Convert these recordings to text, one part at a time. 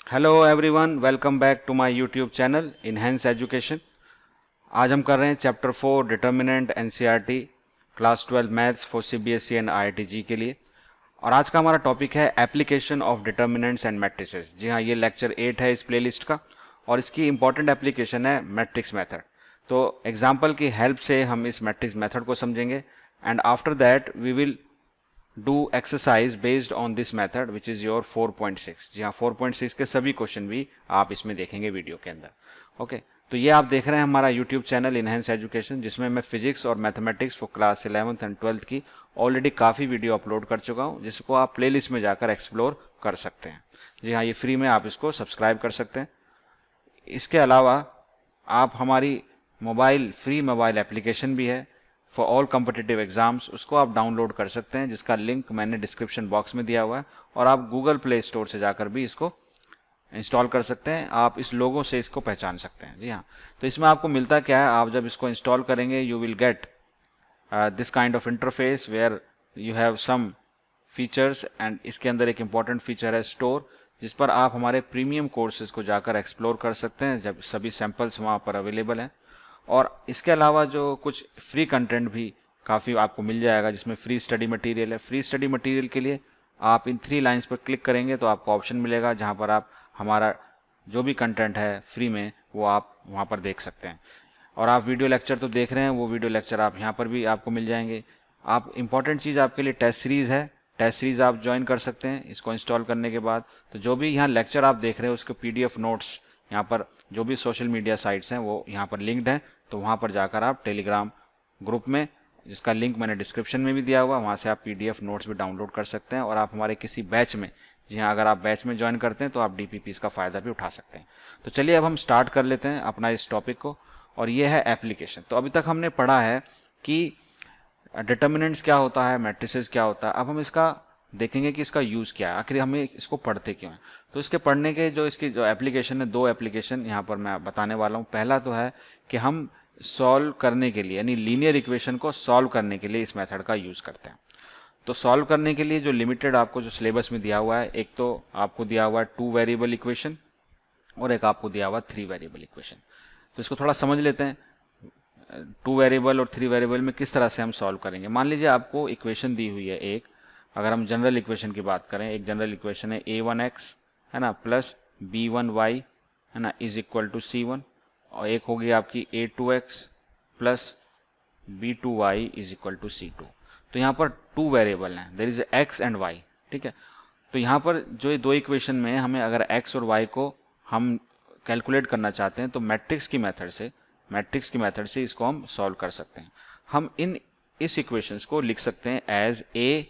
Hello everyone, welcome back to my YouTube channel enhance education. आज हम कर रहे हैं chapter 4 determinant NCERT class 12 maths for CBSE and IIT के लिए। और आज का हमारा टॉपिक है application of determinants and matrices. जी हाँ, ये लेक्चर 8 है इस प्लेलिस्ट का और इसकी इंपॉर्टेंट एप्लीकेशन है मैट्रिक्स मेथड। तो एग्जाम्पल की हेल्प से हम इस मैट्रिक्स मेथड को समझेंगे and after that we will do exercise based on this method which is your 4.6। जी हाँ, 4.6 के सभी क्वेश्चन भी आप इसमें देखेंगे वीडियो के अंदर। ओके, तो ये आप देख रहे हैं हमारा यूट्यूब चैनल इनहेंस एजुकेशन, जिसमें मैं फिजिक्स और mathematics for class 11th and 12th की ऑलरेडी काफ़ी वीडियो अपलोड कर चुका हूँ, जिसको आप प्लेलिस्ट में जाकर एक्सप्लोर कर सकते हैं। जी हाँ, ये फ्री में आप इसको सब्सक्राइब कर सकते हैं। इसके अलावा आप हमारी फ्री मोबाइल एप्लीकेशन भी है फॉर ऑल कॉम्पिटिटिव एग्जाम्स, उसको आप डाउनलोड कर सकते हैं, जिसका लिंक मैंने डिस्क्रिप्शन बॉक्स में दिया हुआ है। और आप गूगल प्ले स्टोर से जाकर भी इसको इंस्टॉल कर सकते हैं। आप इस लोगो से इसको पहचान सकते हैं। जी हाँ, तो इसमें आपको मिलता क्या है, आप जब इसको इंस्टॉल करेंगे you will get this kind of interface where you have some features and इसके अंदर एक इंपॉर्टेंट फीचर है स्टोर, जिस पर आप हमारे प्रीमियम कोर्सेज को जाकर एक्सप्लोर कर सकते हैं, जब सभी सैंपल्स वहाँ पर अवेलेबल हैं। और इसके अलावा जो कुछ फ्री कंटेंट भी काफ़ी आपको मिल जाएगा, जिसमें फ्री स्टडी मटेरियल है। फ्री स्टडी मटेरियल के लिए आप इन 3 लाइंस पर क्लिक करेंगे तो आपको ऑप्शन मिलेगा जहाँ पर आप हमारा जो भी कंटेंट है फ्री में वो आप वहाँ पर देख सकते हैं। और आप वीडियो लेक्चर तो देख रहे हैं, वो वीडियो लेक्चर आप यहाँ पर भी आपको मिल जाएंगे। आप इंपॉर्टेंट चीज़ आपके लिए टेस्ट सीरीज है, टेस्ट सीरीज आप ज्वाइन कर सकते हैं इसको इंस्टॉल करने के बाद। तो जो भी यहाँ लेक्चर आप देख रहे हैं उसके पीडीएफ नोट्स यहाँ पर जो भी सोशल मीडिया साइट्स हैं वो यहाँ पर लिंक्ड हैं, तो वहाँ पर जाकर आप टेलीग्राम ग्रुप में, जिसका लिंक मैंने डिस्क्रिप्शन में भी दिया हुआ, वहाँ से आप पीडीएफ नोट्स भी डाउनलोड कर सकते हैं। और आप हमारे किसी बैच में, जी हाँ, अगर आप बैच में ज्वाइन करते हैं तो आप डीपीपीस का फ़ायदा भी उठा सकते हैं। तो चलिए अब हम स्टार्ट कर लेते हैं अपना इस टॉपिक को, और ये है एप्लीकेशन। तो अभी तक हमने पढ़ा है कि डिटर्मिनेंट्स क्या होता है, मैट्रिसेस क्या होता है। अब हम इसका देखेंगे कि इसका यूज़ क्या है, आखिर हमें इसको पढ़ते क्यों हैं। तो इसके पढ़ने के जो इसकी जो एप्लीकेशन है, 2 एप्लीकेशन यहाँ पर मैं बताने वाला हूँ। पहला तो है कि हम सॉल्व करने के लिए, यानी लीनियर इक्वेशन को सॉल्व करने के लिए इस मेथड का यूज़ करते हैं। तो सॉल्व करने के लिए जो लिमिटेड आपको जो सिलेबस में दिया हुआ है, एक तो आपको दिया हुआ है 2 वेरिएबल इक्वेशन और एक आपको दिया हुआ 3 वेरिएबल इक्वेशन। तो इसको थोड़ा समझ लेते हैं, 2 वेरिएबल और 3 वेरिएबल में किस तरह से हम सॉल्व करेंगे। मान लीजिए आपको इक्वेशन दी हुई है एक, अगर हम जनरल इक्वेशन की बात करें, एक जनरल इक्वेशन है a1x है ना प्लस b1y है ना इज इक्वल टू c1, और एक होगी आपकी a2x plus b2y is equal to c2। तो यहाँ पर 2 वेरिएबल हैं, there is x and y। ठीक है, तो यहाँ पर जो ये 2 इक्वेशन में हमें अगर x और y को हम कैलकुलेट करना चाहते हैं तो मैट्रिक्स की मेथड से इसको हम सॉल्व कर सकते हैं। हम इस इक्वेशंस को लिख सकते हैं as A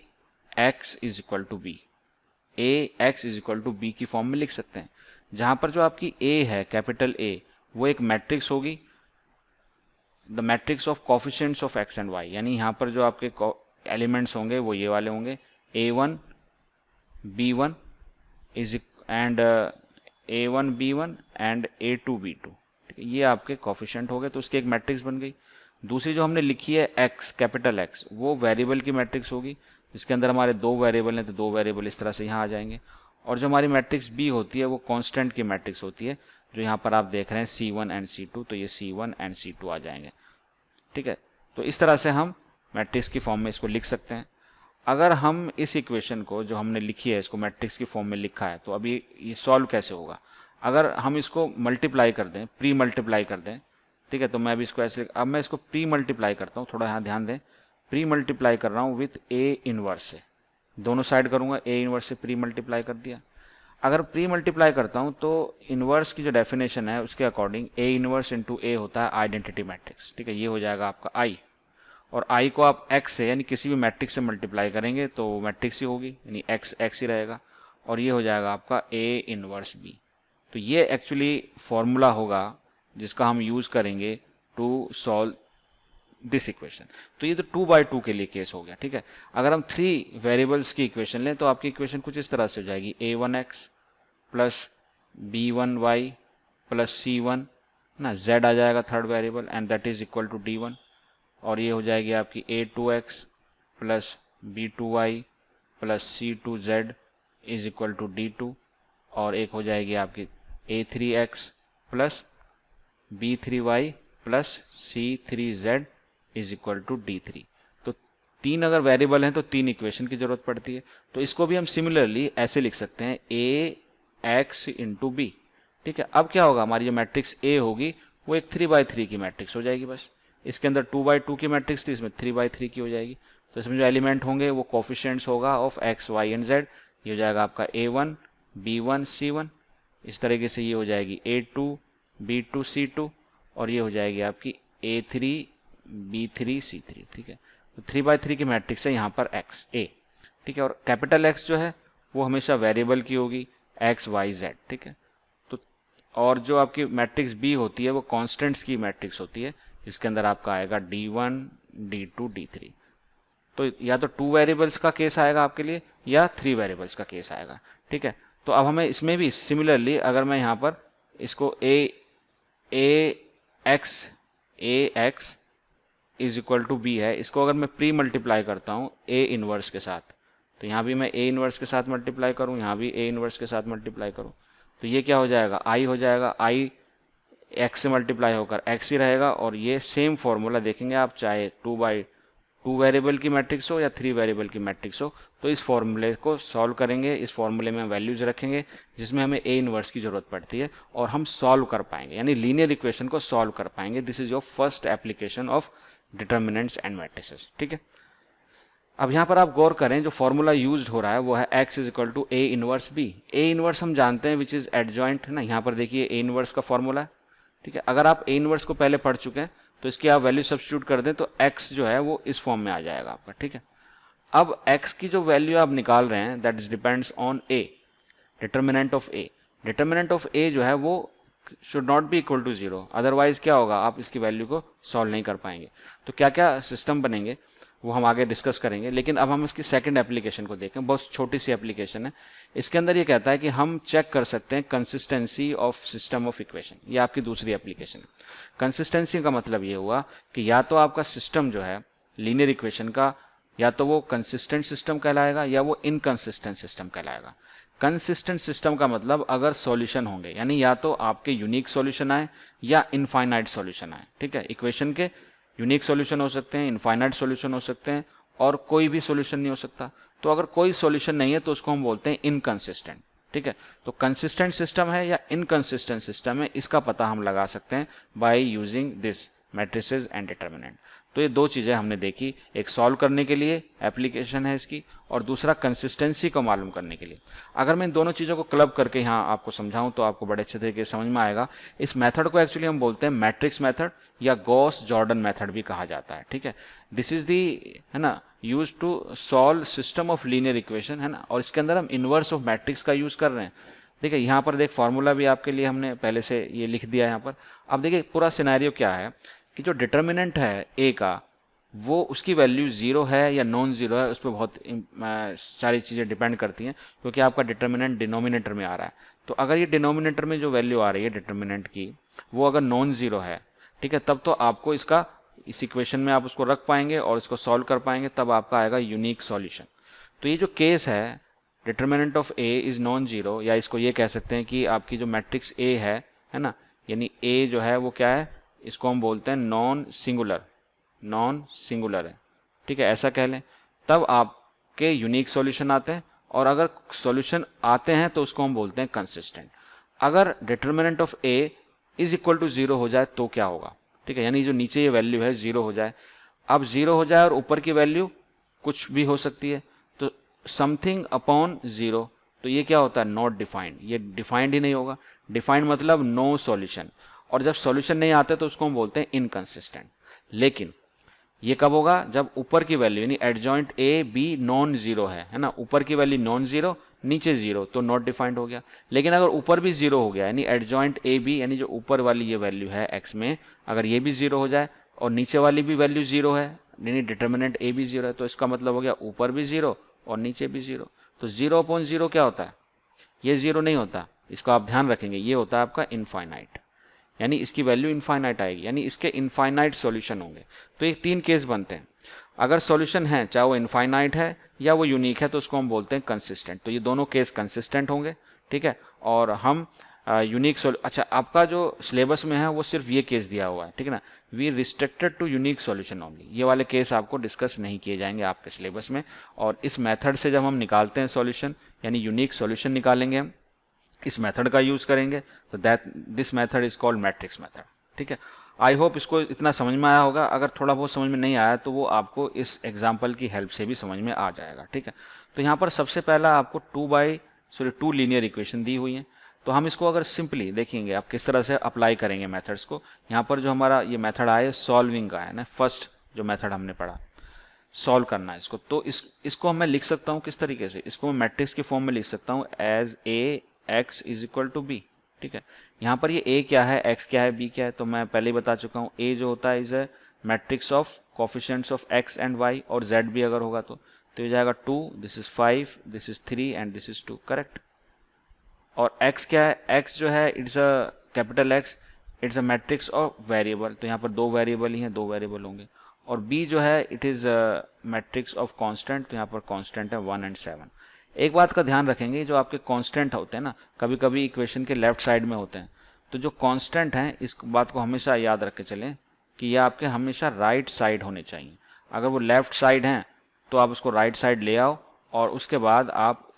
X is equal to B, A X is equal to B की फॉर्म में लिख सकते हैं, जहां पर जो आपकी ए है, कैपिटल ए, वो एक मैट्रिक्स होगी, the matrix of coefficients of X and Y. यानी यहाँ पर जो आपके एलिमेंट्स होंगे वो ये वाले होंगे, a1 b1 is and a1 b1 and a2 b2। ठीक है, ये आपके कोफिशिएंट हो गए, तो उसकी एक मैट्रिक्स बन गई। दूसरी जो हमने लिखी है x, कैपिटल x, वो वेरिएबल की मैट्रिक्स होगी, जिसके अंदर हमारे 2 वेरिएबल हैं, तो 2 वेरिएबल इस तरह से यहाँ आ जाएंगे। और जो हमारी मैट्रिक्स b होती है वो कांस्टेंट की मैट्रिक्स होती है, जो यहाँ पर आप देख रहे हैं c1 एंड c2, तो ये c1 एंड c2 आ जाएंगे। ठीक है, तो इस तरह से हम मैट्रिक्स की फॉर्म में इसको लिख सकते हैं। अगर हम इस इक्वेशन को जो हमने लिखी है इसको मैट्रिक्स की फॉर्म में लिखा है, तो अभी ये सॉल्व कैसे होगा। अगर हम इसको मल्टीप्लाई कर दें, प्री मल्टीप्लाई कर दें, ठीक है, तो मैं अभी इसको ऐसे, अब मैं इसको प्री मल्टीप्लाई करता हूँ, थोड़ा यहाँ ध्यान दें, प्री मल्टीप्लाई कर रहा हूँ विथ ए इनवर्स से, दोनों साइड करूंगा, ए इनवर्स से प्री मल्टीप्लाई कर दिया। अगर प्री मल्टीप्लाई करता हूं तो इनवर्स की जो डेफिनेशन है उसके अकॉर्डिंग ए इनवर्स इंटू ए होता है आइडेंटिटी मैट्रिक्स। ठीक है, ये हो जाएगा आपका आई, और आई को आप एक्स से यानी किसी भी मैट्रिक्स से मल्टीप्लाई करेंगे तो मैट्रिक्स ही होगी, यानी एक्स एक्स ही रहेगा, और ये हो जाएगा आपका ए इनवर्स बी। तो ये एक्चुअली फॉर्मूला होगा जिसका हम यूज करेंगे टू सॉल्व दिस इक्वेशन। तो ये तो 2/2 के लिए केस हो गया। ठीक है, अगर हम 3 वेरिएबल्स की इक्वेशन लें तो आपकी इक्वेशन कुछ इस तरह से हो जाएगी, a1x plus b1y plus c1 ना, z आ जाएगा third variable, and that is equal to d1, और ये हो जाएगी आपकी a2x plus b2y plus c2z is equal to d2, और एक हो जाएगी आपकी a3x plus b3y plus c3z is equal to d3। तो तीन अगर वेरिएबल हैं तो तीन इक्वेशन की जरूरत पड़ती है। तो इसको भी हम सिमिलरली ऐसे लिख सकते हैं ax इंटू बी। ठीक है, अब क्या होगा, हमारी जो मैट्रिक्स A होगी वो एक 3x3 की मैट्रिक्स हो जाएगी। बस इसके अंदर 2x2 की मैट्रिक्स थी, इसमें 3x3 की हो जाएगी। तो इसमें जो एलिमेंट होंगे वो कोफिशिएंट्स होगा of x, y and z। ये हो जाएगा आपका A1 B1 C1। इस तरीके से ये हो जाएगी A2 B2 C2 और ये हो जाएगी आपकी A3 B3 C3। ठीक है, तो 3x3 की मैट्रिक्स है यहाँ पर x A। ठीक है, और कैपिटल X जो है वो हमेशा वेरिएबल की होगी x y z। ठीक है, तो और जो आपकी मैट्रिक्स B होती है वो कांस्टेंट्स की मैट्रिक्स होती है, इसके अंदर आपका आएगा D1 D2 D3। तो या तो 2 वेरिएबल्स का केस आएगा आपके लिए या 3 वेरिएबल्स का केस आएगा। ठीक है, तो अब हमें इसमें भी सिमिलरली अगर मैं यहाँ पर इसको ax is equal to B है, इसको अगर मैं प्री मल्टीप्लाई करता हूँ a इनवर्स के साथ, तो यहाँ भी मैं a इनवर्स के साथ मल्टीप्लाई करूँ, यहाँ भी a इनवर्स के साथ मल्टीप्लाई करूँ, तो ये क्या हो जाएगा, i हो जाएगा। i x से मल्टीप्लाई होकर x ही रहेगा। और ये सेम फॉर्मूला देखेंगे आप, चाहे 2 वेरिएबल की मैट्रिक्स हो या 3 वेरिएबल की मैट्रिक्स हो, तो इस फॉर्मूले को सॉल्व करेंगे। इस फॉर्मूले में वैल्यूज रखेंगे जिसमें हमें a इनवर्स की जरूरत पड़ती है और हम सॉल्व कर पाएंगे, यानी लीनियर इक्वेशन को सॉल्व कर पाएंगे। This is your first application of determinants and matrices. ठीक है, अब यहाँ पर आप गौर करें, जो फॉर्मूला यूज्ड हो रहा है वो है x is equal to a inverse b। a inverse हम जानते हैं विच इज एडजॉइंट है ना, यहाँ पर देखिए a इनवर्स का फॉर्मूला है। ठीक है, अगर आप a इनवर्स को पहले पढ़ चुके हैं तो इसकी आप वैल्यू सब्स्टिट्यूट कर दें तो x जो है वो इस फॉर्म में आ जाएगा आपका। ठीक है, अब x की जो वैल्यू आप निकाल रहे हैं that is depends on a, determinant of a। Determinant of a जो है वो should not be equal to 0, otherwise क्या होगा, आप इसकी वैल्यू को सॉल्व नहीं कर पाएंगे। तो क्या क्या सिस्टम बनेंगे वो हम आगे डिस्कस करेंगे, लेकिन अब हम इसकी सेकंड एप्लीकेशन को देखें। बहुत छोटी सी एप्लीकेशन है। इसके अंदर ये कहता है कि हम चेक कर सकते हैं consistency of system of equation. ये आपकी दूसरी एप्लीकेशन है। कंसिस्टेंसी का मतलब ये हुआ कि या तो आपका सिस्टम जो है लीनियर इक्वेशन का, या तो वो कंसिस्टेंट सिस्टम कहलाएगा या वो इनकंसिस्टेंट सिस्टम कहलाएगा। कंसिस्टेंट सिस्टम का मतलब अगर सॉल्यूशन होंगे, यानी या तो आपके यूनिक सॉल्यूशन आए या इनफाइनाइट सॉल्यूशन आए। ठीक है, इक्वेशन के यूनिक सॉल्यूशन हो सकते हैं, इनफाइनाइट सॉल्यूशन हो सकते हैं, और कोई भी सॉल्यूशन नहीं हो सकता। तो अगर कोई सॉल्यूशन नहीं है तो उसको हम बोलते हैं इनकंसिस्टेंट। ठीक है, तो कंसिस्टेंट सिस्टम है या इनकंसिस्टेंट सिस्टम है, इसका पता हम लगा सकते हैं by using this matrices and determinant. तो ये दो चीजें हमने देखी, एक सॉल्व करने के लिए एप्लीकेशन है इसकी, और दूसरा कंसिस्टेंसी को मालूम करने के लिए। अगर मैं इन दोनों चीजों को क्लब करके यहाँ आपको समझाऊं तो आपको बड़े अच्छे तरीके से समझ में आएगा। इस मेथड को एक्चुअली हम बोलते हैं मैट्रिक्स मेथड या गॉस जॉर्डन मेथड भी कहा जाता है। ठीक है, दिस इज दी है ना use to solve system of linear equation है ना, और इसके अंदर हम इनवर्स ऑफ मैट्रिक्स का यूज कर रहे हैं। देखिए यहाँ पर देख फॉर्मूला भी आपके लिए हमने पहले से ये लिख दिया है यहाँ पर। अब देखिए पूरा सिनेरियो क्या है कि जो डिटर्मिनेंट है a का, वो उसकी वैल्यू 0 है या नॉन 0 है, उस पर बहुत सारी चीज़ें डिपेंड करती हैं, क्योंकि आपका डिटर्मिनेंट डिनोमिनेटर में आ रहा है। तो अगर ये डिनोमिनेटर में जो वैल्यू आ रही है डिटर्मिनेंट की, वो अगर नॉन 0 है, ठीक है, तब तो आपको इसका इस इक्वेशन में आप उसको रख पाएंगे और इसको सॉल्व कर पाएंगे, तब आपका आएगा यूनिक सॉल्यूशन। तो ये जो केस है determinant of a is non 0, या इसको ये कह सकते हैं कि आपकी जो मैट्रिक्स a है ना, यानी a जो है वो क्या है, इसको हम बोलते हैं नॉन सिंगुलर है। ठीक है, ऐसा कह लें, तब आपके यूनिक सॉल्यूशन आते हैं, और अगर सॉल्यूशन आते हैं तो उसको हम बोलते हैं कंसिस्टेंट। अगर determinant of a is equal to 0 हो जाए तो क्या होगा, ठीक है, यानी जो नीचे ये वैल्यू है 0 हो जाए। अब 0 हो जाए और ऊपर की वैल्यू कुछ भी हो सकती है, तो समथिंग अपॉन 0, तो ये क्या होता है, नॉट डिफाइंड, ये डिफाइंड ही नहीं होगा। डिफाइंड मतलब नो सॉल्यूशन, और जब सॉल्यूशन नहीं आते तो उसको हम बोलते हैं इनकंसिस्टेंट। लेकिन ये कब होगा, जब ऊपर की वैल्यू यानी एडजॉइंट a b नॉन 0 है ना, ऊपर की वैल्यू नॉन 0 नीचे 0, तो नॉट डिफाइंड हो गया। लेकिन अगर ऊपर भी 0 हो गया, यानी एडजॉइंट a b, यानी जो ऊपर वाली ये वैल्यू है x में, अगर ये भी 0 हो जाए और नीचे वाली भी वैल्यू 0 है, यानी डिटर्मिनेंट a भी 0 है, तो इसका मतलब हो गया ऊपर भी 0 और नीचे भी 0। तो 0 अपॉन 0 क्या होता है, ये 0 नहीं होता, इसको आप ध्यान रखेंगे, ये होता है आपका इनफाइनाइट, यानी इसकी वैल्यू इनफाइनाइट आएगी, यानी इसके इनफाइनाइट सॉल्यूशन होंगे। तो ये 3 केस बनते हैं। अगर सॉल्यूशन है चाहे वो इनफाइनाइट है या वो यूनिक है तो उसको हम बोलते हैं कंसिस्टेंट। तो ये दोनों केस कंसिस्टेंट होंगे, ठीक है। और हम यूनिक अच्छा आपका जो सिलेबस में है वो सिर्फ ये केस दिया हुआ है, ठीक है ना, we restricted to unique solution only. ये वाले केस आपको डिस्कस नहीं किए जाएंगे आपके सिलेबस में। और इस मेथड से जब हम निकालते हैं सॉल्यूशन, यानी यूनिक सॉल्यूशन निकालेंगे हम, इस मेथड का यूज करेंगे, तो that this method is called matrix method, ठीक है। आई होप इसको इतना समझ में आया होगा। अगर थोड़ा बहुत समझ में नहीं आया तो वो आपको इस एग्जाम्पल की हेल्प से भी समझ में आ जाएगा, ठीक है। तो यहाँ पर सबसे पहला आपको टू लीनियर इक्वेशन दी हुई है। तो हम इसको अगर सिंपली देखेंगे आप किस तरह से अप्लाई करेंगे मेथड्स को। यहाँ पर जो हमारा ये मेथड आया सॉल्विंग का है ना, फर्स्ट जो मेथड हमने पढ़ा, सॉल्व करना है इसको। तो इसको मैं लिख सकता हूँ किस तरीके से, इसको मैं मैट्रिक्स की फॉर्म में लिख सकता हूँ as A X is equal to B, ठीक है। यहाँ पर ये a क्या है, x क्या है, b क्या है, तो मैं पहले ही बता चुका हूँ। a जो होता है is a matrix of coefficients of x and y, और z भी अगर होगा तो ये जाएगा 2, this is 5, this is 3 and this is 2, correct. और x क्या है, x जो है it's a capital X, it's a matrix of variable, तो यहाँ पर दो वेरिएबल ही हैं, दो वेरिएबल होंगे। और b जो है it is matrix of constant, तो यहाँ पर कांस्टेंट है 1 एंड 7। एक बात का ध्यान रखेंगे, जो आपके कांस्टेंट होते हैं ना, कभी कभी इक्वेशन के लेफ्ट साइड में होते हैं, तो जो कांस्टेंट हैं इस बात को हमेशा याद रख के चलें कि ये आपके हमेशा राइट साइड होने चाहिए। अगर वो लेफ्ट साइड हैं तो आप उसको राइट साइड ले आओ और उसके बाद आप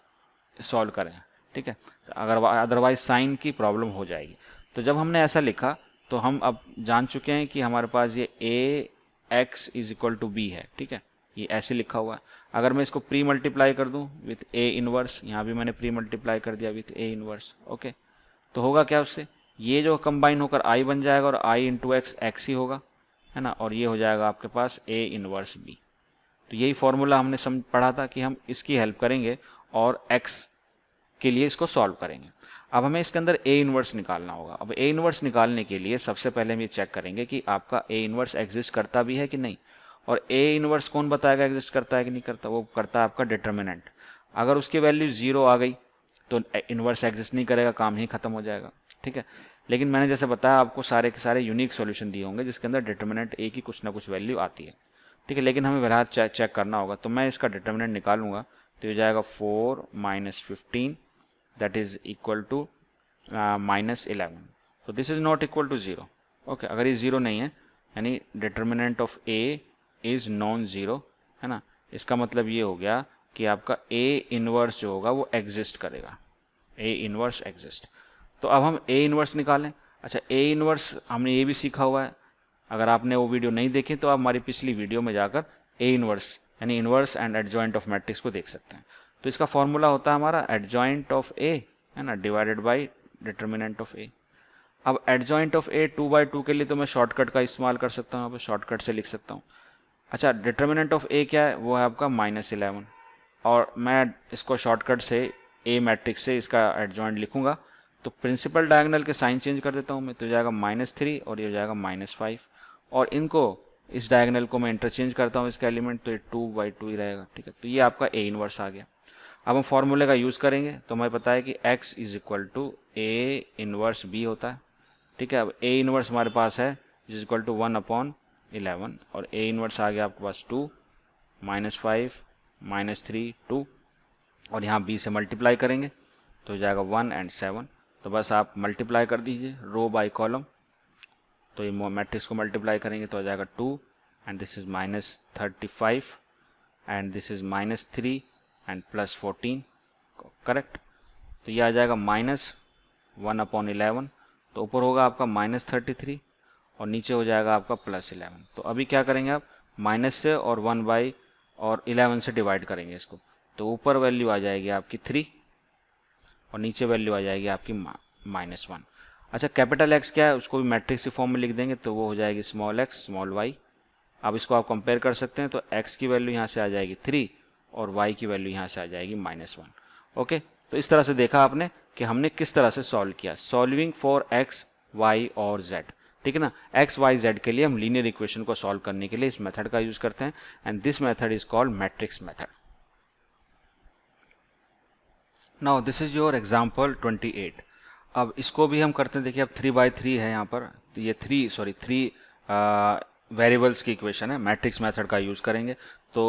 सॉल्व करें, ठीक है। अगर अदरवाइज साइन की प्रॉब्लम हो जाएगी। तो जब हमने ऐसा लिखा तो हम अब जान चुके हैं कि हमारे पास ये A X is equal to B है, ठीक है, ये ऐसे लिखा हुआ है। अगर मैं इसको प्री मल्टीप्लाई कर दूं विथ ए इनवर्स, यहाँ भी मैंने प्री मल्टीप्लाई कर दिया विथ ए इनवर्स, ओके, तो होगा क्या उससे, ये जो कंबाइन होकर आई बन जाएगा और आई इंटू एक्स एक्स ही होगा, है ना, और ये हो जाएगा आपके पास ए इनवर्स बी। तो यही फॉर्मूला हमने पढ़ा था कि हम इसकी हेल्प करेंगे और एक्स के लिए इसको सॉल्व करेंगे। अब हमें इसके अंदर ए इनवर्स निकालना होगा। अब ए इनवर्स निकालने के लिए सबसे पहले हम ये चेक करेंगे कि आपका ए इनवर्स एग्जिस्ट करता भी है कि नहीं। और ए इनवर्स कौन बताएगा एग्जिस्ट करता है कि नहीं करता, वो करता है आपका डिटर्मिनेंट। अगर उसकी वैल्यू 0 आ गई तो इनवर्स एग्जिस्ट नहीं करेगा, काम ही खत्म हो जाएगा, ठीक है। लेकिन मैंने जैसे बताया आपको सारे के सारे यूनिक सॉल्यूशन दिए होंगे जिसके अंदर डिटर्मिनेंट ए की कुछ ना कुछ वैल्यू आती है, ठीक है। लेकिन हमें बहरहाल चेक करना होगा, तो मैं इसका डिटर्मिनेंट निकालूंगा, तो ये जाएगा 4 - 15 that is equal to -11। तो this is not equal to 0, okay. अगर ये 0 नहीं है यानी determinant of a is non zero, है ना, इसका मतलब ये हो गया कि आपका a इनवर्स जो होगा वो एग्जिस्ट करेगा, a इनवर्स एग्जिस्ट। तो अब हम a इनवर्स निकालें। अच्छा, a इनवर्स हमने ये भी सीखा हुआ है, अगर आपने वो वीडियो नहीं देखी तो आप हमारी पिछली वीडियो में जाकर a इनवर्स यानी inverse and adjoint of matrix को देख सकते हैं। तो इसका फॉर्मूला होता है हमारा एडजॉइंट ऑफ ए, है ना, डिवाइडेड बाय डिटर्मिनेंट ऑफ ए। अब एडजॉइंट ऑफ ए 2/2 के लिए तो मैं शॉर्टकट का इस्तेमाल कर सकता हूँ, शॉर्टकट से लिख सकता हूँ। अच्छा, डिटर्मिनेंट ऑफ ए क्या है, वो है आपका -11, और मैं इसको शॉर्टकट से ए मैट्रिक्स से इसका एडजॉइंट लिखूंगा। तो प्रिंसिपल डायगोनल के साइन चेंज कर देता हूँ मैं, तो जाएगा -3 और ये हो जाएगा -5, और इनको इस डायगोनल को मैं इंटरचेंज करता हूँ इसका एलिमेंट, तो ये 2/2 ही रहेगा, ठीक है। तो ये आपका ए इनवर्स आ गया। अब हम फॉर्मूले का यूज करेंगे, तो हमें पता है कि x is equal to A inverse B होता है, ठीक है। अब ए इनवर्स हमारे पास है इज इक्वल टू 1/11, और ए इनवर्स आ गया आपके पास 2 -5 -3 2, और यहाँ b से मल्टीप्लाई करेंगे तो हो जाएगा 1 एंड 7। तो बस आप मल्टीप्लाई कर दीजिए रो बाय कॉलम, तो ये मैट्रिक्स को मल्टीप्लाई करेंगे तो हो जाएगा 2 and this is -35 and this is -3 and +14, correct. तो ये आ जाएगा -1/11, तो ऊपर होगा आपका -33 और नीचे हो जाएगा आपका +11। तो अभी क्या करेंगे आप, माइनस से और 1/11 से डिवाइड करेंगे इसको, तो ऊपर वैल्यू आ जाएगी आपकी 3 और नीचे वैल्यू आ जाएगी आपकी -1। अच्छा, कैपिटल एक्स क्या है, उसको भी मैट्रिक्स की फॉर्म में लिख देंगे, तो वो हो जाएगी स्मॉल x स्मॉल y। अब इसको आप कंपेयर कर सकते हैं, तो x की वैल्यू यहाँ से आ जाएगी 3 और y की वैल्यू यहाँ से आ जाएगी -1, ओके। तो इस तरह से देखा आपने कि हमने किस तरह से सॉल्व किया, सॉल्विंग फॉर x, y और z, ठीक है ना। x, y, z के लिए हम लीनियर इक्वेशन को सॉल्व करने के लिए इस मेथड का यूज करते हैं, and this method is called matrix method. Now this is your example 28। अब इसको भी हम करते हैं, देखिए अब 3/3 है यहाँ पर, तो ये 3 वेरिएबल्स की इक्वेशन है, मैट्रिक्स मेथड का यूज करेंगे। तो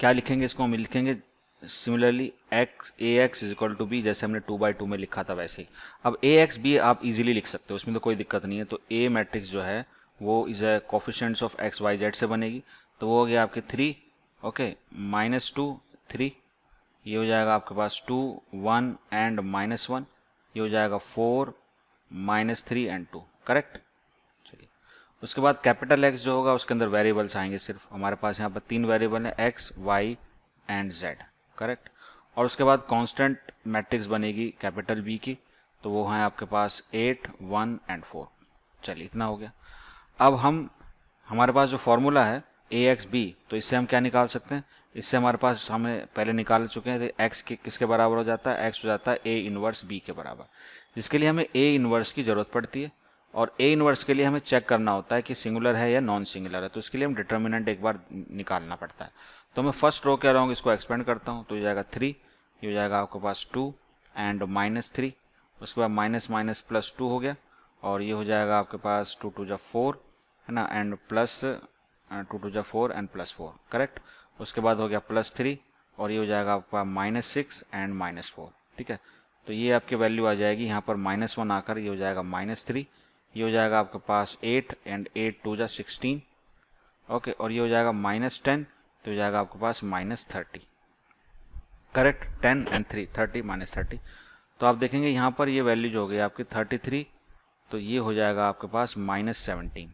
क्या लिखेंगे, इसको हम लिखेंगे similarly X A X is equal to B, जैसे हमने 2/2 में लिखा था वैसे ही। अब ए एक्स बी आप इजीली लिख सकते हो, उसमें तो कोई दिक्कत नहीं है। तो ए मैट्रिक्स जो है वो is A coefficients of X Y Z से बनेगी। तो वो हो गया आपके 3, ओके, -2 3, ये हो जाएगा आपके पास 2 1 एंड -1, ये हो जाएगा 4 -3 एंड 2, करेक्ट। चलिए, उसके बाद कैपिटल एक्स जो होगा उसके अंदर वेरिएबल्स आएंगे, सिर्फ हमारे पास यहाँ पर 3 वेरिएबल है, x Y and Z, correct. और उसके बाद कांस्टेंट मैट्रिक्स बनेगी कैपिटल बी की, तो वो है आपके पास 8 1 एंड 4। चलिए, इतना हो गया। अब हमारे पास जो फॉर्मूला है ए एक्स बी, तो इससे हम क्या निकाल सकते हैं, इससे हमारे पास हमें पहले निकाल चुके हैं। तो एक्स किसके बराबर हो जाता है, एक्स हो जाता है ए इनवर्स बी के बराबर, जिसके लिए हमें ए इनवर्स की जरूरत पड़ती है। और ए इनवर्स के लिए हमें चेक करना होता है कि सिंगुलर है या नॉन सिंगुलर है, तो इसके लिए हम डिटर्मिनेंट एक बार निकालना पड़ता है। तो मैं फर्स्ट रो के अराउंड इसको एक्सपेंड करता हूँ, तो ये जाएगा 3, ये हो जाएगा आपके पास 2 एंड -3, उसके बाद माइनस माइनस प्लस 2 हो गया, और ये हो जाएगा आपके पास 2 2 जा 4 है ना, एंड प्लस 2 2 जा 4 एंड +4, करेक्ट। उसके बाद हो गया +3, और ये हो जाएगा आपका -6 एंड -4, ठीक है। तो ये आपकी वैल्यू आ जाएगी यहाँ पर -1 आकर, ये हो जाएगा -3, ये हो जाएगा आपके पास 8 एंड 8 2 जा 16, ओके, और ये हो जाएगा -10, तो हो जाएगा आपके पास -30, करेक्ट। 10 एंड 3 30 -30। तो आप देखेंगे यहाँ पर ये वैल्यू जो हो गई आपकी 33, तो ये हो जाएगा आपके पास -17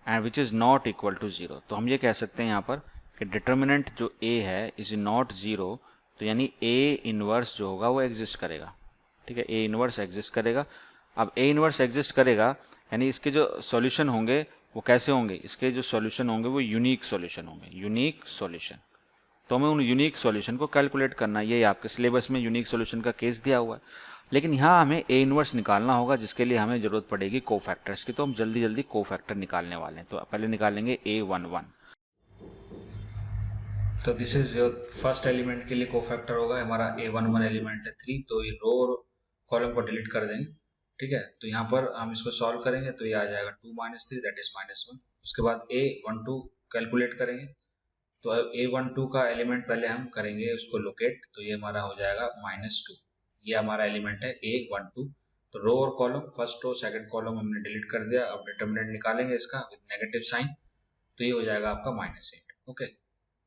and which is not equal to 0। तो हम ये कह सकते हैं यहाँ पर कि डिटर्मिनेंट जो a है इज नॉट 0, तो यानी a इनवर्स जो होगा वो एग्जिस्ट करेगा, ठीक है, a इनवर्स एग्जिस्ट करेगा। अब a इनवर्स एग्जिस्ट करेगा यानी इसके जो सॉल्यूशन होंगे वो कैसे होंगे, इसके जो सॉल्यूशन होंगे वो यूनिक सॉल्यूशन होंगे, यूनिक सॉल्यूशन। तो हमें उन यूनिक सॉल्यूशन को कैलकुलेट करना है, ये आपके सिलेबस में यूनिक सॉल्यूशन का केस दिया हुआ है। लेकिन यहाँ हमें ए इनवर्स निकालना होगा, जिसके लिए हमें जरूरत पड़ेगी कोफैक्टर्स की। तो हम जल्दी जल्दी कोफैक्टर निकालने वाले हैं। तो पहले निकालेंगे A11। तो this is your first element के लिए कोफैक्टर होगा हमारा A11 एलिमेंट है 3, तो ये रो और कॉलम को डिलीट कर देंगे, ठीक है। तो यहाँ पर हम इसको सॉल्व करेंगे, तो ये आ जाएगा 2 - 3 दैट इज -1। उसके बाद A12 कैलकुलेट करेंगे, तो A12 का एलिमेंट पहले हम करेंगे उसको लोकेट, तो ये हमारा हो जाएगा -2, ये हमारा एलिमेंट है A12। तो रो और column, first row second column हमने डिलीट कर दिया। अब डिटर्मिनेंट निकालेंगे इसका विद नेगेटिव साइन, तो ये हो जाएगा आपका -8, ओके।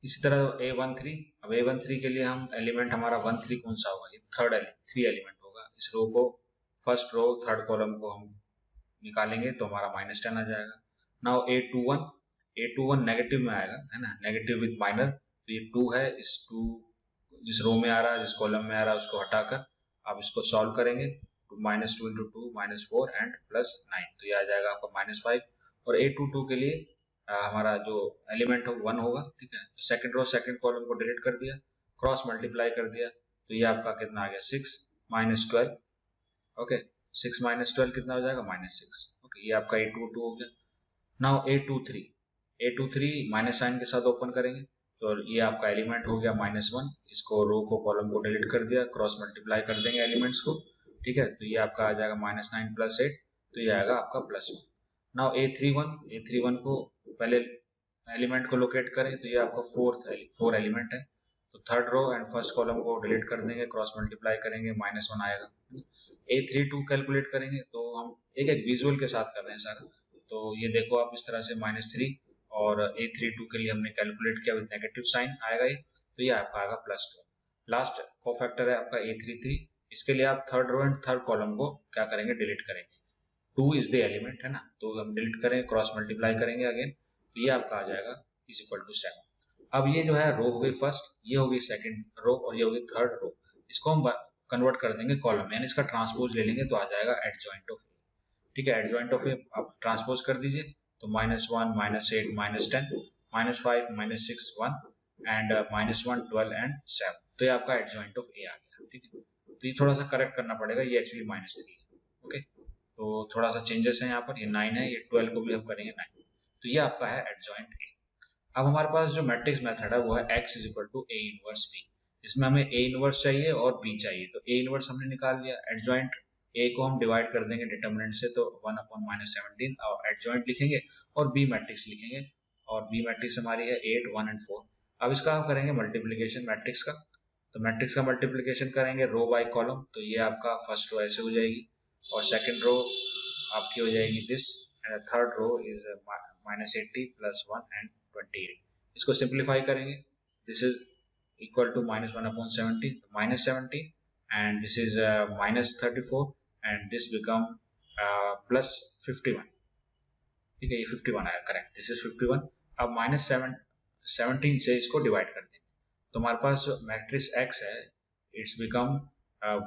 इसी तरह A13, अब A13 के लिए हम एलिमेंट हमारा 13 कौन सा होगा, ये थर्ड थ्री एलिमेंट होगा। इस रो को, फर्स्ट रो थर्ड कॉलम को हम निकालेंगे, तो हमारा -10 आ जाएगा। नाउ A21 नेगेटिव में आएगा, है ना, नेगेटिव विद माइनर, तो ये 2 है, इस 2 जिस रो में आ रहा है, जिस कॉलम में आ रहा है, उसको हटाकर आप इसको सॉल्व करेंगे, तो -2 × 2 -4 एंड +9, तो ये आ जाएगा आपका -5। और A22 के लिए हमारा जो एलिमेंट हो 1 होगा, ठीक है। तो सेकंड रो सेकंड कॉलम को डिलीट कर दिया, क्रॉस मल्टीप्लाई कर दिया, तो ये आपका कितना आ गया 6 -12, ओके। 6 - 12 कितना हो जाएगा -6, ओके। ये आपका A22 हो गया। नाउ A23 माइनस साइन के साथ ओपन करेंगे, तो ये आपका एलिमेंट हो गया -1। इसको रो को कॉलम को डिलीट कर दिया, क्रॉस मल्टीप्लाई कर देंगे एलिमेंट्स को, ठीक है। तो ये आपका आ जाएगा -9 + 8, तो ये आएगा आपका +1। नाउ A31 को पहले एलिमेंट को लोकेट करें, तो ये आपका फोर एलिमेंट है, तो third row and first column को डिलीट कर देंगे, क्रॉस मल्टीप्लाई करेंगे, -1 आएगा। A32 कैलकुलेट करेंगे, तो हम एक एक विजुअल के साथ कर रहे हैं सारा। तो ये देखो आप इस तरह से -3, और A32 के लिए हमने कैलकुलेट किया विद नेगेटिव साइन आएगा ये, तो ये आपका आएगा +2। लास्ट कोफैक्टर है आपका A33, इसके लिए आप third row and third column को क्या करेंगे, डिलीट करेंगे। 2 इज द एलिमेंट, है ना, तो हम डिलीट करेंगे, क्रॉस मल्टीप्लाई करेंगे अगेन, तो ये आपका आ जाएगा =7। अब ये जो है रो हो गई फर्स्ट, ये हो गई सेकंड रो, और ये हो गई थर्ड रो। इसको हम कन्वर्ट कर देंगे कॉलम, यानी इसका ट्रांसपोज ले लेंगे, तो आ जाएगा एडजॉइंट ऑफ ए, ठीक है। एडजॉइंट ऑफ ए आप ट्रांसपोज कर दीजिए, तो -1 -8 -10 -5 -6 1 एंड -1 12 एंड 7, तो ये आपका एडजॉइंट ऑफ ए आ गया, ठीक है। तो ये थोड़ा सा करेक्ट करना पड़ेगा, ये एक्चुअली -3 है, ओके। तो थोड़ा सा चेंजेस है यहाँ पर, ये 9 है, ये 12 को भी हम करेंगे 9, तो ये आपका है एडजॉइंट ए। अब हमारे पास जो मैट्रिक्स मेथड है वो है x = A इनवर्स B। इसमें हमें A इनवर्स चाहिए और B चाहिए, तो A इनवर्स हमने निकाल लिया, एडजॉइंट ए को हम डिवाइड कर देंगे डिटर्मिनेंट से, तो 1/-17 और एडजॉइंट लिखेंगे और बी मैट्रिक्स लिखेंगे, और बी मैट्रिक्स हमारी है 8, 1 एंड 4। अब इसका हम करेंगे मल्टीप्लीकेशन मैट्रिक्स का। तो मैट्रिक्स का मल्टीप्लीकेशन करेंगे रो बाय कॉलम, तो ये आपका फर्स्ट रो ऐसे हो जाएगी और सेकंड रो आपकी हो जाएगी this, and third row is -80 + 1 and 28। इसको सिंप्लीफाई करेंगे, this is equal to -1/70, -70, and this is -34, and this become +51। ठीक है, ये 51 आया करेक्ट, दिस इज 51। अब -17 से इसको डिवाइड कर देंगे, तो हमारे पास जो मैट्रिक्स x है it's become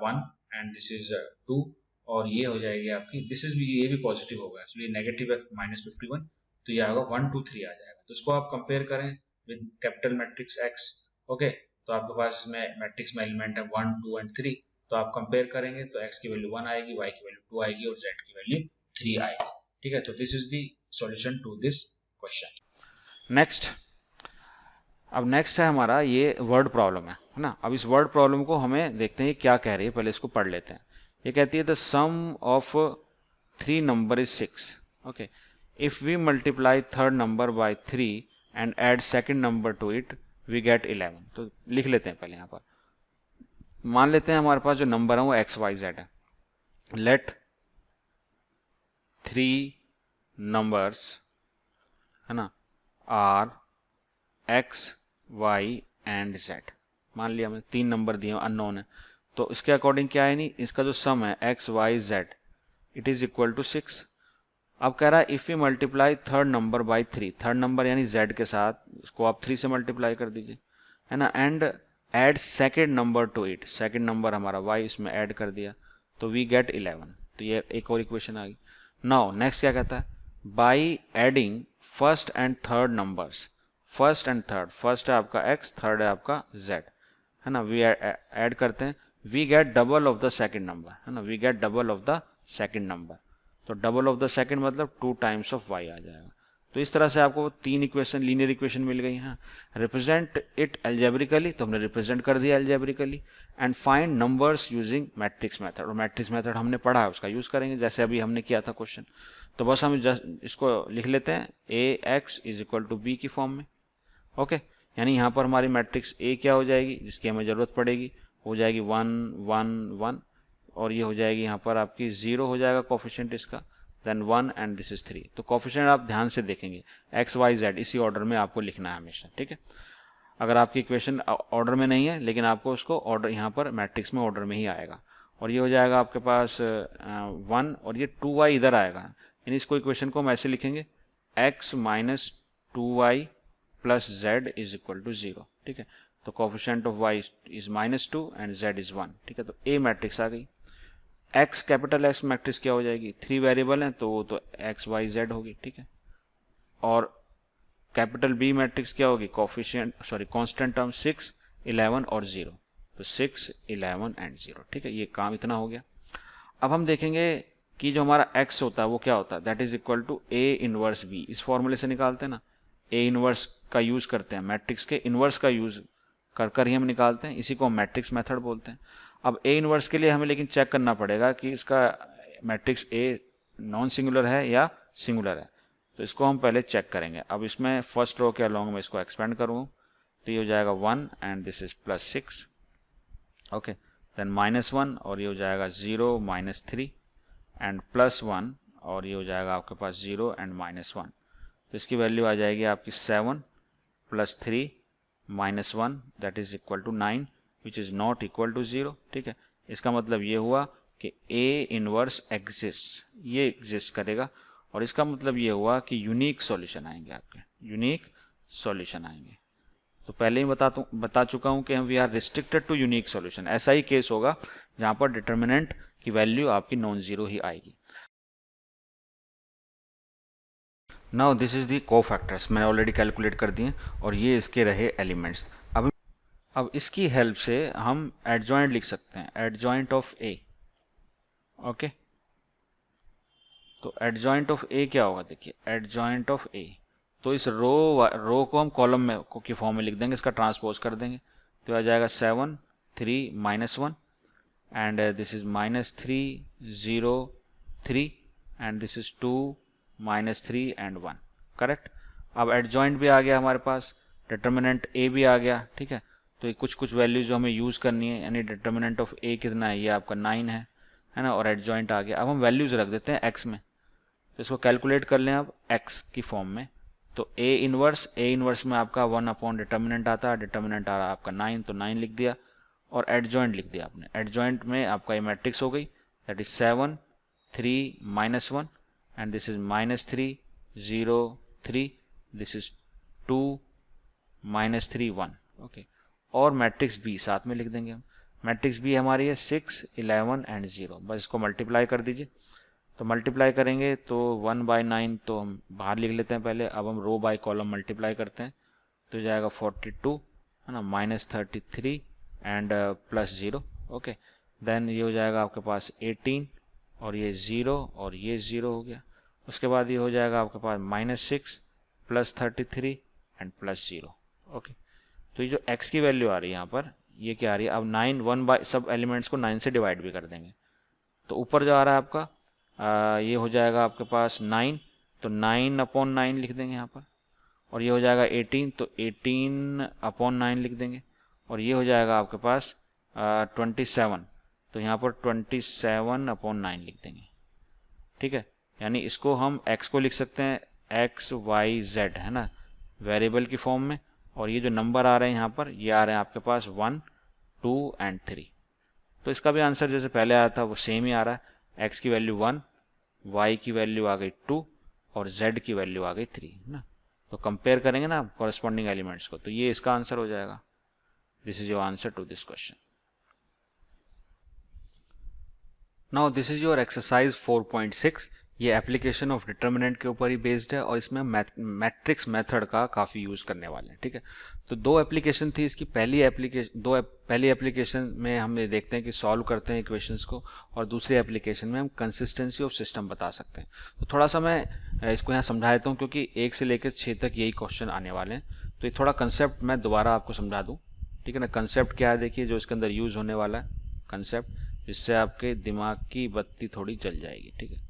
1 and this is 2, और ये हो जाएगी आपकी, दिस इज भी, ये भी पॉजिटिव होगा, एक्चुअली नेगेटिव है -51, तो ये आएगा 1, 2, 3 आ जाएगा। तो इसको आप कंपेयर करें with capital matrix x, okay, तो आपके पास में मैट्रिक्स में एलिमेंट है 1, 2 एंड 3, तो आप कंपेयर करेंगे तो x की वैल्यू 1 आएगी, y की वैल्यू 2 आएगी और z की वैल्यू 3 आएगी। ठीक है, तो this is the solution to this question. Next, अब नेक्स्ट है हमारा ये वर्ड प्रॉब्लम है ना। अब इस वर्ड प्रॉब्लम को हमें देखते हैं क्या कह रही है, पहले इसको पढ़ लेते हैं। ये कहती है the sum of 3 number is 6। Okay, if we multiply third number by 3 and add second number to it we get 11। तो लिख लेते हैं पहले। यहाँ पर मान लेते हैं हमारे पास जो नंबर है वो एक्स वाई जेड है। लेट 3 नंबर्स है ना are x Y and z. मान लिया हमने 3 नंबर दिए अननोन है, तो इसके अकॉर्डिंग क्या है, नहीं इसका जो सम है x Y z it is equal to 6। अब कह रहा है if you multiply third number by 3, third number यानी जेड के साथ इसको आप 3 से मल्टीप्लाई कर दीजिए, है ना, and add second number to it, second number हमारा वाई इसमें ऐड कर दिया, तो वी गेट 11। तो ये एक और इक्वेशन आ गई। नाउ नेक्स्ट क्या कहता है, by adding first and third numbers, first and third, first है आपका x, थर्ड है आपका z, है ना, वी ऐड करते हैं, we get double of the second number, है ना, we get double of the second number. तो डबल ऑफ द सेकंड मतलब 2 टाइम्स ऑफ y आ जाएगा। तो इस तरह से आपको 3 इक्वेशन, लीनियर इक्वेशन मिल गई हैं। रिप्रेजेंट इट एल्जेब्रिकली, तो हमने रिप्रेजेंट कर दिया algebraically, and find numbers using matrix method. और मैट्रिक्स मेथड हमने पढ़ा है, उसका यूज करेंगे जैसे अभी हमने किया था क्वेश्चन। तो बस हम इसको लिख लेते हैं ax is equal to b की फॉर्म में। ओके, यानी यहाँ पर हमारी मैट्रिक्स ए क्या हो जाएगी, जिसकी हमें जरूरत पड़ेगी, हो जाएगी 1, 1, 1, और ये हो जाएगी यहाँ पर आपकी 0 हो जाएगा कोफिशिएंट इसका, देन 1 एंड दिस इज 3। तो कोफिशिएंट आप ध्यान से देखेंगे एक्स वाई जेड इसी ऑर्डर में आपको लिखना है हमेशा। ठीक है, अगर आपकी इक्वेशन ऑर्डर में नहीं है लेकिन आपको उसको ऑर्डर यहाँ पर मैट्रिक्स में ऑर्डर में ही आएगा, और ये हो जाएगा आपके पास 1, और ये 2y इधर आएगा, यानी इसको इक्वेशन को हम ऐसे लिखेंगे x minus 2y plus z is equal to 0। ठीक है, तो coefficient of y is -2 and z is 1। ठीक है, तो a मैट्रिक्स आ गई। x कैपिटल X मैट्रिक्स क्या हो जाएगी, 3 वेरिएबल हैं तो वो तो x y z होगी। ठीक है, और कैपिटल B मैट्रिक्स क्या होगी, कोफिशिएंट सॉरी कांस्टेंट टर्म 6, 11 और 0, तो 6, 11 एंड 0। ठीक है, ये काम इतना हो गया। अब हम देखेंगे कि जो हमारा x होता है वो क्या होता है, that is equal to a inverse b। इस फॉर्मूले से निकालते हैं ना, a इनवर्स का यूज करते हैं, मैट्रिक्स के इनवर्स का यूज कर कर ही हम निकालते हैं, इसी को हम मैट्रिक्स मेथड बोलते हैं। अब a इनवर्स के लिए हमें लेकिन चेक करना पड़ेगा कि इसका मैट्रिक्स a नॉन सिंगुलर है या सिंगुलर है, तो इसको हम पहले चेक करेंगे। अब इसमें फर्स्ट रो के अलोंग में इसको एक्सपेंड करूँ, तो ये हो जाएगा 1 and this is +6, okay, then -1 और ये हो जाएगा 0 -3 एंड +1 और ये हो जाएगा आपके पास 0 एंड -1। तो इसकी वैल्यू आ जाएगी आपकी 7 + 3 -1 that is equal to 9 which is not equal to 0। ठीक है, इसका मतलब ये हुआ कि A इनवर्स एग्जिस्ट, ये एग्जिस्ट करेगा, और इसका मतलब ये हुआ कि यूनिक सॉल्यूशन आएंगे, आपके यूनिक सॉल्यूशन आएंगे। तो पहले ही बता चुका हूं कि हम we are restricted to unique solution. ऐसा ही केस होगा जहां पर डिटर्मिनेंट की वैल्यू आपकी नॉन जीरो ही आएगी। Now this is the cofactors, मैंने ऑलरेडी कैलकुलेट कर दिए और ये इसके रहे एलिमेंट्स। अब इसकी हेल्प से हम एडजॉइंट लिख सकते हैं, एडजॉइंट ऑफ ए। ओके, तो एडजॉइंट ऑफ ए क्या होगा, देखिए एडजॉइंट ऑफ ए, तो इस रो को हम कॉलम में की फॉर्म में लिख देंगे, इसका ट्रांसपोज कर देंगे, तो आ जाएगा 7, 3 -1 and this is -3 0 3 and this is 2 -3 and 1, correct. अब एडजॉइंट भी आ गया हमारे पास, डिटर्मिनेंट ए भी आ गया, ठीक है। तो ये कुछ कुछ वैल्यूज जो हमें यूज करनी है, यानी डिटर्मिनेंट ऑफ ए कितना है, ये आपका 9 है ना, और एडजॉइंट आ गया। अब हम वैल्यूज रख देते हैं एक्स में, तो इसको कैलकुलेट कर लें अब एक्स की फॉर्म में। तो ए इनवर्स में आपका 1 अपॉन डिटर्मिनेंट आता है, डिटर्मिनेंट आ रहा है आपका 9, तो 9 लिख दिया और एडजॉइंट लिख दिया आपने। एडजॉइंट में आपका ये मैट्रिक्स हो गई, that is 7 3 -1 and this is -3 0 3, this is 2 -3 1, okay. और मैट्रिक्स बी साथ में लिख देंगे हम। मैट्रिक्स बी हमारी है 6 11 एंड 0, बस इसको मल्टीप्लाई कर दीजिए। तो मल्टीप्लाई करेंगे तो 1/9 तो हम बाहर लिख लेते हैं पहले। अब हम रो बाय कॉलम मल्टीप्लाई करते हैं, तो जाएगा 42 है ना, -33 एंड +0, ओके। देन ये हो जाएगा आपके पास 18 और ये 0 और ये 0 हो गया। उसके बाद ये हो जाएगा आपके पास -6 +33 एंड +0, ओके। तो ये जो x की वैल्यू आ रही है यहाँ पर, ये क्या आ रही है, अब 9 1 बाय सब एलिमेंट्स को 9 से डिवाइड भी कर देंगे। तो ऊपर जो आ रहा है आपका ये हो जाएगा आपके पास 9, तो 9/9 लिख देंगे यहाँ पर। और ये हो जाएगा 18, तो 18/9 लिख देंगे। और ये हो जाएगा आपके पास 27, तो यहाँ पर 27/9 लिख देंगे, ठीक है। यानी इसको हम x को लिख सकते हैं x y z, है ना, वेरिएबल की फॉर्म में। और ये जो नंबर आ रहे हैं यहाँ पर, ये आ रहे हैं आपके पास 1 2 एंड 3। तो इसका भी आंसर जैसे पहले आया था वो सेम ही आ रहा है। x की वैल्यू 1, y की वैल्यू आ गई 2 और z की वैल्यू आ गई 3, है ना। तो कंपेयर करेंगे ना कॉरेस्पॉन्डिंग एलिमेंट्स को, तो ये इसका आंसर हो जाएगा। This is your answer to this question. Now this is your exercise 4.6। ये एप्लीकेशन ऑफ डिटर्मिनेंट के ऊपर ही बेस्ड है और इसमें हम मैट्रिक्स मेथड का काफ़ी यूज़ करने वाले हैं, ठीक है। तो दो एप्लीकेशन थी इसकी। पहली एप्लीकेशन में हम ये देखते हैं कि सॉल्व करते हैं इक्वेशंस को, और दूसरी एप्लीकेशन में हम कंसिस्टेंसी ऑफ सिस्टम बता सकते हैं। तो थोड़ा सा मैं इसको यहाँ समझा देता हूँ, क्योंकि 1 से लेकर 6 तक यही क्वेश्चन आने वाले हैं। तो ये थोड़ा कंसेप्ट मैं दोबारा आपको समझा दूँ, ठीक है ना। कंसेप्ट क्या है देखिए, जो इसके अंदर यूज़ होने वाला है कंसेप्ट, जिससे आपके दिमाग की बत्ती थोड़ी जल जाएगी, ठीक है।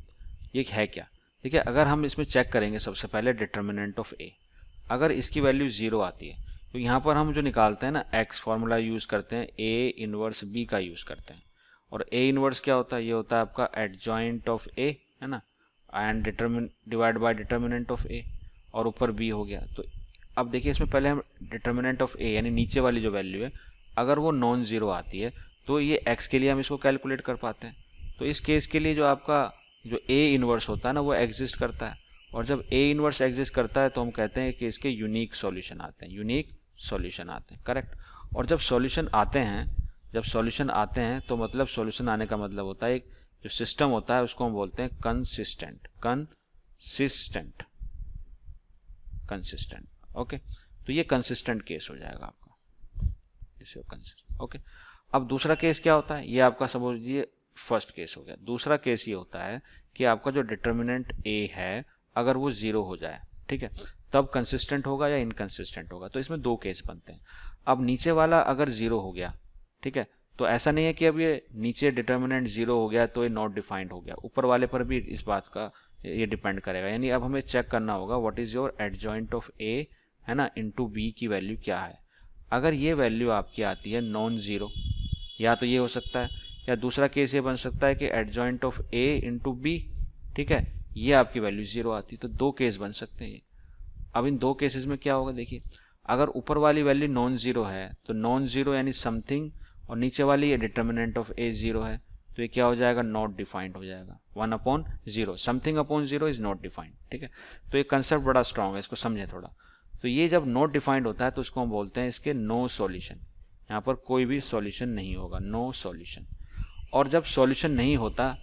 ये है क्या, देखिए, अगर हम इसमें चेक करेंगे सबसे पहले डिटर्मिनेंट ऑफ ए, अगर इसकी वैल्यू 0 आती है, तो यहाँ पर हम जो निकालते हैं ना x फॉर्मूला यूज़ करते हैं, a इनवर्स b का यूज़ करते हैं। और a इनवर्स क्या होता है, ये होता है आपका एडजॉइंट ऑफ a, है ना, and divide by determinant of a, और ऊपर b हो गया। तो अब देखिए, इसमें पहले हम डिटर्मिनेंट ऑफ a यानी नीचे वाली जो वैल्यू है, अगर वो नॉन ज़ीरो आती है, तो ये x के लिए हम इसको कैलकुलेट कर पाते हैं। तो इस केस के लिए जो आपका जो a इनवर्स होता है ना, वो एग्जिस्ट करता है। और जब a इनवर्स एग्जिस्ट करता है, तो हम कहते हैं कि इसके यूनिक सॉल्यूशन आते हैं, यूनिक सॉल्यूशन आते हैं, करेक्ट। और जब सॉल्यूशन आते हैं तो मतलब सॉल्यूशन आने का मतलब होता है एक जो सिस्टम होता है उसको हम बोलते हैं कंसिस्टेंट, ओके। तो ये कंसिस्टेंट केस हो जाएगा आपका, इसे कंसिस्टेंट, ओके। अब दूसरा केस क्या होता है, ये आपका समझिए फर्स्ट केस हो गया। दूसरा केस ये होता है कि आपका जो डिटर्मिनेंट a है, अगर वो 0 हो जाए, ठीक है, तब कंसिस्टेंट होगा या इनकंसिस्टेंट होगा। तो इसमें दो केस बनते हैं। अब नीचे वाला अगर 0 हो गया, ठीक है, तो ऐसा नहीं है कि अब ये नीचे डिटर्मिनेंट 0 हो गया तो ये नॉट डिफाइंड हो गया, ऊपर वाले पर भी इस बात का ये डिपेंड करेगा। यानी अब हमें चेक करना होगा what is your adjoint of a, है ना, इनटू b की वैल्यू क्या है। अगर ये वैल्यू आपकी आती है नॉन जीरो, या तो ये हो सकता है, या दूसरा केस ये बन सकता है कि adjoint of a into b, ठीक है, ये आपकी वैल्यू 0 आती है। तो दो केस बन सकते हैं। अब इन दो केसेस में क्या होगा देखिए, अगर ऊपर वाली वैल्यू नॉन जीरो है, तो नॉन जीरो यानी समथिंग, और नीचे वाली ये डिटर्मिनेंट ऑफ a 0 है, तो ये क्या हो जाएगा, नॉट डिफाइंड हो जाएगा। 1/0, something upon 0 is not defined, ठीक है। तो ये कंसेप्ट बड़ा स्ट्रांग है, इसको समझे थोड़ा। तो ये जब नॉट डिफाइंड होता है तो उसको हम बोलते हैं इसके नो सॉल्यूशन, यहाँ पर कोई भी सॉल्यूशन नहीं होगा, नो सॉल्यूशन। और जब सॉल्यूशन नहीं होता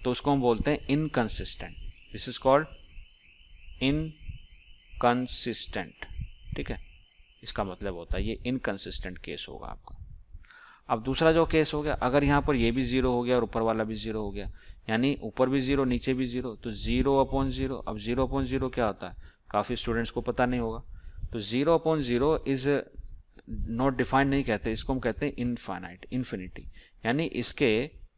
तो उसको हम बोलते हैं inconsistent, this is called inconsistent, ठीक है। इसका मतलब होता है ये इनकंसिस्टेंट केस होगा आपका। अब दूसरा जो केस हो गया, अगर यहाँ पर ये भी 0 हो गया और ऊपर वाला भी 0 हो गया, यानी ऊपर भी 0 नीचे भी 0, तो 0/0। अब 0/0 क्या होता है, काफी स्टूडेंट्स को पता नहीं होगा। तो 0/0 इज नॉट डिफाइंड नहीं कहते, इसको हम कहते हैं इनफाइनाइट, इन्फिनिटी, यानी इसके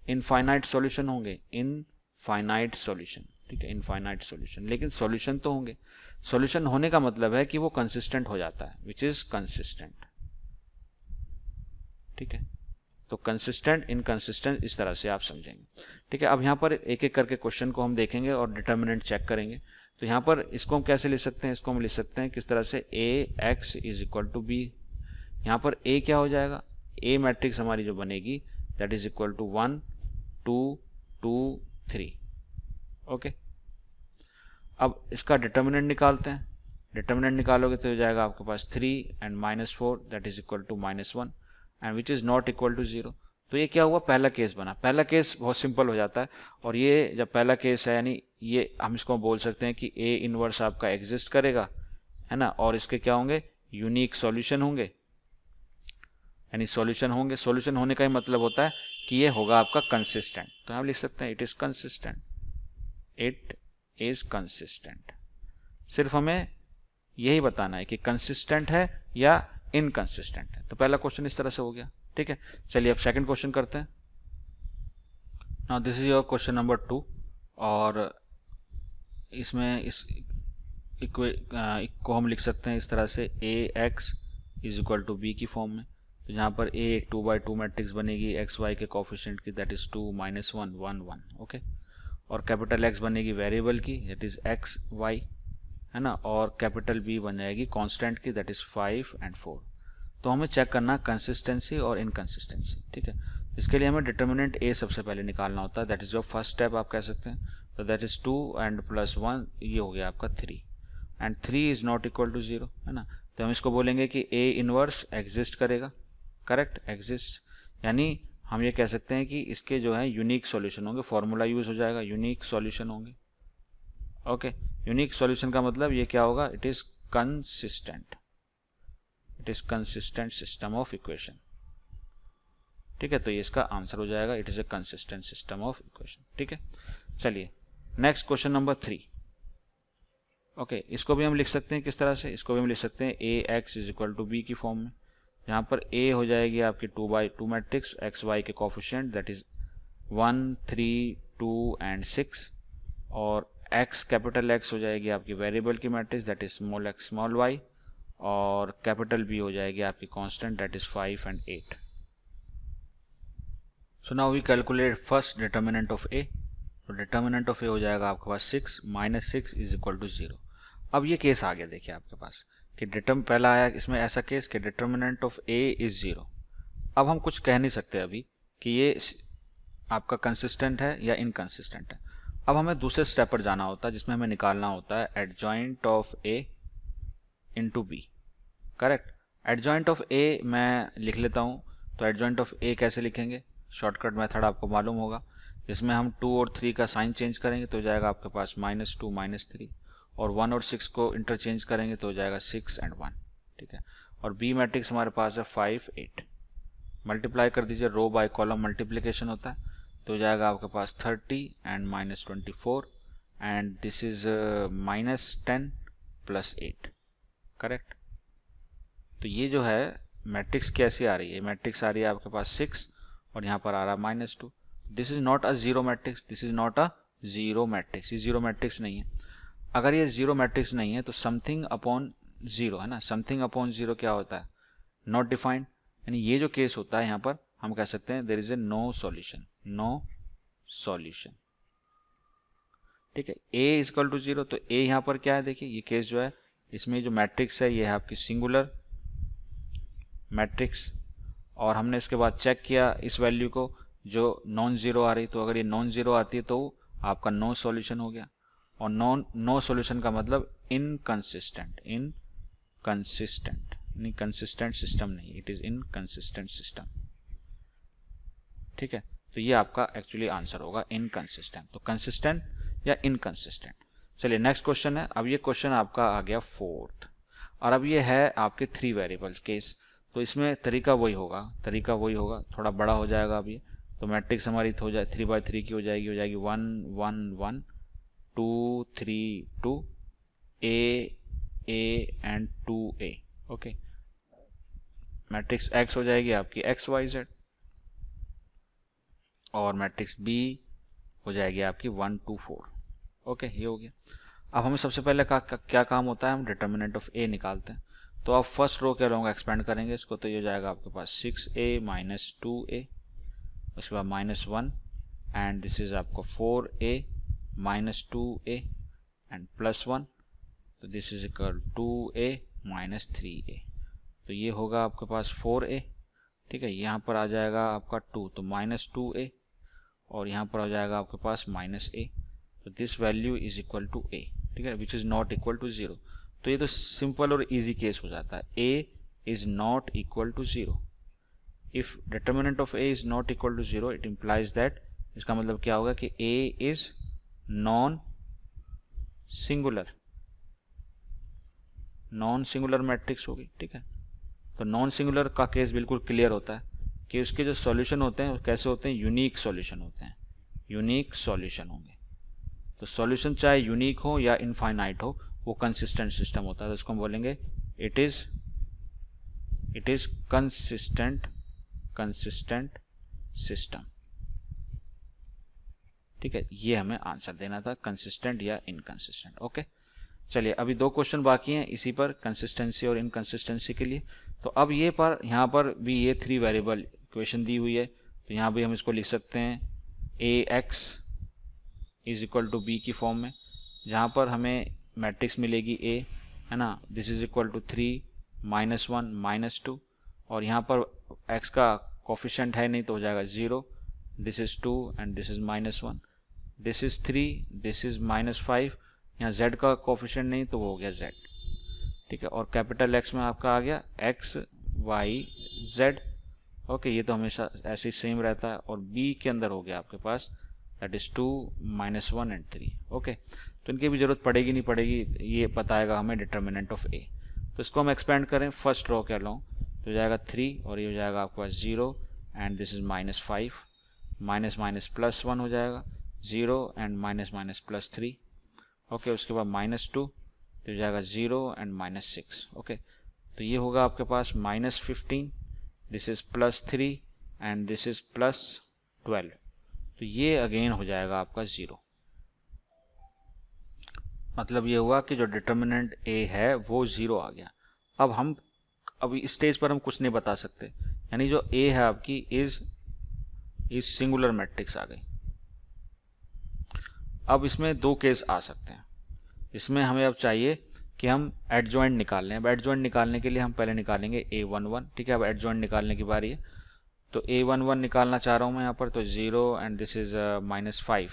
इनफाइनाइट सॉल्यूशन होंगे, इनफाइनाइट सॉल्यूशन, ठीक है, इनफाइनाइट सॉल्यूशन, लेकिन सॉल्यूशन तो होंगे। सॉल्यूशन होने का मतलब है कि वो कंसिस्टेंट हो जाता है, विच इज कंसिस्टेंट, ठीक है। तो कंसिस्टेंट, इनकंसिस्टेंट, इस तरह से आप समझेंगे, ठीक है। अब यहाँ पर एक एक करके क्वेश्चन को हम देखेंगे और डिटर्मिनेंट चेक करेंगे। तो यहाँ पर इसको हम कैसे लिख सकते हैं, इसको हम लिख सकते हैं किस तरह से, A X is equal to B. यहाँ पर ए क्या हो जाएगा, ए मैट्रिक्स हमारी जो बनेगी that is equal to 1 2 2 3, okay. अब इसका डिटर्मिनेंट निकालते हैं। डिटर्मिनेंट निकालोगे तो हो जाएगा आपके पास 3 and -4 that is equal to -1 and which is not equal to 0। तो ये क्या हुआ, पहला केस बना। पहला केस बहुत सिंपल हो जाता है, और ये जब पहला केस है यानी ये हम इसको बोल सकते हैं कि ए इनवर्स आपका एग्जिस्ट करेगा, है ना, और इसके क्या होंगे, यूनिक सॉल्यूशन होंगे, यानी सॉल्यूशन होंगे। सॉल्यूशन होने का ही मतलब होता है कि ये होगा आपका कंसिस्टेंट। तो हम लिख सकते हैं it is consistent, it is consistent. सिर्फ हमें यही बताना है कि कंसिस्टेंट है या इनकंसिस्टेंट है। तो पहला क्वेश्चन इस तरह से हो गया, ठीक है। चलिए अब सेकंड क्वेश्चन करते हैं। Now this is your question number 2, और इसमें इस को हम लिख सकते हैं इस तरह से, A X is equal to B की फॉर्म में। तो यहाँ पर ए एक 2x2 मैट्रिक्स बनेगी, एक्स वाई के कोफिशिएंट की दैट इज 2 -1 1 1, ओके। और कैपिटल एक्स बनेगी वेरिएबल की दैट इज एक्स वाई, है ना, और कैपिटल बी बन जाएगी कांस्टेंट की दैट इज 5 एंड 4। तो हमें चेक करना कंसिस्टेंसी और इनकंसिस्टेंसी, ठीक है। इसके लिए हमें डिटर्मिनेंट ए सबसे पहले निकालना होता है, that is your first step आप कह सकते हैं। तो दैट इज 2 एंड +1, ये हो गया आपका 3 and 3 is not equal to 0, है ना। तो हम इसको बोलेंगे कि ए इनवर्स एग्जिस्ट करेगा, करेक्ट, एग्जिस्ट, यानी हम ये कह सकते हैं कि इसके जो है यूनिक सॉल्यूशन होंगे। फॉर्मूला यूज हो जाएगा, यूनिक सॉल्यूशन होंगे, ओके। यूनिक सॉल्यूशन का मतलब ये क्या होगा, it is consistent, it is consistent system of equation, ठीक है। तो ये इसका आंसर हो जाएगा, it is a consistent system of equation, ठीक है। चलिए नेक्स्ट क्वेश्चन नंबर 3, ओके। इसको भी हम लिख सकते हैं किस तरह से, इसको भी हम लिख सकते हैं A X is equal to B की फॉर्म में। यहाँ पर ए हो जाएगी आपकी 2x2 मैट्रिक्स, एक्स वाई के कोफिशिएंट दैट इज 1 3 2 एंड 6, और एक्स कैपिटल एक्स हो जाएगी आपकी वेरिएबल की matrix that is small x small Y, और कैपिटल बी हो जाएगी आपकी constant that is 5 and 8। So now we calculate first determinant of A. तो डिटर्मिनेंट ऑफ ए हो जाएगा आपके पास 6 -6 इज इक्वल टू 0। अब ये केस आ गया देखिए आपके पास कि पहला आया इसमें ऐसा केस कि डिटर्मिनेंट ऑफ ए इज 0। अब हम कुछ कह नहीं सकते अभी कि ये आपका कंसिस्टेंट है या इनकंसिस्टेंट है। अब हमें दूसरे स्टेप पर जाना होता है जिसमें हमें निकालना होता है adjoint of A into B, correct. Adjoint of A मैं लिख लेता हूँ। तो एडजॉइंट ऑफ ए कैसे लिखेंगे, शॉर्टकट मेथड आपको मालूम होगा, जिसमें हम 2 और 3 का साइन चेंज करेंगे तो हो जाएगा आपके पास -2 -3, और 1 और 6 को इंटरचेंज करेंगे तो हो जाएगा 6 एंड 1, ठीक है। और बी मैट्रिक्स हमारे पास है 5 8, मल्टीप्लाई कर दीजिए, रो बाय कॉलम मल्टीप्लिकेशन होता है, तो हो जाएगा आपके पास 30 and -24 and this is -10 + 8, correct. तो ये जो है मैट्रिक्स कैसी आ रही है, मैट्रिक्स आ रही है आपके पास 6 और यहाँ पर आ रहा है -2। This is not a zero matrix, this is not a zero matrix, ये जीरो मैट्रिक्स नहीं है। अगर ये जीरो मैट्रिक्स नहीं है तो समथिंग अपॉन जीरो, है ना, समथिंग अपॉन जीरो क्या होता है, नॉट डिफाइंड, यानी ये जो केस होता है यहाँ पर हम कह सकते हैं there is a no solution, no solution, ठीक है। ए इज इक्वल टू 0, तो ए यहाँ पर क्या है, देखिए ये केस जो है इसमें जो मैट्रिक्स है ये है आपकी सिंगुलर मैट्रिक्स, और हमने उसके बाद चेक किया इस वैल्यू को जो नॉन जीरो आ रही, तो अगर ये नॉन जीरो आती है तो आपका नो सॉल्यूशन हो गया, और नो सॉल्यूशन का मतलब इनकंसिस्टेंट, इनकंसिस्टेंट नहीं, कंसिस्टेंट सिस्टम नहीं, इट इज इनकंसिस्टेंट सिस्टम, ठीक है। तो ये आपका एक्चुअली आंसर होगा इनकंसिस्टेंट। तो कंसिस्टेंट या इनकंसिस्टेंट। चलिए नेक्स्ट क्वेश्चन है। अब ये क्वेश्चन आपका आ गया 4th, और अब ये है आपके 3 वेरिएबल्स केस। तो इसमें तरीका वही होगा, थोड़ा बड़ा हो जाएगा अब ये। तो मैट्रिक्स हमारी हो जाए 3x3 की हो जाएगी 1 1 1 2 3 2 A A and 2A, okay. Matrix x हो जाएगी आपकी एक्स वाई जेड, और मैट्रिक्स बी हो जाएगी आपकी 1 2 4। ओके, ये हो गया। अब हमें सबसे पहले क्या काम होता है, हम डिटर्मिनेंट ऑफ ए निकालते हैं। तो आप फर्स्ट रो के रो एक्सपेंड करेंगे इसको, तो ये हो जाएगा आपके पास 6a माइनस 2a, उसके बाद माइनस 1, एंड दिस इज आपका 4a minus 2a and plus 1, तो this is equal 2a minus 3a। तो ये होगा आपके पास 4a, ठीक है। यहाँ पर आ जाएगा आपका 2, तो माइनस 2a, और यहाँ पर आ जाएगा आपके पास माइनस a, तो this value is equal to a, ठीक है, which is not equal to 0। तो ये तो सिंपल और इजी केस हो जाता है, a is not equal to 0। If determinant of a is not equal to 0, it implies that, इसका मतलब क्या होगा कि a is non singular, non singular matrix होगी, ठीक है। तो नॉन सिंगुलर का केस बिल्कुल क्लियर होता है कि उसके जो सॉल्यूशन होते हैं वो कैसे होते हैं, यूनिक सॉल्यूशन होते हैं, यूनिक सॉल्यूशन होंगे। तो सॉल्यूशन चाहे यूनिक हो या इनफाइनाइट हो, वो कंसिस्टेंट सिस्टम होता है, तो इसको हम बोलेंगे इट इज कंसिस्टेंट सिस्टम, ठीक है। ये हमें आंसर देना था, कंसिस्टेंट या इनकंसिस्टेंट। ओके, चलिए अभी 2 क्वेश्चन बाकी हैं इसी पर, कंसिस्टेंसी और इनकंसिस्टेंसी के लिए। तो अब ये पर यहाँ पर भी ये 3 वेरिएबल इक्वेशन दी हुई है, तो यहाँ भी हम इसको लिख सकते हैं ax is equal to B की फॉर्म में, जहाँ पर हमें मैट्रिक्स मिलेगी a, है ना, this is equal to 3 minus 1 minus 2, और यहाँ पर x का कोफिशिएंट है नहीं तो हो जाएगा 0, this is 2 and this is minus 1, this is 3, this is minus 5, यहाँ z का कोफिशिएंट नहीं तो वो हो गया z, ठीक है। और कैपिटल X में आपका आ गया x y z। ओके, ये तो हमेशा ऐसे ही सेम रहता है। और b के अंदर हो गया आपके पास that is 2 minus 1 and 3। Okay, तो इनकी भी जरूरत पड़ेगी नहीं पड़ेगी, ये बताएगा हमें डिटर्मिनेंट ऑफ a। तो इसको हम एक्सपेंड करें, फर्स्ट रो कह लो, तो हो जाएगा 3 और ये हो जाएगा आपके पास 0 and this is minus 5, minus minus plus 1 हो जाएगा 0 and minus minus plus 3। Okay, उसके बाद माइनस 2, तो हो जाएगा 0 एंड माइनस 6। ओके, तो ये होगा आपके पास minus 15, this is plus 3 and this is plus 12, तो ये अगेन हो जाएगा आपका 0। मतलब ये हुआ कि जो डिटर्मिनेंट a है वो 0 आ गया। अब हम अभी इस स्टेज पर हम कुछ नहीं बता सकते, यानी जो a है आपकी इज सिंगुलर मैट्रिक्स आ गई। अब इसमें 2 केस आ सकते हैं, इसमें हमें अब चाहिए कि हम एडजॉइंट निकाल लें। अब एडजॉइंट निकालने के लिए हम पहले निकालेंगे a11, ठीक है। अब एडजॉइंट निकालने की बारी है, तो a11 निकालना चाह रहा हूँ मैं यहाँ पर, तो 0 एंड दिस इज माइनस 5,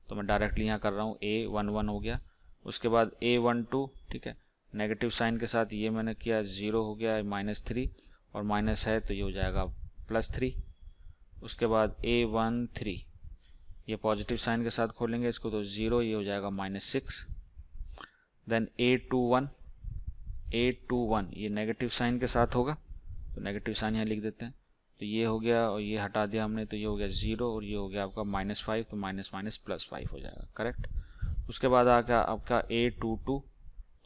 तो मैं डायरेक्टली यहाँ कर रहा हूँ a11 हो गया। उसके बाद a12, ठीक है, नेगेटिव साइन के साथ ये मैंने किया, 0 हो गया, माइनस 3 और माइनस है तो ये हो जाएगा प्लस 3। उसके बाद a13, ये पॉजिटिव साइन के साथ खोलेंगे इसको, तो 0, ये हो जाएगा माइनस 6। देन a21, ये नेगेटिव साइन के साथ होगा, तो नेगेटिव साइन यहाँ लिख देते हैं, तो ये हो गया और ये हटा दिया हमने, तो ये हो गया 0 और ये हो गया आपका माइनस 5, तो माइनस माइनस प्लस 5 हो जाएगा, करेक्ट। उसके बाद आ गया आपका a22,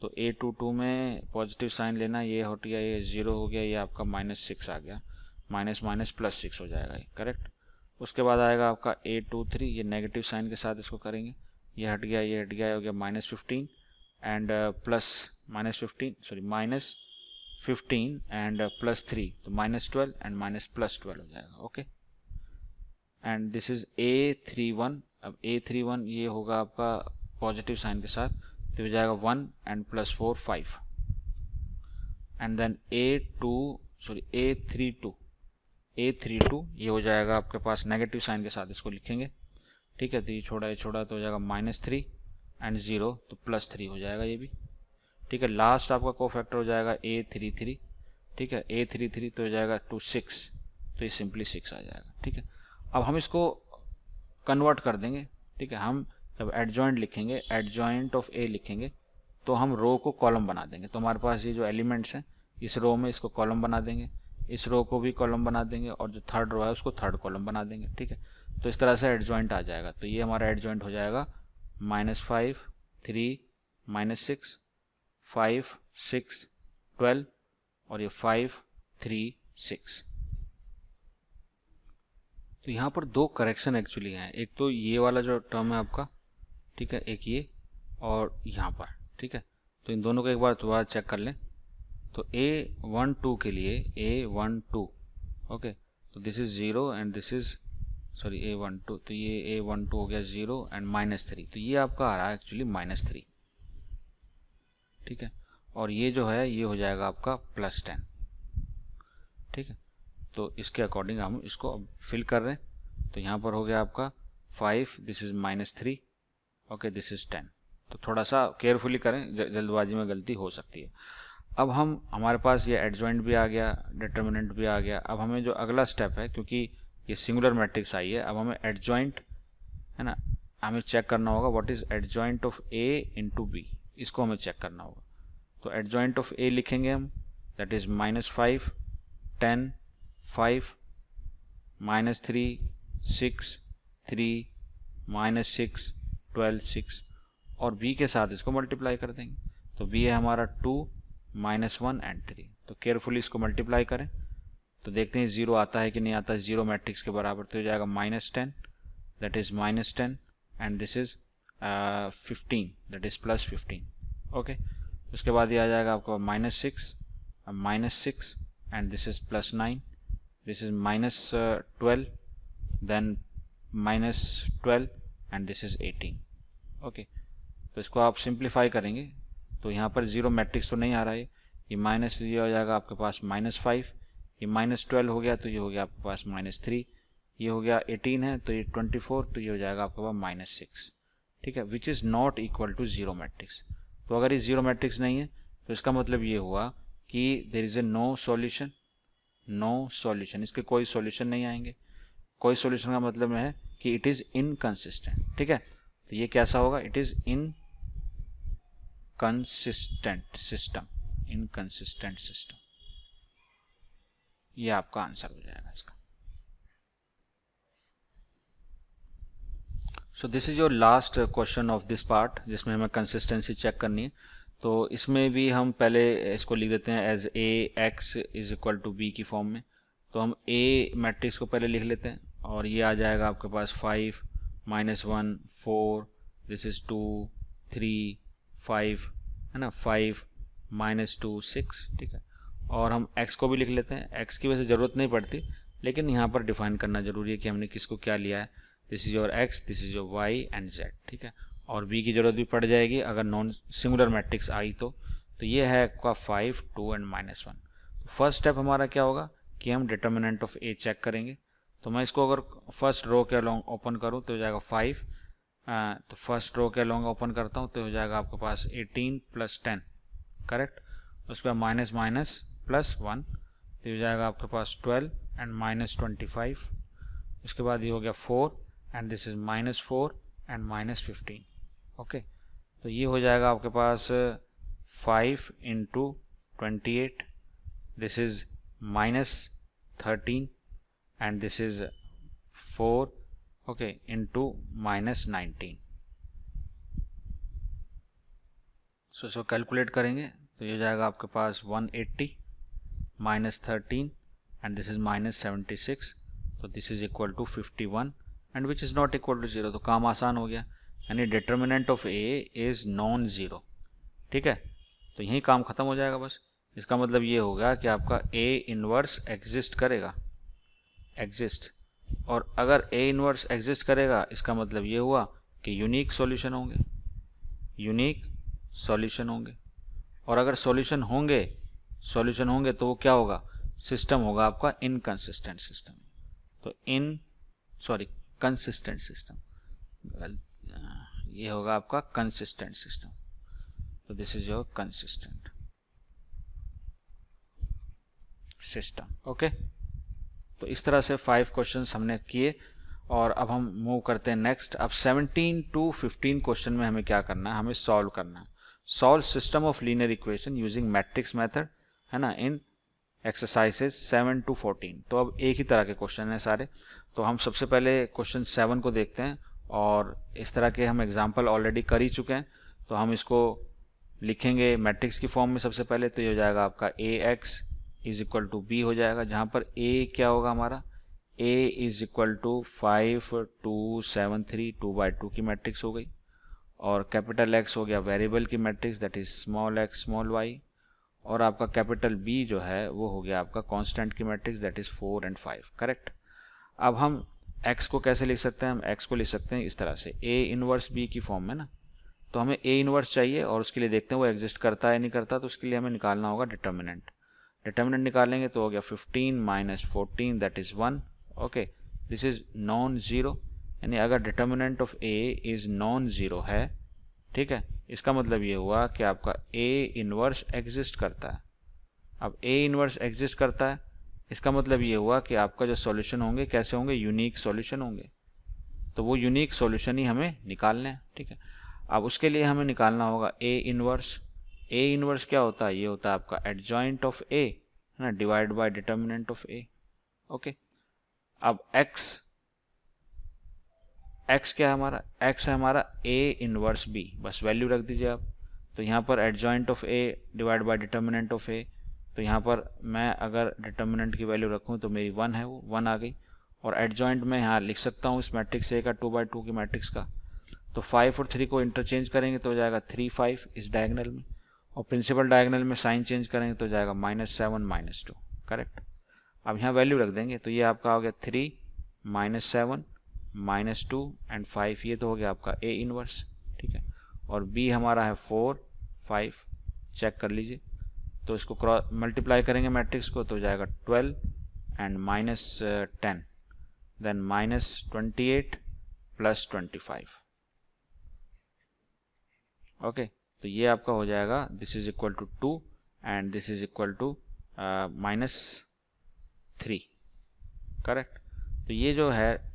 तो a22 में पॉजिटिव साइन लेना, ये हट गया, ये 0 हो गया, ये आपका माइनस 6 आ गया, माइनस माइनस प्लस 6 हो जाएगा ये, करेक्ट। उसके बाद आएगा आपका a23, ये नेगेटिव साइन के साथ इसको करेंगे, ये हट गया, ये हट गया, ये हो गया minus 15 and plus minus 15, sorry minus 15 and plus 3, तो माइनस 12 एंड माइनस प्लस 12 हो जाएगा। Okay, and this is a31। अब a31 ये होगा आपका पॉजिटिव साइन के साथ, तो हो जाएगा 1 and plus 4 5, and then a32 ये हो जाएगा आपके पास नेगेटिव साइन के साथ, इसको लिखेंगे, ठीक है। तो ये छोड़ा तो हो जाएगा माइनस 3 एंड 0, तो प्लस 3 हो जाएगा ये भी, ठीक है। लास्ट आपका कोफैक्टर हो जाएगा a33, ठीक है, a33 तो हो जाएगा 6, तो ये सिंपली 6 आ जाएगा, ठीक है। अब हम इसको कन्वर्ट कर देंगे, ठीक है। हम जब एडजॉइंट लिखेंगे, एडजॉइंट ऑफ a लिखेंगे, तो हम रो को कॉलम बना देंगे। तो हमारे पास ये जो एलिमेंट्स हैं इस रो में, इसको कॉलम बना देंगे, इस रो को भी कॉलम बना देंगे, और जो थर्ड रो है उसको थर्ड कॉलम बना देंगे, ठीक है। तो इस तरह से एडजॉइंट आ जाएगा। तो ये हमारा एडजॉइंट हो जाएगा -5 3 -6 5 6 12 और ये 5 3 6। तो यहाँ पर दो करेक्शन एक्चुअली हैं, एक तो ये वाला जो टर्म है आपका, ठीक है, एक ये और यहाँ पर, ठीक है। तो इन दोनों को एक बार दोबारा चेक कर लें। तो A12 के लिए A12, ओके, तो this is 0 and this is sorry A12, तो ये A12 हो गया 0 एंड -3, तो ये आपका आ रहा है एक्चुअली -3, ठीक है। और ये जो है ये हो जाएगा आपका +10, ठीक है। तो इसके अकॉर्डिंग हम इसको अब फिल कर रहे हैं। तो यहाँ पर हो गया आपका 5, this is -3, okay, this is 10। तो थोड़ा सा केयरफुली करें, जल्दबाजी में गलती हो सकती है। अब हमारे पास ये एडजॉइंट भी आ गया, डिटर्मिनेंट भी आ गया। अब हमें जो अगला स्टेप है, क्योंकि ये सिंगुलर मैट्रिक्स आई है, अब हमें एडजॉइंट, है ना, हमें चेक करना होगा what is adjoint of A into B, इसको हमें चेक करना होगा। तो एडजॉइंट ऑफ A लिखेंगे हम, दैट इज -5, 10, 5, -3, 6, 3, -6, 12, 6, और B के साथ इसको मल्टीप्लाई कर देंगे। तो B है हमारा 2, -1 एंड 3। तो केयरफुली इसको मल्टीप्लाई करें, तो देखते हैं 0 आता है कि नहीं आता है। 0 मैट्रिक्स के बराबर, तो हो जाएगा -10, that is -10 and this is 15, that is +15, okay. उसके बाद ये आ जाएगा आपका -6, -6 and this is +9, this is -12, then -12 and this is 18, okay. तो इसको आप सिंप्लीफाई करेंगे तो यहाँ पर 0 मैट्रिक्स तो नहीं आ रहा है, ये माइनस ये हो जाएगा आपके पास -5, ये -12 हो गया तो ये हो गया आपके पास -3, ये हो गया 18 है तो ये 24, तो ये हो जाएगा आपके पास -6, ठीक है, which is not equal to 0 matrix. तो अगर ये 0 मैट्रिक्स नहीं है तो इसका मतलब ये हुआ कि there is a no solution, no solution, इसके कोई सॉल्यूशन नहीं आएंगे। कोई सॉल्यूशन का मतलब है कि इट इज इनकंसिस्टेंट, ठीक है। तो ये कैसा होगा, it is inconsistent system, inconsistent system, ये आपका आंसर हो जाएगा इसका। सो this is your last question of this part, जिसमें हमें कंसिस्टेंसी चेक करनी है। तो इसमें भी हम पहले इसको लिख देते हैं as AX is equal to B की फॉर्म में। तो हम A मैट्रिक्स को पहले लिख लेते हैं और ये आ जाएगा आपके पास 5, -1, 4, दिस इज 2, 3, 5, है ना, 5, -2, 6, ठीक है। और हम x को भी लिख लेते हैं। x की वैसे ज़रूरत नहीं पड़ती, लेकिन यहाँ पर डिफाइन करना जरूरी है कि हमने किसको क्या लिया है। This is your x, this is your y and z, ठीक है। और b की जरूरत भी पड़ जाएगी अगर नॉन सिंगुलर मैट्रिक्स आई तो ये है आपका 5, 2 एंड -1। तो फर्स्ट स्टेप हमारा क्या होगा कि हम डिटर्मिनेंट ऑफ a चेक करेंगे। तो मैं इसको अगर फर्स्ट रो के अलोंग ओपन करूँ तो हो जाएगा 5, तो फर्स्ट रो के अलोंग ओपन करता हूँ तो हो जाएगा आपके पास 18 + 10, करेक्ट। उसके बाद माइनस माइनस +1, तो हो जाएगा आपके पास 12 एंड -25। उसके बाद ये हो गया 4 and this is -4 and -15, okay. तो ये हो जाएगा आपके पास 5 × 28, this is -13 and this is 4, okay, × -19। सो इसको कैलकुलेट करेंगे तो ये हो जाएगा आपके पास 180 -13 एंड दिस इज -76, तो this is equal to 51 and which is not equal to 0। तो काम आसान हो गया, यानी determinant of A is non zero, ठीक है। तो यही काम खत्म हो जाएगा बस। इसका मतलब ये होगा कि आपका A इनवर्स एग्जिस्ट करेगा, एग्जिस्ट, और अगर A इनवर्स एग्जिस्ट करेगा इसका मतलब ये हुआ कि यूनिक सॉल्यूशन होंगे, यूनिक सॉल्यूशन होंगे। और अगर सॉल्यूशन होंगे तो वो क्या होगा, सिस्टम होगा आपका इनकंसिस्टेंट सिस्टम। तो कंसिस्टेंट सिस्टम, ये होगा आपका कंसिस्टेंट सिस्टम। तो this is your consistent system, okay. तो इस तरह से 5 क्वेश्चंस हमने किए और अब हम मूव करते हैं नेक्स्ट। अब 17 to 15 क्वेश्चन में हमें क्या करना है, हमें सॉल्व करना है। Solve system of linear equation using matrix method, है ना, इन एक्सरसाइजेज 7 to 14। तो अब एक ही तरह के क्वेश्चन हैं सारे। तो हम सबसे पहले क्वेश्चन 7 को देखते हैं और इस तरह के हम एग्जाम्पल ऑलरेडी कर ही चुके हैं। तो हम इसको लिखेंगे मैट्रिक्स की फॉर्म में सबसे पहले। तो ये हो जाएगा आपका AX is equal to b हो जाएगा, जहां पर ए क्या होगा हमारा, ए इज इक्वल टू 5 2 7 3 2/2 की मैट्रिक्स हो गई, और कैपिटल एक्स हो गया वेरिएबल की matrix that is small x small Y, और आपका कैपिटल बी जो है वो हो गया आपका कांस्टेंट की मैट्रिक्स दैट इज 4 और 5। करेक्ट। अब हम x को कैसे लिख सकते हैं, हम x को लिख सकते हैं इस तरह से, a इनवर्स b की फॉर्म में ना। तो हमें a इनवर्स चाहिए और उसके लिए देखते हैं वो एग्जिस्ट करता है नहीं करता, तो उसके लिए हमें निकालना होगा डिटर्मिनेंट। डिटर्मिनेंट निकालेंगे तो हो गया 15 minus 14 that is 1। Okay, this is non zero, यानी अगर determinant of a is non zero है, ठीक है, इसका मतलब ये हुआ कि आपका a इनवर्स एग्जिस्ट करता है। अब a इनवर्स एग्जिस्ट करता है, इसका मतलब ये हुआ कि आपका जो सॉल्यूशन होंगे कैसे होंगे, यूनिक सॉल्यूशन होंगे। तो वो यूनिक सॉल्यूशन ही हमें निकालने हैं, ठीक है। अब उसके लिए हमें निकालना होगा a इनवर्स। a इनवर्स क्या होता है, ये होता है आपका एडजॉइंट ऑफ a, है ना, divide by determinant of a। Okay, अब x क्या है हमारा, x है हमारा a इनवर्स b, बस वैल्यू रख दीजिए आप। तो यहाँ पर adjoint of a divide by determinant of a, तो यहाँ पर मैं अगर डिटर्मिनेंट की वैल्यू रखूँ तो मेरी 1 है, वो 1 आ गई। और एडजॉइंट में यहाँ लिख सकता हूँ इस मैट्रिक्स a का 2/2 की मैट्रिक्स का, तो 5 और 3 को इंटरचेंज करेंगे तो हो जाएगा 3 5 इस डायगोनल में, और प्रिंसिपल डायगोनल में साइन चेंज करेंगे तो हो जाएगा -7 -2। करेक्ट। अब यहाँ वैल्यू रख देंगे तो ये आपका हो गया 3 -7 -2 एंड 5, ये तो हो गया आपका a इनवर्स, ठीक है। और b हमारा है 4 5, चेक कर लीजिए। तो इसको क्रॉस मल्टीप्लाई करेंगे मैट्रिक्स को तो हो जाएगा 12 एंड -10 देन -28 प्लस 25। ओके, तो ये आपका हो जाएगा this is equal to 2 and this is equal to -3। Correct. तो ये जो है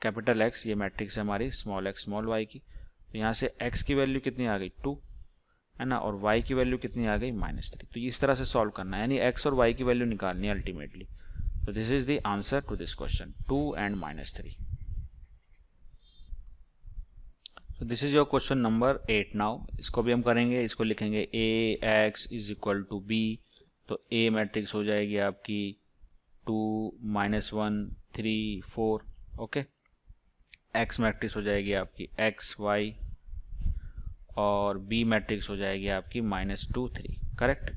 कैपिटल एक्स, ये मैट्रिक्स है हमारी स्मॉल एक्स स्मॉल वाई की। तो यहाँ से x की वैल्यू कितनी आ गई 2, है ना, और y की वैल्यू कितनी आ गई -3। तो इस तरह से सॉल्व करना है, यानी x और y की वैल्यू निकालनी है अल्टीमेटली। तो this is the answer to this question, 2 and -3। तो this is your question number 8 now. इसको भी हम करेंगे, इसको लिखेंगे ax is equal to b, तो a मैट्रिक्स हो जाएगी आपकी 2 -1 3 4। ओके, x मैट्रिक्स हो जाएगी आपकी x y, और b मैट्रिक्स हो जाएगी आपकी -2 3। करेक्ट।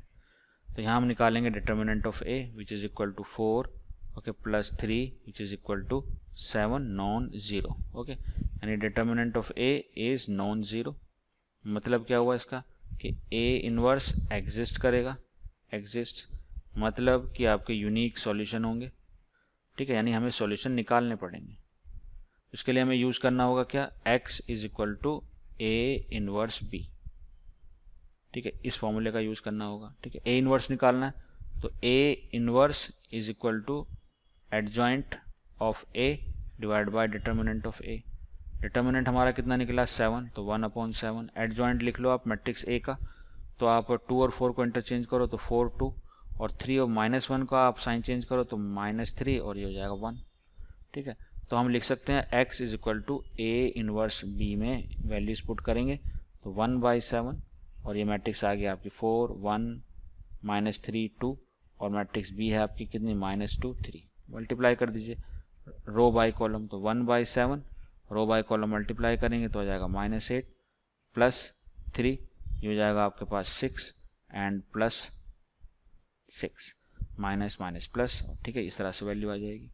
तो यहाँ हम निकालेंगे determinant of a which is equal to 4, okay, plus 3 which is equal to 7 non zero. Okay, यानी determinant of a is non zero. मतलब क्या हुआ इसका कि a इनवर्स एग्जिस्ट करेगा, एग्जिस्ट मतलब कि आपके यूनिक सॉल्यूशन होंगे, ठीक है, यानी हमें सॉल्यूशन निकालने पड़ेंगे। उसके लिए हमें यूज करना होगा क्या, x is equal to a inverse b, ठीक है, इस फॉर्मूले का यूज करना होगा, ठीक है। a इनवर्स निकालना है तो a inverse is equal to adjoint of a divide by determinant of a। Determinant हमारा कितना निकला 7, तो 1/7। एडजॉइंट लिख लो आप मैट्रिक्स a का, तो आप 2 और 4 को इंटरचेंज करो तो 4 2, और 3 और -1 का आप साइन चेंज करो तो -3, और ये हो जाएगा 1, ठीक है। तो हम लिख सकते हैं x is equal to a inverse b में वैल्यूज पुट करेंगे तो 1/7, और ये मैट्रिक्स आ गया आपकी 4 1 -3 2, और मैट्रिक्स b है आपकी कितनी -2 3। मल्टीप्लाई कर दीजिए रो बाय कॉलम, तो 1/7 रो बाय कॉलम मल्टीप्लाई करेंगे तो हो जाएगा -8 प्लस 3, ये हो जाएगा आपके पास 6 and plus 6, minus minus plus, ठीक है, इस तरह से वैल्यू आ जाएगी।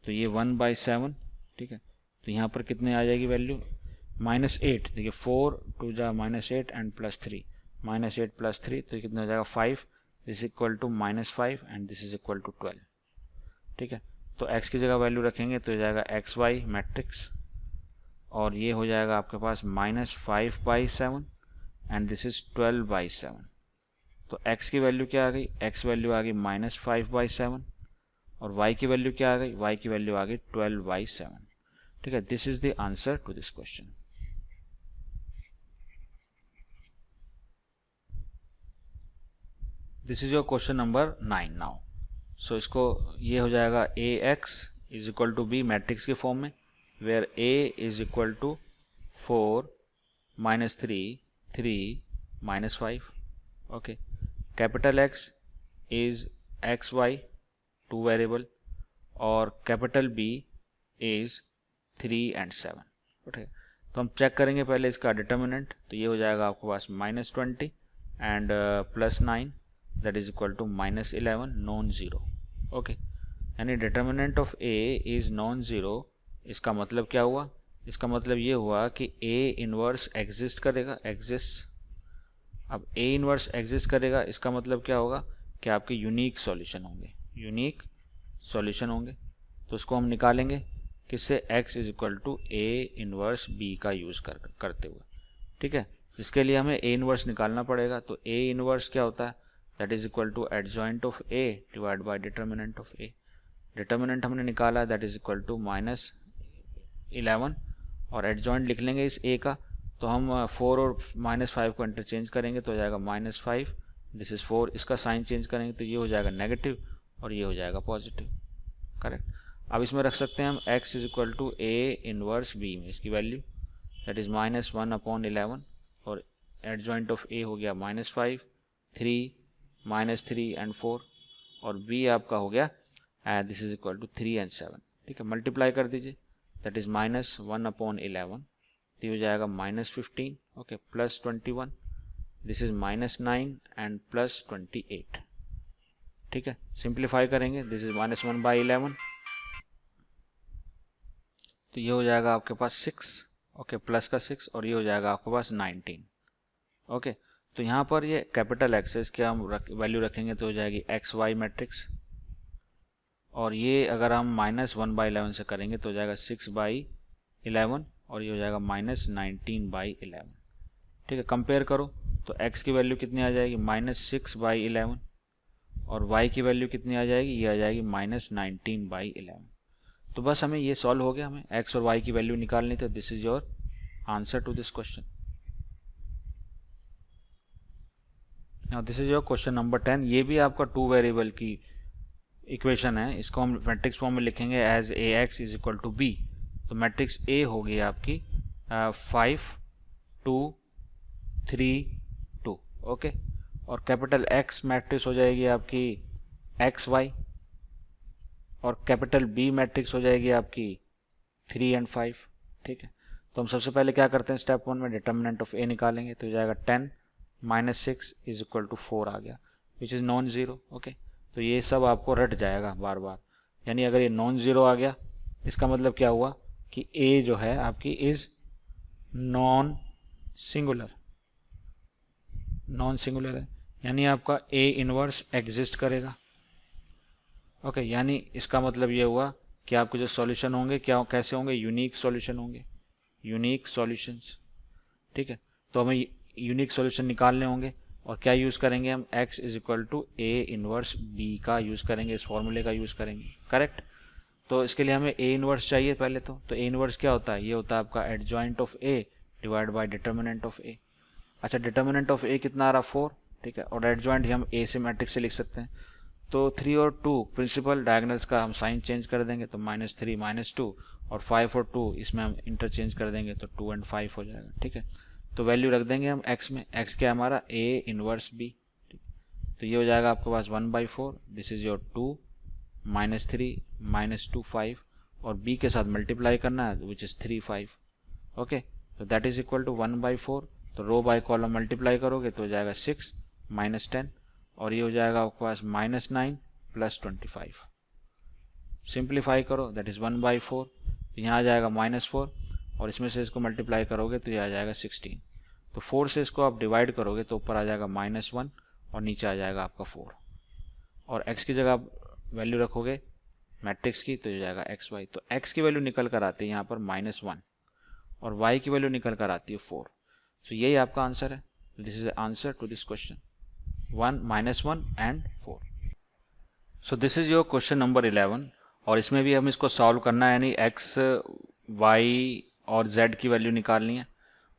तो ये 1/7, ठीक है। तो यहाँ पर कितने आ जाएगी वैल्यू -8, देखिए 4 2 जा -8 एंड प्लस 3, -8 प्लस 3, तो कितना हो जाएगा 5, this equal to -5 and this is equal to 12, ठीक है। तो x की जगह वैल्यू रखेंगे तो हो जाएगा xy मैट्रिक्स, और ये हो जाएगा आपके पास -5/7 एंड दिस इज 12/7। तो x की वैल्यू क्या आ गई, x वैल्यू आ गई -5/7, और y की वैल्यू क्या आ गई, y की वैल्यू आ गई 12/7, ठीक है। This is the answer to this question. This is your question number 9 now. So इसको ये हो जाएगा ax is equal to b matrix के फॉर्म में, where a is equal to 4 -3 3 -5, okay. Capital X is X Y, 2 variable, और capital B is 3 and 7। ठीक है, तो हम चेक करेंगे पहले इसका डिटर्मिनेंट। तो ये हो जाएगा आपके पास -20 and +9 that is equal to -11 non zero. Okay, यानी determinant of A is non zero. इसका मतलब क्या हुआ? इसका मतलब ये हुआ कि ए इनवर्स एग्जिस्ट करेगा, एग्जिस्ट। अब ए इनवर्स एग्जिस्ट करेगा, इसका मतलब क्या होगा कि आपके यूनिक सॉल्यूशन होंगे, यूनिक सॉल्यूशन होंगे। तो उसको हम निकालेंगे किससे? x is equal to A inverse b का यूज करते हुए। ठीक है, इसके लिए हमें ए इनवर्स निकालना पड़ेगा। तो ए इनवर्स क्या होता है? That is equal to adjoint of a divide by determinant of a. Determinant हमने निकाला, दैट इज इक्वल टू -11, और एडजॉइंट लिख लेंगे इस ए का। तो हम 4 और -5 को इंटरचेंज करेंगे तो हो जाएगा -5, दिस इज 4। इसका साइन चेंज करेंगे तो ये हो जाएगा नेगेटिव और ये हो जाएगा पॉजिटिव। करेक्ट। अब इसमें रख सकते हैं हम x is equal to A inverse b में इसकी वैल्यू, दैट इज -1/11, और एडजॉइंट ऑफ a हो गया -5, 3, -3 and 4, और b आपका हो गया this is equal to 3 and 7। ठीक है, मल्टीप्लाई कर दीजिए, दैट इज -1/11, तो हो जाएगा -15, ओके, +21, दिस इज -9 and +28। ठीक है, सिंप्लीफाई करेंगे, दिस इज -1/11, तो ये हो जाएगा आपके पास 6, ओके, प्लस का 6, और ये हो जाएगा आपके पास 19। ओके, तो यहाँ पर ये कैपिटल एक्स है, इसके हम वैल्यू रखेंगे तो हो जाएगी एक्स वाई मैट्रिक्स, और ये अगर हम -1/11 से करेंगे तो हो जाएगा 6/11, और ये हो जाएगा -19/11। ठीक है, कंपेयर करो तो x की वैल्यू कितनी आ जाएगी? -6/11, और y की वैल्यू कितनी आ जाएगी? ये आ जाएगी -19/11। तो बस हमें ये सॉल्व हो गया, हमें x और y की वैल्यू निकालनी थी। This is your answer to this question. Now this is your question number 10। ये भी आपका 2 वेरिएबल की इक्वेशन है, इसको हम मैट्रिक्स फॉर्म में लिखेंगे as ax is equal to b। तो मैट्रिक्स A होगी आपकी 5, 2, 3, 2, ओके, और कैपिटल X मैट्रिक्स हो जाएगी आपकी xy, और कैपिटल B मैट्रिक्स हो जाएगी आपकी 3 and 5। ठीक है, तो हम सबसे पहले क्या करते हैं, स्टेप 1 में डिटर्मिनेंट ऑफ A निकालेंगे, तो हो जाएगा 10 -6 इज इक्वल टू 4 आ गया, which is non zero. Okay, तो ये सब आपको रट जाएगा बार बार, यानी अगर ये नॉन ज़ीरो आ गया इसका मतलब क्या हुआ कि A जो है आपकी is non singular, non singular है, यानी आपका A इनवर्स एग्जिस्ट करेगा। ओके, यानी इसका मतलब ये हुआ कि आपके जो सॉल्यूशन होंगे क्या कैसे होंगे? यूनिक सॉल्यूशन होंगे, यूनिक सॉल्यूशंस। ठीक है, तो हमें यूनिक सॉल्यूशन निकालने होंगे, और क्या यूज करेंगे हम? x is equal to A inverse b का यूज करेंगे, इस फॉर्मूले का यूज करेंगे। करेक्ट, तो इसके लिए हमें a इनवर्स चाहिए पहले। तो a इनवर्स क्या होता है? ये होता है आपका adjoint of a divide by determinant of a। अच्छा, डिटर्मिनेंट ऑफ a कितना आ रहा? 4। ठीक है, और एडजॉइंट हम a से मैट्रिक्स से लिख सकते हैं। तो 3 और 2 प्रिंसिपल डायगोनल्स का हम साइन चेंज कर देंगे, तो -3 -2, और 5 और 2 इसमें हम इंटरचेंज कर देंगे तो 2 and 5 हो जाएगा। ठीक है, तो वैल्यू रख देंगे हम x में, x क्या हमारा? a inverse b। तो ये हो जाएगा आपके पास 1/4, दिस इज योर 2 -3 -2 5, और b के साथ मल्टीप्लाई करना है विच इज 3 5। ओके, तो दैट इज इक्वल टू 1/4, तो रो बाय कॉलम मल्टीप्लाई करोगे तो हो जाएगा 6 -10, और ये हो जाएगा आपके पास -9 +25। सिंप्लीफाई करो, दैट इज 1/4, यहाँ आ जाएगा -4, और इसमें से इसको मल्टीप्लाई करोगे तो ये आ जाएगा 16। तो 4 से इसको आप डिवाइड करोगे तो ऊपर आ जाएगा -1 और नीचे आ जाएगा आपका 4, और x की जगह आप वैल्यू रखोगे मैट्रिक्स की तो हो जाएगा xy। तो x की वैल्यू निकल कर आती है यहाँ पर -1, और y की वैल्यू निकल कर आती है 4। सो यही आपका आंसर है। This is answer to this question, 1 -1 and 4। So this is your question number 11, और इसमें भी हम इसको सॉल्व करना है, यानी x, y और z की वैल्यू निकालनी है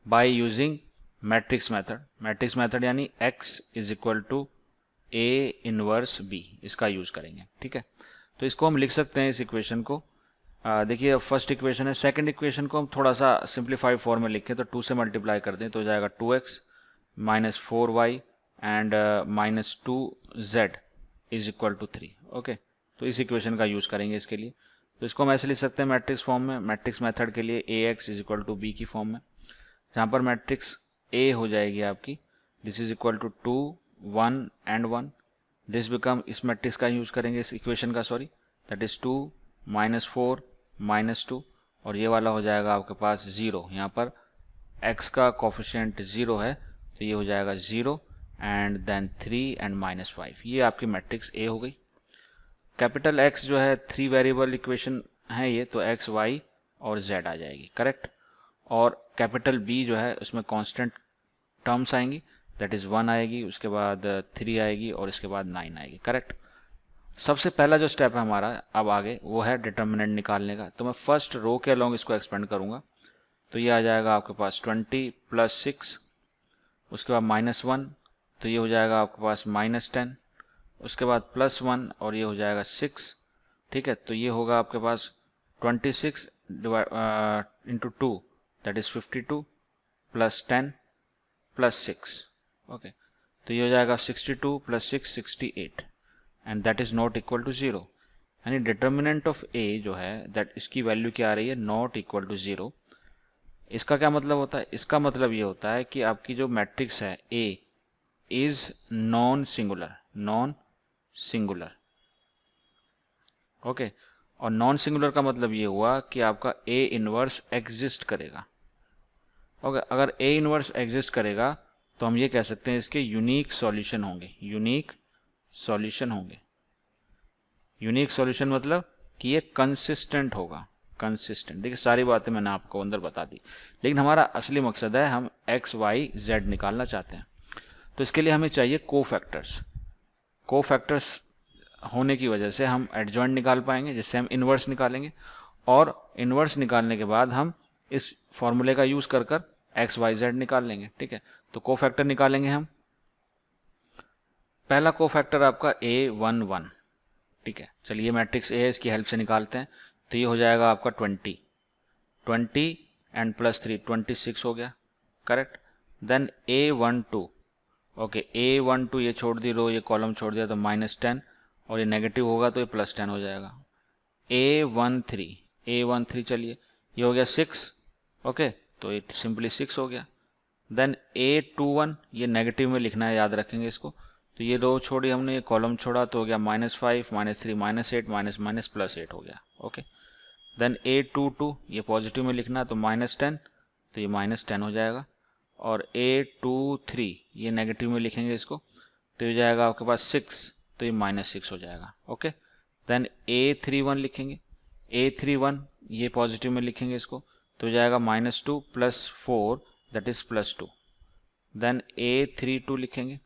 by using matrix method. Matrix method यानी x is equal to a inverse b, इसका यूज करेंगे। ठीक है, तो इसको हम लिख सकते हैं इस इक्वेशन को। देखिए फर्स्ट इक्वेशन है, सेकंड इक्वेशन को हम थोड़ा सा सिंप्लीफाइड फॉर्म में लिखें तो 2 से मल्टीप्लाई कर दें तो हो जाएगा 2x -4y and -2z is equal to 3। Okay, तो इस इक्वेशन का यूज़ करेंगे इसके लिए। तो इसको हम ऐसे लिख सकते हैं मैट्रिक्स फॉर्म में, मैट्रिक्स मेथड के लिए ax is equal to B की फॉर्म में, जहाँ पर मैट्रिक्स A हो जाएगी आपकी this is equal to 2 1 and 1। This become, इस मैट्रिक्स का यूज़ करेंगे इस इक्वेशन का, सॉरी, दैट इज 2 -4 -2, और ये वाला हो जाएगा आपके पास 0। यहाँ पर x का कोफिशिएंट 0 है तो ये हो जाएगा 0 एंड देन 3 एंड -5। ये आपकी मैट्रिक्स A हो गई। कैपिटल X जो है 3 वेरिएबल इक्वेशन है ये, तो x y और z आ जाएगी, करेक्ट। और कैपिटल B जो है उसमें कांस्टेंट टर्म्स आएंगी, दैट इज 1 आएगी, उसके बाद 3 आएगी और इसके बाद 9 आएगी, करेक्ट। सबसे पहला जो स्टेप है हमारा अब आगे वो है डिटर्मिनेंट निकालने का। तो मैं फर्स्ट रो के अलोंग इसको एक्सपेंड करूंगा, तो ये आ जाएगा आपके पास 20 + 6, उसके बाद -1, तो ये हो जाएगा आपके पास -10, उसके बाद +1 और ये हो जाएगा 6, ठीक है। तो ये होगा आपके पास 26 इंटू 2 दैट इज 52 + 10 + 6। ओके, तो ये हो जाएगा 62 + 6 68 and that is not equal to 0। यानी डिटर्मिनेंट ऑफ A जो है दैट इसकी वैल्यू क्या आ रही है, नॉट इक्वल टू 0। इसका क्या मतलब होता है, इसका मतलब ये होता है कि आपकी जो मैट्रिक्स है A is non singular, non singular. Okay, और नॉन सिंगुलर का मतलब ये हुआ कि आपका A इनवर्स एग्जिस्ट करेगा। ओके, अगर A इनवर्स एग्जिस्ट करेगा तो हम ये कह सकते हैं इसके यूनिक सॉल्यूशन होंगे, यूनिक सॉल्यूशन होंगे। यूनिक सॉल्यूशन मतलब कि ये कंसिस्टेंट होगा, कंसिस्टेंट। देखिए सारी बातें मैंने आपको अंदर बता दी, लेकिन हमारा असली मकसद है हम x y z निकालना चाहते हैं। तो इसके लिए हमें चाहिए कोफैक्टर्स। कोफैक्टर्स होने की वजह से हम एडजॉइंट निकाल पाएंगे, जिससे हम इनवर्स निकालेंगे, और इनवर्स निकालने के बाद हम इस फॉर्मूले का यूज कर एक्स वाई जेड निकाल लेंगे, ठीक है। तो कोफैक्टर निकालेंगे हम। पहला कोफैक्टर आपका A11, ठीक है। चलिए मैट्रिक्स A है, इसकी हेल्प से निकालते हैं। तो ये हो जाएगा आपका 20 एंड +3 26 हो गया, correct. Then A12, okay, A12 ये छोड़ दी रो, ये कॉलम छोड़ दिया, तो -10, और ये नेगेटिव होगा तो ये +10 हो जाएगा। A13 चलिए, ये हो गया 6, ओके, तो ये सिंपली 6 हो गया। देन A21, ये नेगेटिव में लिखना है, याद रखेंगे इसको। तो ये रो छोड़ी हमने, ये कॉलम छोड़ा, तो हो गया -5 -3 -8 +8 हो गया, ओके। देन A22, ये पॉजिटिव में लिखना है, तो -10, तो ये -10 हो जाएगा। और A23, ये नेगेटिव में लिखेंगे इसको, तो ये जाएगा आपके पास 6, तो ये -6 हो जाएगा, ओके। देन A31 लिखेंगे, A31 ये पॉजिटिव में लिखेंगे इसको, तो जाएगा -2 + 4 दैट इज +2। देन A32 लिखेंगे,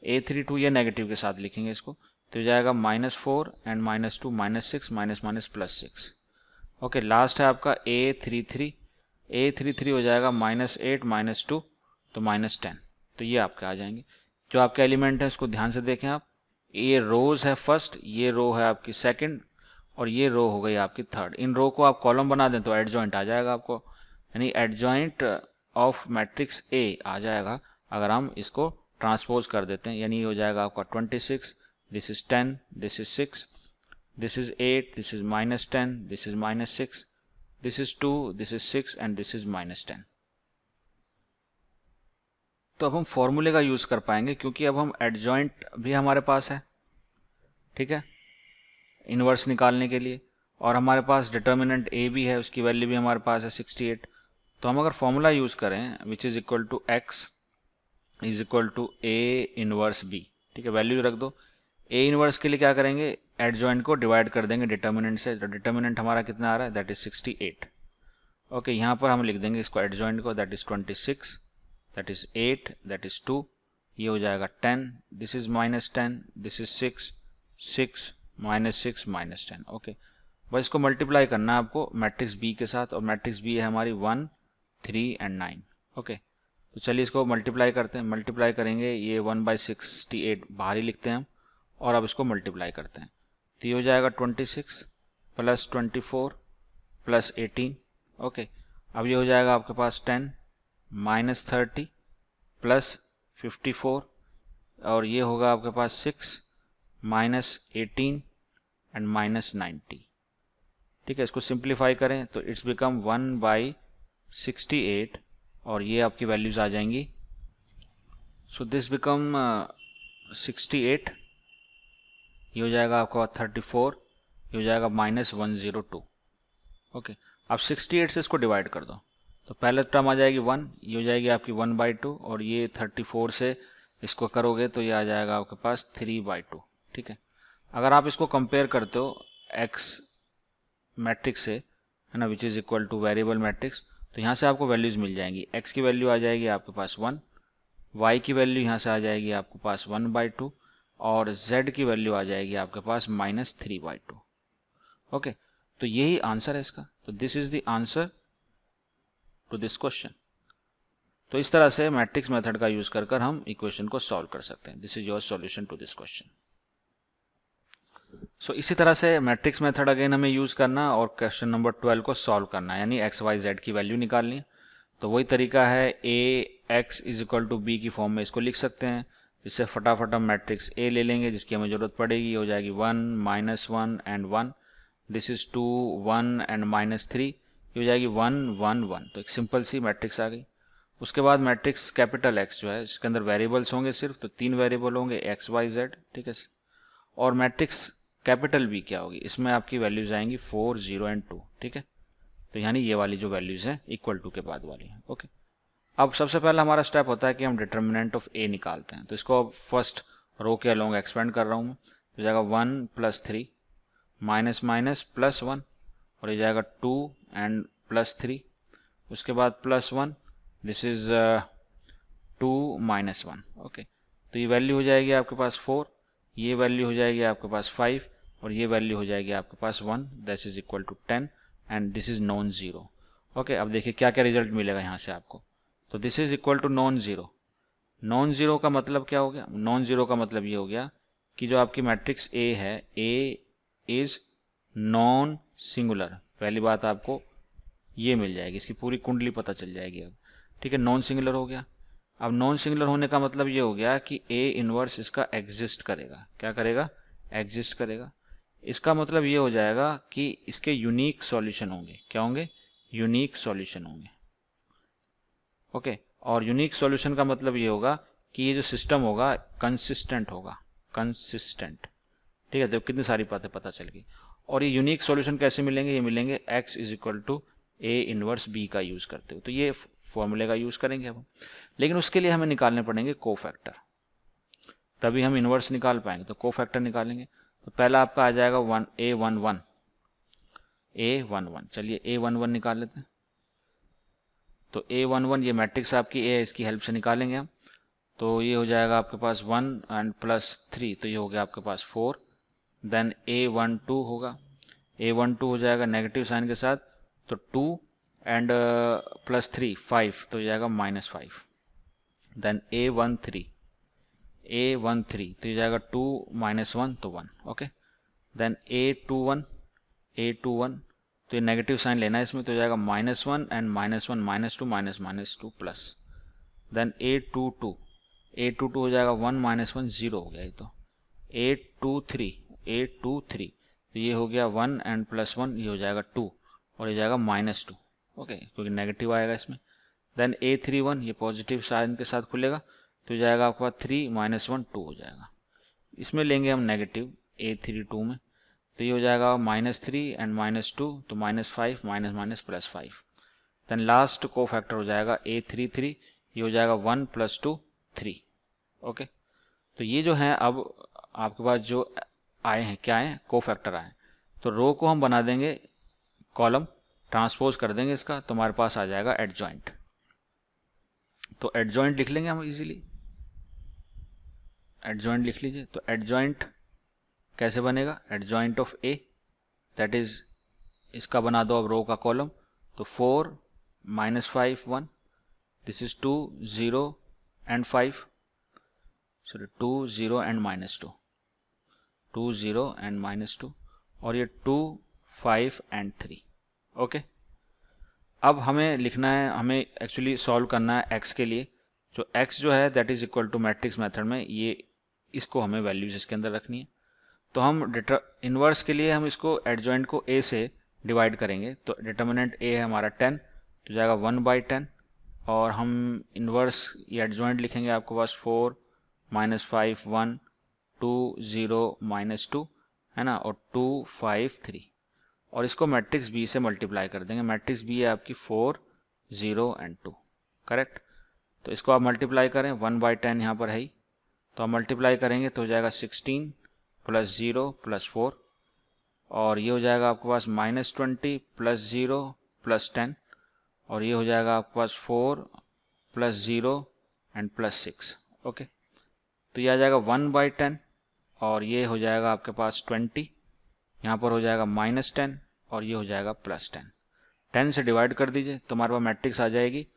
A32 ये नेगेटिव के साथ लिखेंगे इसको, तो जाएगा -4 एंड -2 -6 +6। ओके, लास्ट है आपका A33 हो जाएगा -8 -2 तो -10। तो ये आपके आ जाएंगे। जो आपके एलिमेंट है उसको ध्यान से देखें आप, ये रोज है फर्स्ट, ये रो है आपकी सेकंड, और ये रो हो गई आपकी थर्ड। इन रो को आप कॉलम बना दें तो एडजॉइंट आ जाएगा आपको, यानी एडजॉइंट ऑफ मैट्रिक्स A आ जाएगा अगर हम इसको ट्रांसपोज कर देते हैं। यानी ये हो जाएगा आपका 26, this is 10, this is 6, this is 8, this is -10, this is -6, this is 2, this is 6 and this is -10। तो अब हम फॉर्मूले का यूज कर पाएंगे, क्योंकि अब हम एडजॉइंट भी हमारे पास है, ठीक है, इनवर्स निकालने के लिए, और हमारे पास डिटर्मिनेंट A भी है, उसकी वैल्यू भी हमारे पास है 68। तो हम अगर फॉर्मूला यूज करें which is equal to x is equal to A inverse B, ठीक है, वैल्यू रख दो। A इनवर्स के लिए क्या करेंगे, एडजॉइंट को डिवाइड कर देंगे डिटर्मिनेंट से। तो डिटर्मिनेंट हमारा कितना आ रहा है, दैट इज 68। ओके, यहाँ पर हम लिख देंगे इसको एडजॉइंट को, that is 26, that is 8, that is 2, ये हो जाएगा 10, this is -10, this is 6 6 -6 -10। Okay, बस इसको मल्टीप्लाई करना है आपको मैट्रिक्स B के साथ, और मैट्रिक्स B है हमारी 1 3 एंड 9। ओके, तो चलिए इसको मल्टीप्लाई करते हैं। मल्टीप्लाई करेंगे, ये 1/68 बाहर ही लिखते हैं हम, और अब इसको मल्टीप्लाई करते हैं। तो ये हो जाएगा 26 + 24 + 18। ओके, अब ये हो जाएगा आपके पास 10 -30 + 54, और ये होगा आपके पास 6 -18 एंड -90। ठीक है, इसको सिंप्लीफाई करें तो इट्स बिकम 1/68 और ये आपकी वैल्यूज आ जाएंगी। सो दिस बिकम 68, ये हो जाएगा आपका 34, ये हो जाएगा -102। ओके, अब 68 से इसको डिवाइड कर दो तो पहले टर्म आ जाएगी 1, ये हो जाएगी आपकी 1/2 और ये 34 से इसको करोगे तो ये आ जाएगा आपके पास 3/2। ठीक है, अगर आप इसको कंपेयर करते हो x मैट्रिक्स से, है ना, विच is equal two variable matrix, तो यहाँ से आपको वैल्यूज मिल जाएंगी। x की वैल्यू आ जाएगी आपके पास 1, y की वैल्यू यहाँ से आ जाएगी आपके पास 1/2 और z की वैल्यू आ जाएगी आपके पास -3/2। ओके, तो यही आंसर है इसका। तो this is the answer to this question. तो इस तरह से मैट्रिक्स मेथड का यूज कर हम इक्वेशन को सॉल्व कर सकते हैं। This is your solution to this question. So इसी तरह से मैट्रिक्स मेथड अगेन हमें यूज करना और क्वेश्चन नंबर 12 को सॉल्व करना है, यानी एक्स वाई जेड की वैल्यू निकालनी है। तो वही तरीका है, A X is equal to B की फॉर्म में इसको लिख सकते हैं। इससे फटाफट हम मैट्रिक्स ए ले लेंगे जिसकी हमें जरूरत पड़ेगी, हो जाएगी 1 -1 एंड 1, दिस इज 2 1 एंड -3, ये हो जाएगी 1 1 1। तो एक सिंपल सी मैट्रिक्स आ गई। उसके बाद मैट्रिक्स कैपिटल एक्स जो है इसके अंदर वेरिएबल्स होंगे सिर्फ, तो 3 वेरिएबल होंगे एक्स वाई जेड। ठीक है, और मैट्रिक्स कैपिटल बी क्या होगी, इसमें आपकी वैल्यूज आएंगी 4 0 एंड 2। ठीक है, तो यानी ये वाली जो वैल्यूज हैं इक्वल टू के बाद वाली हैं। ओके, अब सबसे पहला हमारा स्टेप होता है कि हम डिटर्मिनेंट ऑफ ए निकालते हैं। तो इसको फर्स्ट रो के अलोंग एक्सपेंड कर रहा हूँ मैं, तो जाएगा 1 + 3 माइनस माइनस +1 और ये जाएगा 2 एंड +3, उसके बाद +1, दिस इज 2 - 1। ओके, तो ये वैल्यू हो जाएगी आपके पास 4, ये वैल्यू हो जाएगी आपके पास 5 और ये वैल्यू हो जाएगी आपके पास 1, that is equal to 10 and this is non zero. Okay, अब देखिए क्या क्या रिजल्ट मिलेगा यहाँ से आपको। तो this is equal to non zero. Non zero का मतलब क्या हो गया, नॉन जीरो का मतलब ये हो गया कि जो आपकी मैट्रिक्स ए है, ए इज नॉन सिंगुलर। पहली बात आपको ये मिल जाएगी, इसकी पूरी कुंडली पता चल जाएगी अब। ठीक है, नॉन सिंगुलर हो गया। अब नॉन सिंगुलर होने का मतलब ये हो गया कि ए इनवर्स इसका एग्जिस्ट करेगा। क्या करेगा, एग्जिस्ट करेगा। इसका मतलब ये हो जाएगा कि इसके यूनिक सॉल्यूशन होंगे। क्या होंगे, यूनिक सॉल्यूशन होंगे। ओके, और यूनिक सॉल्यूशन का मतलब ये होगा कि ये जो सिस्टम होगा कंसिस्टेंट होगा, कंसिस्टेंट। ठीक है, तो कितनी सारी बातें पता चल गई। और ये यूनिक सॉल्यूशन कैसे मिलेंगे, ये मिलेंगे x is equal to A inverse b का यूज करते हुए। तो ये फॉर्मूले का यूज करेंगे अब, लेकिन उसके लिए हमें निकालने पड़ेंगे कोफैक्टर, तभी हम इनवर्स निकाल पाएंगे। तो कोफैक्टर निकालेंगे, तो पहला आपका आ जाएगा A11। चलिए A11 निकाल लेते हैं। तो A11 ये मैट्रिक्स आपकी ए है, इसकी हेल्प से निकालेंगे हम। तो ये हो जाएगा आपके पास 1 एंड +3, तो ये हो गया आपके पास 4। देन A12 होगा, A12 हो जाएगा नेगेटिव साइन के साथ, तो 2 एंड +3 5, तो हो जाएगा -5। देन A13 तो ये जाएगा 2 - 1 तो 1। ओके, देन A21 तो ये नेगेटिव साइन लेना है इसमें, तो जाएगा -1 एंड -1 -2 -2 प्लस। देन A22 हो जाएगा 1 - 1 0 हो गया ये। तो A23 तो ये हो गया 1 एंड +1, ये हो जाएगा 2 और ये जाएगा -2। ओके, क्योंकि नेगेटिव आएगा इसमें। देन A31 ये पॉजिटिव साइन के साथ खुलेगा, तो जाएगा आपका 3 - 1 2 हो जाएगा। इसमें लेंगे हम नेगेटिव A32 में, तो ये हो जाएगा -3 एंड -2, तो -5 +5। देन लास्ट को फैक्टर हो जाएगा A33, ये हो जाएगा 1 + 2 3। ओके, तो ये जो है अब आपके पास जो आए हैं, क्या आए, को फैक्टर आए। तो रो को हम बना देंगे कॉलम, ट्रांसपोज कर देंगे इसका, तो हमारे पास आ जाएगा एडजॉइंट। तो एडजॉइंट लिख लेंगे हम इजीली, एडजॉइंट लिख लीजिए। तो एडजॉइंट कैसे बनेगा, adjoint of A, that is इसका बना दो अब रो का कॉलम। तो 4 -5 1, this is 2 0 and 5, sorry 2 0 and -2, 2 0 and -2, और ये 2 5 एंड 3। ओके, अब हमें लिखना है, हमें एक्चुअली सॉल्व करना है x के लिए। जो x जो है that is equal to matrix method में, ये इसको हमें वैल्यूज इसके अंदर रखनी है। तो हम इनवर्स के लिए हम इसको एडजॉइंट को a से डिवाइड करेंगे। तो डिटर्मिनेंट a है हमारा 10, तो जाएगा 1/10, और हम इनवर्स या एडजॉइंट लिखेंगे आपके पास 4 -5 1 2 0 -2 है ना, और 2 5 3, और इसको मैट्रिक्स बी से मल्टीप्लाई कर देंगे। मैट्रिक्स बी है आपकी 4 0 एंड 2, करेक्ट। तो इसको आप मल्टीप्लाई करें, 1/10 यहाँ पर है ही, तो आप मल्टीप्लाई करेंगे तो हो जाएगा 16 + 0 + 4, और ये हो जाएगा आपके पास -20 + 0 + 10, और ये हो जाएगा आपके पास 4 + 0 एंड +6। ओके, तो ये आ जाएगा 1/10, और ये हो जाएगा आपके पास 20, यहाँ पर हो जाएगा -10, और ये हो जाएगा +10। 10 से डिवाइड कर दीजिए तो हमारे पास मैट्रिक्स आ जाएगी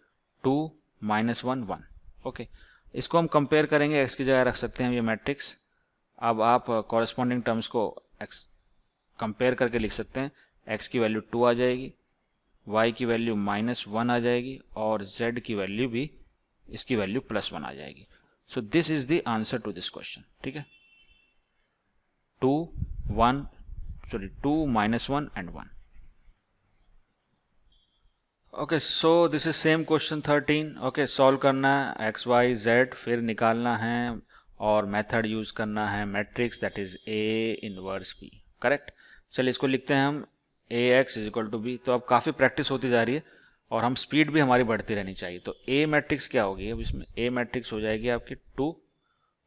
2 -1 1। ओके, इसको हम कंपेयर करेंगे, x की जगह रख सकते हैं ये मैट्रिक्स। अब आप कॉरेस्पॉन्डिंग टर्म्स को कंपेयर करके लिख सकते हैं। x की वैल्यू 2 आ जाएगी, y की वैल्यू -1 आ जाएगी, और z की वैल्यू भी, इसकी वैल्यू +1 आ जाएगी। So this is the answer to this question. ठीक है, 2 1 2 -1 and 1। Okay, so this is same question 13। Okay, solve करना है x y z, फिर निकालना है, और मेथड यूज करना है matrix that is a inverse b, correct. चलिए इसको लिखते हैं हम ax = b। तो अब काफ़ी प्रैक्टिस होती जा रही है, और हम स्पीड भी हमारी बढ़ती रहनी चाहिए। तो a मैट्रिक्स क्या होगी, अब इसमें a मैट्रिक्स हो जाएगी आपकी 2,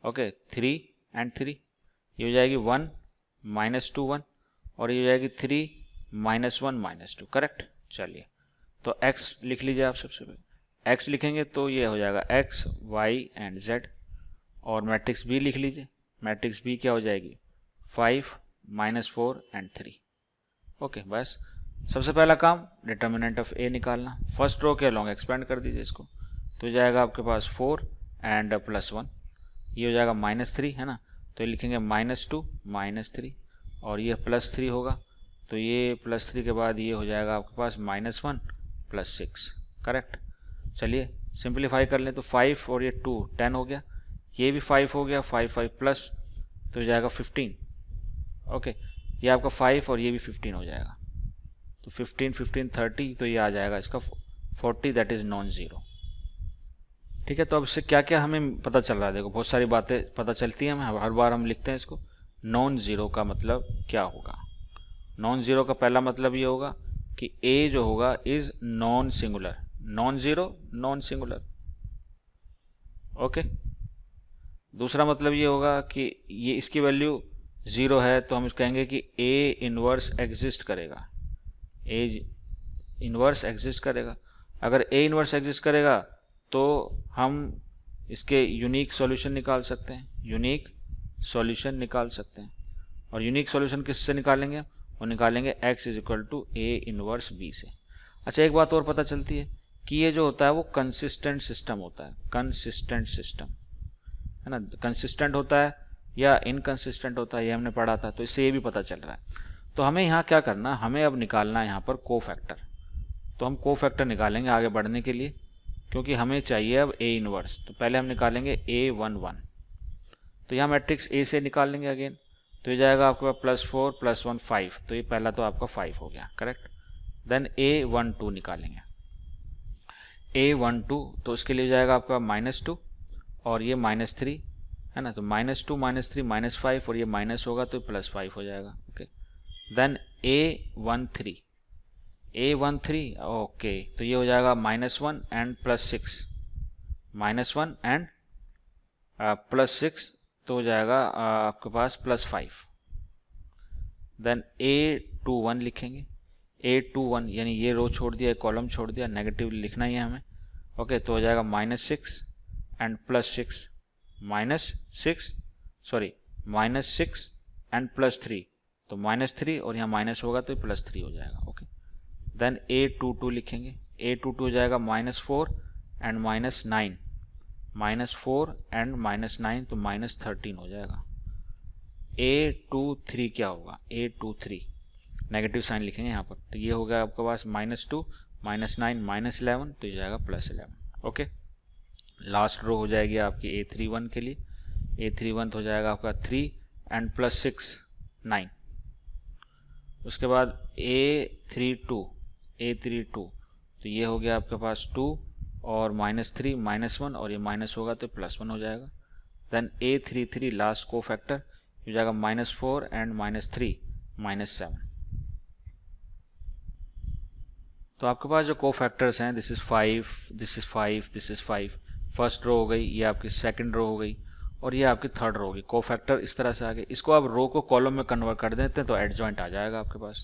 ओके 3 एंड 3, ये हो जाएगी 1 -2 1, और ये हो जाएगी 3 -1 -2, करेक्ट। चलिए तो x लिख लीजिए आप। सबसे पहले x लिखेंगे तो ये हो जाएगा x y एंड z, और मैट्रिक्स b लिख लीजिए। मैट्रिक्स b क्या हो जाएगी 5 -4 एंड 3। ओके, बस सबसे पहला काम डिटर्मिनेंट ऑफ a निकालना। फर्स्ट रो के अलोंग एक्सपेंड कर दीजिए इसको, तो जाएगा आपके पास 4 एंड +1, ये हो जाएगा -3 है ना, तो ये लिखेंगे -2 -3, और ये +3 होगा, तो ये +3 के बाद ये हो जाएगा आपके पास -1 +6, करेक्ट। चलिए सिंप्लीफाई कर लें तो 5 और ये 2 10 हो गया, ये भी 5 हो गया, 5 5 प्लस, तो हो जाएगा 15। ओके, ये आपका 5 और ये भी 15 हो जाएगा, तो 15 15 30, तो ये आ जाएगा इसका 40, दैट इज नॉन जीरो। ठीक है, तो अब इससे क्या क्या हमें पता चल रहा है, देखो बहुत सारी बातें पता चलती हैं हमें, हर बार हम लिखते हैं इसको। नॉन जीरो का मतलब क्या होगा, नॉन जीरो का पहला मतलब ये होगा कि a जो होगा is non singular, non zero non singular. Okay, दूसरा मतलब ये होगा कि ये इसकी वैल्यू 0 है, तो हम कहेंगे कि a इनवर्स एग्जिस्ट करेगा, a इनवर्स एग्जिस्ट करेगा। अगर a इनवर्स एग्जिस्ट करेगा तो हम इसके यूनिक सॉल्यूशन निकाल सकते हैं, यूनिक सॉल्यूशन निकाल सकते हैं। और यूनिक सॉल्यूशन किससे निकालेंगे, वो निकालेंगे x = a इनवर्स b से। अच्छा, एक बात और पता चलती है कि ये जो होता है वो कंसिस्टेंट सिस्टम होता है, कंसिस्टेंट सिस्टम है ना, कंसिस्टेंट होता है या इनकंसिस्टेंट होता है, ये हमने पढ़ा था, तो इससे ये भी पता चल रहा है। तो हमें यहाँ क्या करना, हमें अब निकालना है यहाँ पर कोफैक्टर। तो हम कोफैक्टर निकालेंगे आगे बढ़ने के लिए, क्योंकि हमें चाहिए अब a इनवर्स। तो पहले हम निकालेंगे a11, तो यहाँ मैट्रिक्स a से निकाल लेंगे अगेन, तो ये जाएगा आपके पास +4 +1 5, तो ये पहला तो आपका 5 हो गया, करेक्ट। देन a12 निकालेंगे, a12 तो उसके लिए जाएगा आपका -2 और ये -3 है ना, तो -2 -3 -5, और ये माइनस होगा तो +5 हो जाएगा। ओके, देन a13 ओके, तो ये हो जाएगा -1 एंड +6, -1 एंड +6, तो हो जाएगा आपके पास +5। देन a21 लिखेंगे, a21 यानी ये रो छोड़ दिया, कॉलम छोड़ दिया, नेगेटिव लिखना ही है हमें। ओके, तो हो जाएगा -6 एंड +6, -6 एंड +3, तो -3 और यहाँ माइनस होगा तो +3 हो जाएगा। ओके, देन a22 लिखेंगे, a22 हो जाएगा -4 एंड -9, -4 एंड -9, तो -13 हो जाएगा। a23 क्या होगा, a23 नेगेटिव साइन लिखेंगे यहाँ पर, तो ये हो गया आपके पास -2 -9 -11, तो ये जाएगा +11। ओके, लास्ट रो हो जाएगी आपकी a31 के लिए, a31 तो हो जाएगा आपका 3 एंड +6, 9। उसके बाद A32 तो ये हो गया आपके पास 2 और -3 -1 और ये माइनस होगा तो +1 हो जाएगा। देन A33 लास्ट को फैक्टर हो जाएगा -4 एंड -3 -7। तो आपके पास जो को फैक्टर्स हैं, this is 5, this is 5, this is 5, first row हो गई, ये आपकी सेकंड रो हो गई और ये आपकी थर्ड रो होगी। को फैक्टर इस तरह से आ गए। इसको आप रो को कॉलम में कन्वर्ट कर देते हैं तो एडजॉइंट आ जाएगा आपके पास।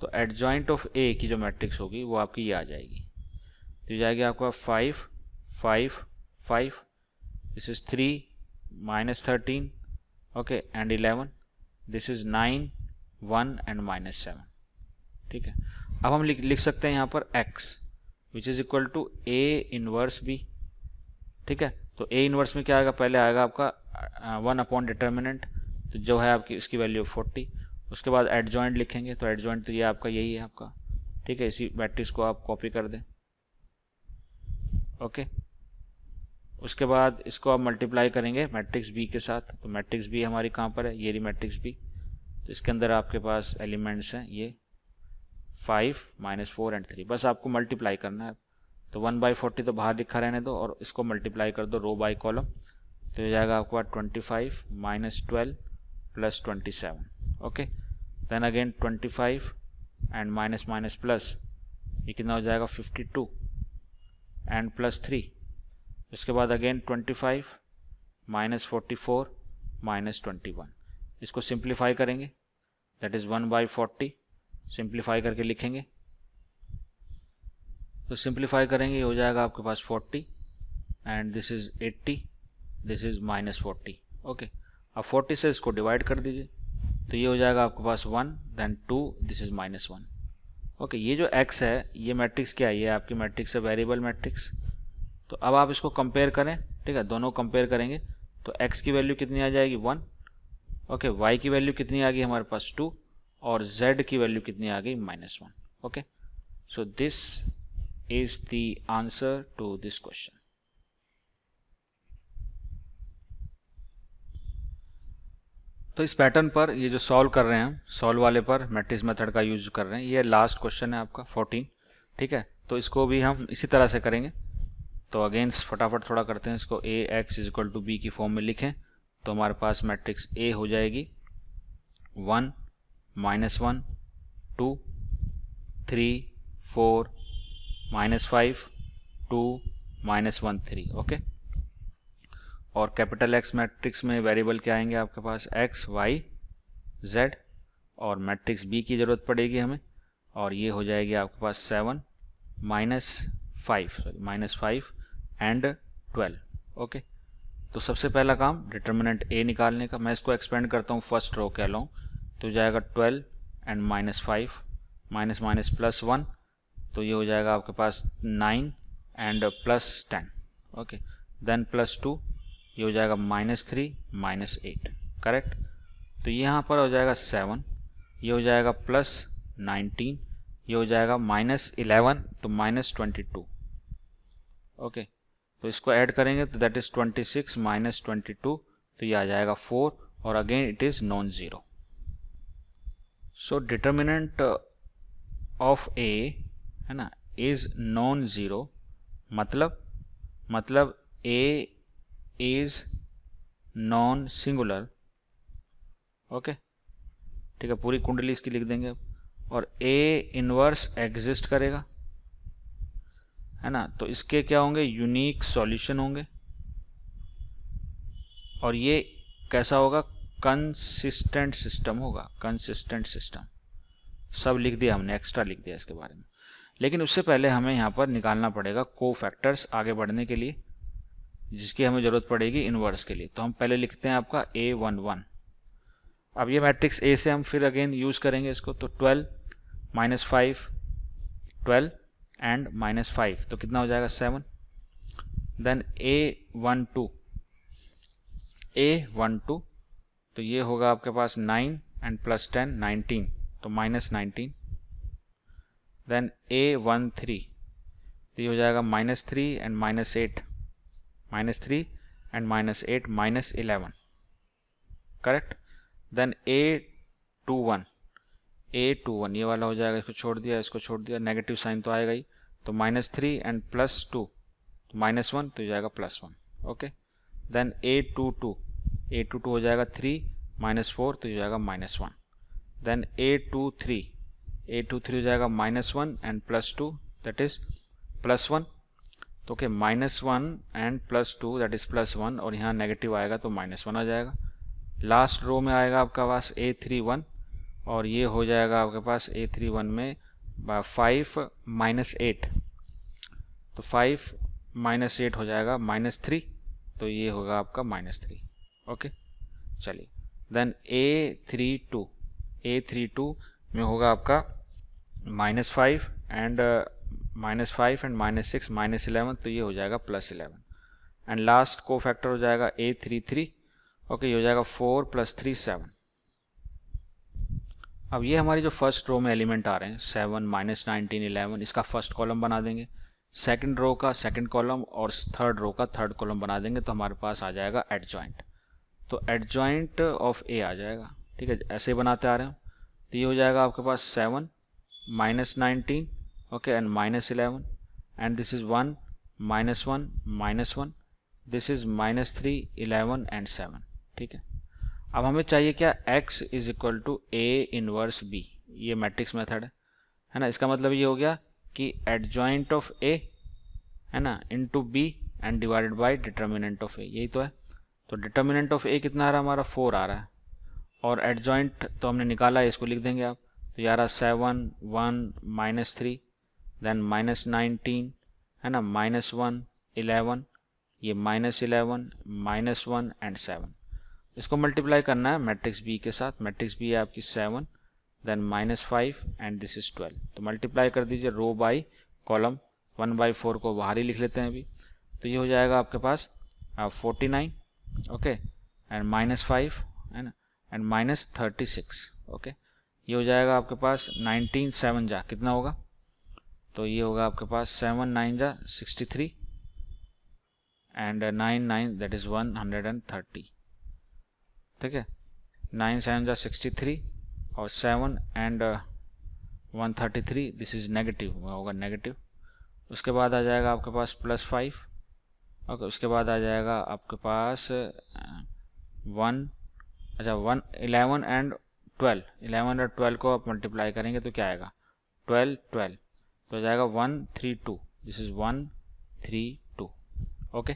तो एडजॉइंट ऑफ ए की जो मैट्रिक्स होगी वो आपकी ये आ जाएगी। तो ये जाएगी आपका 5 5 5, this is 3 -13 okay and 11, this is 9 1 and -7। ठीक है, अब हम लिख सकते हैं यहाँ पर x which is equal to a inverse b। ठीक है, तो a इनवर्स में क्या आएगा, पहले आएगा आपका 1 अपॉन डिटर्मिनेंट, तो जो है आपकी इसकी वैल्यू 40। उसके बाद एडजॉइंट लिखेंगे, तो एडजॉइंट तो ये आपका यही है आपका। ठीक है, इसी मैट्रिक्स को आप कॉपी कर दें। ओके, उसके बाद इसको आप मल्टीप्लाई करेंगे मैट्रिक्स बी के साथ। तो मैट्रिक्स बी हमारी कहाँ पर है, ये रही मैट्रिक्स बी। तो इसके अंदर आपके पास एलिमेंट्स हैं ये 5 -4 एंड 3, बस आपको मल्टीप्लाई करना है। तो 1/40 तो बाहर लिखा रहने दो और इसको मल्टीप्लाई कर दो रो बाय कॉलम। तो ये जाएगा आपको 25 -12 + 27। Okay, then again 25 and minus minus plus, ये कितना हो जाएगा 52 एंड +3। इसके बाद अगेन 25 -44 -21। इसको सिंप्लीफाई करेंगे, दैट इज 1/40, सिंप्लीफाई करके लिखेंगे। तो सिंप्लीफाई करेंगे, ये हो जाएगा आपके पास 40 and this is 80, this is -40। Okay, अब 40 से इसको डिवाइड कर दीजिए, तो ये हो जाएगा आपके पास 1 देन 2, दिस इज -1। ओके, ये जो x है ये मैट्रिक्स क्या है, ये आपकी मैट्रिक्स है वेरिएबल मैट्रिक्स। तो अब आप इसको कंपेयर करें। ठीक है, दोनों कंपेयर करेंगे तो x की वैल्यू कितनी आ जाएगी 1, ओके, y की वैल्यू कितनी आ गई हमारे पास 2 और z की वैल्यू कितनी आ गई -1। Okay, so this is the answer to this question. तो इस पैटर्न पर ये जो सॉल्व कर रहे हैं, सॉल्व वाले पर मैट्रिक्स मेथड का यूज कर रहे हैं। ये लास्ट क्वेश्चन है आपका 14। ठीक है, तो इसको भी हम इसी तरह से करेंगे। तो अगेन फटाफट थोड़ा करते हैं इसको। ax = b की फॉर्म में लिखें तो हमारे पास मैट्रिक्स a हो जाएगी 1 -1 2 3 4 -5 2 -1 3। ओके, और कैपिटल X मैट्रिक्स में वेरिएबल क्या आएंगे आपके पास x y z, और मैट्रिक्स B की ज़रूरत पड़ेगी हमें, और ये हो जाएगी आपके पास 7 -5 एंड 12। ओके, तो सबसे पहला काम डिटर्मिनेंट A निकालने का। मैं इसको एक्सपेंड करता हूँ फर्स्ट रो के अलोंग, तो जाएगा 12 एंड -5 माइनस माइनस +1, तो ये हो जाएगा आपके पास 9 एंड +10। ओके, देन +2, ये हो जाएगा -3 -8। करेक्ट, तो यहाँ पर हो जाएगा 7, ये हो जाएगा +19, ये हो जाएगा -11 तो -22। ओके, तो इसको ऐड करेंगे तो दैट इज 26 -22, तो ये आ जाएगा 4 और again it is non zero. So determinant of A है ना इज नॉन जीरो, मतलब A is non singular. Okay, ठीक है, पूरी कुंडली इसकी लिख देंगे अब। और ए इनवर्स एग्जिस्ट करेगा, है ना, तो इसके क्या होंगे, यूनिक सॉल्यूशन होंगे। और ये कैसा होगा, कंसिस्टेंट सिस्टम होगा, कंसिस्टेंट सिस्टम। सब लिख दिया हमने, एक्स्ट्रा लिख दिया इसके बारे में। लेकिन उससे पहले हमें यहाँ पर निकालना पड़ेगा को फैक्टर्स आगे बढ़ने के लिए, जिसकी हमें जरूरत पड़ेगी इनवर्स के लिए। तो हम पहले लिखते हैं आपका A11। अब ये मैट्रिक्स A से हम फिर अगेन यूज करेंगे इसको, तो 12 -5 12 एंड -5, तो कितना हो जाएगा 7। देन A12 तो ये होगा आपके पास 9 एंड +10 19, तो -19। देन A13 तो ये हो जाएगा -3 and -8, -3 and -8 -11। Correct, then A12 A21 A21 ये वाला हो जाएगा, इसको छोड़ दिया, इसको छोड़ दिया, नेगेटिव साइन तो आएगा ही, तो -3 एंड +2 तो -1 तो ये जाएगा +1। ओके, देन A22 हो जाएगा 3 -4 तो ये जाएगा -1। देन A23 हो जाएगा -1 एंड +2 दैट इज +1। तो ओके, -1 एंड +2 दैट इज +1, और यहाँ नेगेटिव आएगा तो -1 आ जाएगा। लास्ट रो में आएगा आपका पास A31, और ये हो जाएगा आपके पास A31 में 5 -8, तो 5 -8 हो जाएगा -3, तो ये होगा आपका -3। ओके, चलिए, देन A32 में होगा आपका -5 एंड -6 -11, तो ये हो जाएगा +11, एंड लास्ट को फैक्टर हो जाएगा A33। ओके, ये हो जाएगा 4 + 3 7। अब ये हमारी जो फर्स्ट रो में एलिमेंट आ रहे हैं 7 -19 11, इसका फर्स्ट कॉलम बना देंगे, सेकंड रो का सेकंड कॉलम और थर्ड रो का थर्ड कॉलम बना देंगे, तो हमारे पास आ जाएगा एडजॉइंट। तो एडजॉइंट ऑफ ए आ जाएगा, ठीक है, ऐसे ही बनाते आ रहे हैं। तो ये हो जाएगा आपके पास 7 -19 okay and -11, and this is 1 -1 -1, this is -3 11 and 7। ठीक है, अब हमें चाहिए क्या, x is equal to A inverse b, ये मैट्रिक्स मेथड है ना। इसका मतलब ये हो गया कि एडजॉइंट ऑफ a है ना into b and divided by determinant of a, यही तो है। तो डिटर्मिनेंट ऑफ a कितना आ रहा है हमारा, 4 आ रहा है, और एडजॉइंट तो हमने निकाला है, इसको लिख देंगे आप। तो ये आ रहा 7 1 -3 देन -19 है ना, -1 11, ये -11 -1 एंड 7। इसको मल्टीप्लाई करना है मैट्रिक्स बी के साथ। मैट्रिक्स बी है आपकी 7 देन -5 एंड दिस इज 12। तो मल्टीप्लाई कर दीजिए रो बाई कॉलम, 1/4 को बाहर ही लिख लेते हैं अभी। तो ये हो जाएगा आपके पास 49 ओके एंड -5 है ना एंड -36 ओके। ये हो जाएगा आपके पास 19 7 जा कितना होगा, तो ये होगा आपके पास 7 9 जा 63 एंड 9 9 दैट इज 130। ठीक है, 9 7 जा 63 और 7 एंड 133, दिस इज नेगेटिव होगा नेगेटिव। उसके बाद आ जाएगा आपके पास +5 ओके। उसके बाद आ जाएगा आपके पास 1 अच्छा 1 11 एंड 12, 11 और 12 को आप मल्टीप्लाई करेंगे तो क्या आएगा 12 12, तो हो जाएगा 132, दिस इज 132 ओके।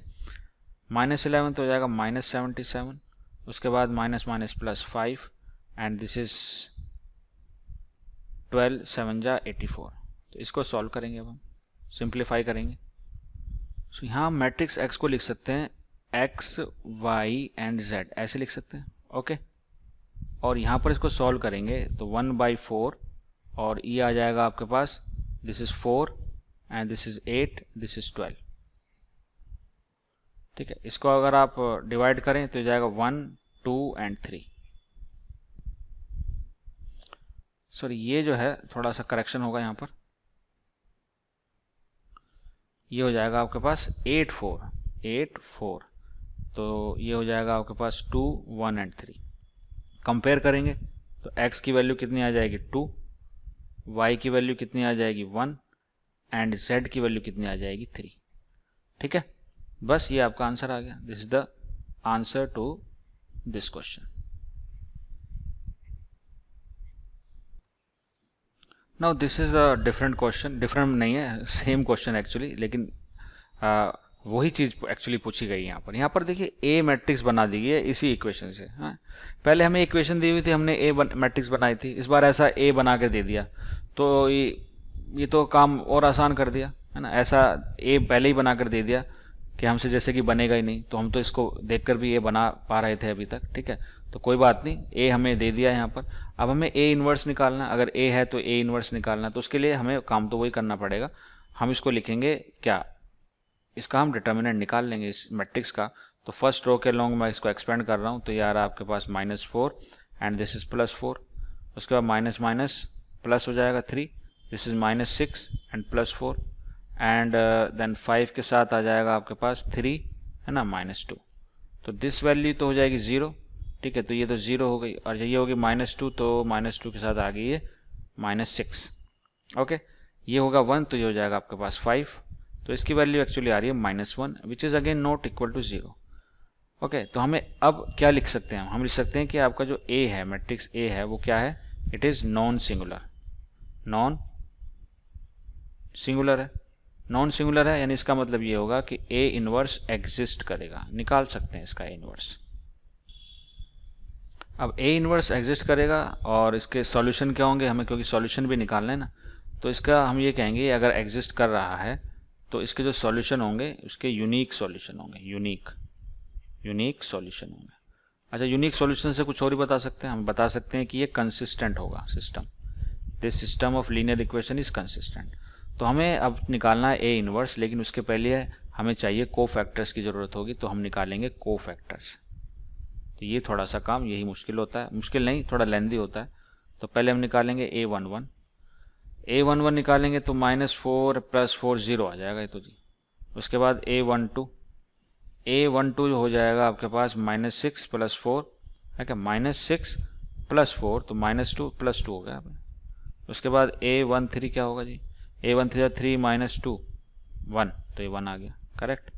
-11 तो हो जाएगा -77, उसके बाद +5 एंड दिस इज 12 7 जा 84। तो इसको सॉल्व करेंगे, अब हम सिंप्लीफाई करेंगे। तो यहाँ मैट्रिक्स x को लिख सकते हैं x y एंड z, ऐसे लिख सकते हैं ओके। और यहाँ पर इसको सॉल्व करेंगे तो 1/4 और ये आ जाएगा आपके पास, this is 4 and this is 8, this is 12। ठीक है, इसको अगर आप डिवाइड करें तो जाएगा 1 2 एंड 3। सॉरी, ये जो है थोड़ा सा करेक्शन होगा यहाँ पर, ये हो जाएगा आपके पास 8 4, तो ये हो जाएगा आपके पास 2 1 एंड 3। कंपेयर करेंगे तो x की वैल्यू कितनी आ जाएगी 2, y की वैल्यू कितनी आ जाएगी 1 एंड z की वैल्यू कितनी आ जाएगी 3। ठीक है, बस ये आपका आंसर आ गया। This is the answer to this question. Now this is a different question, different नहीं है, सेम क्वेश्चन एक्चुअली, लेकिन वही चीज एक्चुअली पूछी गई यहाँ पर देखिए ए मैट्रिक्स बना दी है इसी इक्वेशन से। हाँ, पहले हमें इक्वेशन दी हुई थी, हमने ए मैट्रिक्स बनाई थी, इस बार ऐसा ए बना के दे दिया, तो ये तो काम और आसान कर दिया है ना। ऐसा ए पहले ही बना कर दे दिया कि हमसे जैसे कि बनेगा ही नहीं, तो हम तो इसको देखकर भी ए बना पा रहे थे अभी तक। ठीक है, तो कोई बात नहीं, ए हमें दे दिया यहाँ पर। अब हमें ए इनवर्स निकालना, अगर ए है तो ए इनवर्स निकालना, तो उसके लिए हमें काम तो वही करना पड़ेगा। हम इसको लिखेंगे क्या, इसका हम डिटर्मिनेंट निकाल लेंगे इस मैट्रिक्स का। तो फर्स्ट रो के लॉन्ग मैं इसको एक्सपेंड कर रहा हूँ, तो ये आ रहा है आपके पास -4 एंड दिस इज +4। उसके बाद माइनस माइनस प्लस हो जाएगा 3, this is -6 and +4 and then 5 के साथ आ जाएगा आपके पास 3 है ना -2। तो दिस वैल्यू तो हो जाएगी 0 ठीक है, तो ये तो 0 हो गई, और ये होगी -2, तो -2 के साथ आ गई ये -6। ओके, ये होगा 1, तो ये हो जाएगा आपके पास 5। तो इसकी वैल्यू एक्चुअली आ रही है -1, which is again not equal to 0। Okay, तो हमें अब क्या लिख सकते हैं, हम लिख सकते हैं कि आपका जो A है, मैट्रिक्स A है, वो क्या है, it is non singular. Non singular है, नॉन सिंगुलर है, यानी इसका मतलब ये होगा कि A इनवर्स एग्जिस्ट करेगा। निकाल सकते हैं इसका A इनवर्स। अब A इनवर्स एग्जिस्ट करेगा और इसके सॉल्यूशन क्या होंगे हमें, क्योंकि सॉल्यूशन भी निकालना है ना, तो इसका हम ये कहेंगे अगर एग्जिस्ट कर रहा है तो इसके जो सॉल्यूशन होंगे उसके यूनिक सॉल्यूशन होंगे, यूनिक सॉल्यूशन होंगे। अच्छा, यूनिक सॉल्यूशन से कुछ और ही बता सकते हैं, हम बता सकते हैं कि ये कंसिस्टेंट होगा system, this system of linear equation is consistent. तो हमें अब निकालना है ए इनवर्स, लेकिन उसके पहले हमें चाहिए कोफैक्टर्स की जरूरत होगी, तो हम निकालेंगे कोफैक्टर्स। तो ये थोड़ा सा काम यही मुश्किल होता है, मुश्किल नहीं, थोड़ा लेंदी होता है। तो पहले हम निकालेंगे A11 निकालेंगे तो -4 + 4 0 आ जाएगा ये तो जी। उसके बाद A12 हो जाएगा आपके पास -6 + 4 है क्या, -6 + 4 तो -2 + 2 हो गया। उसके बाद A13 क्या होगा जी, A13 3 - 2 1, तो ये 1 आ गया, करेक्ट।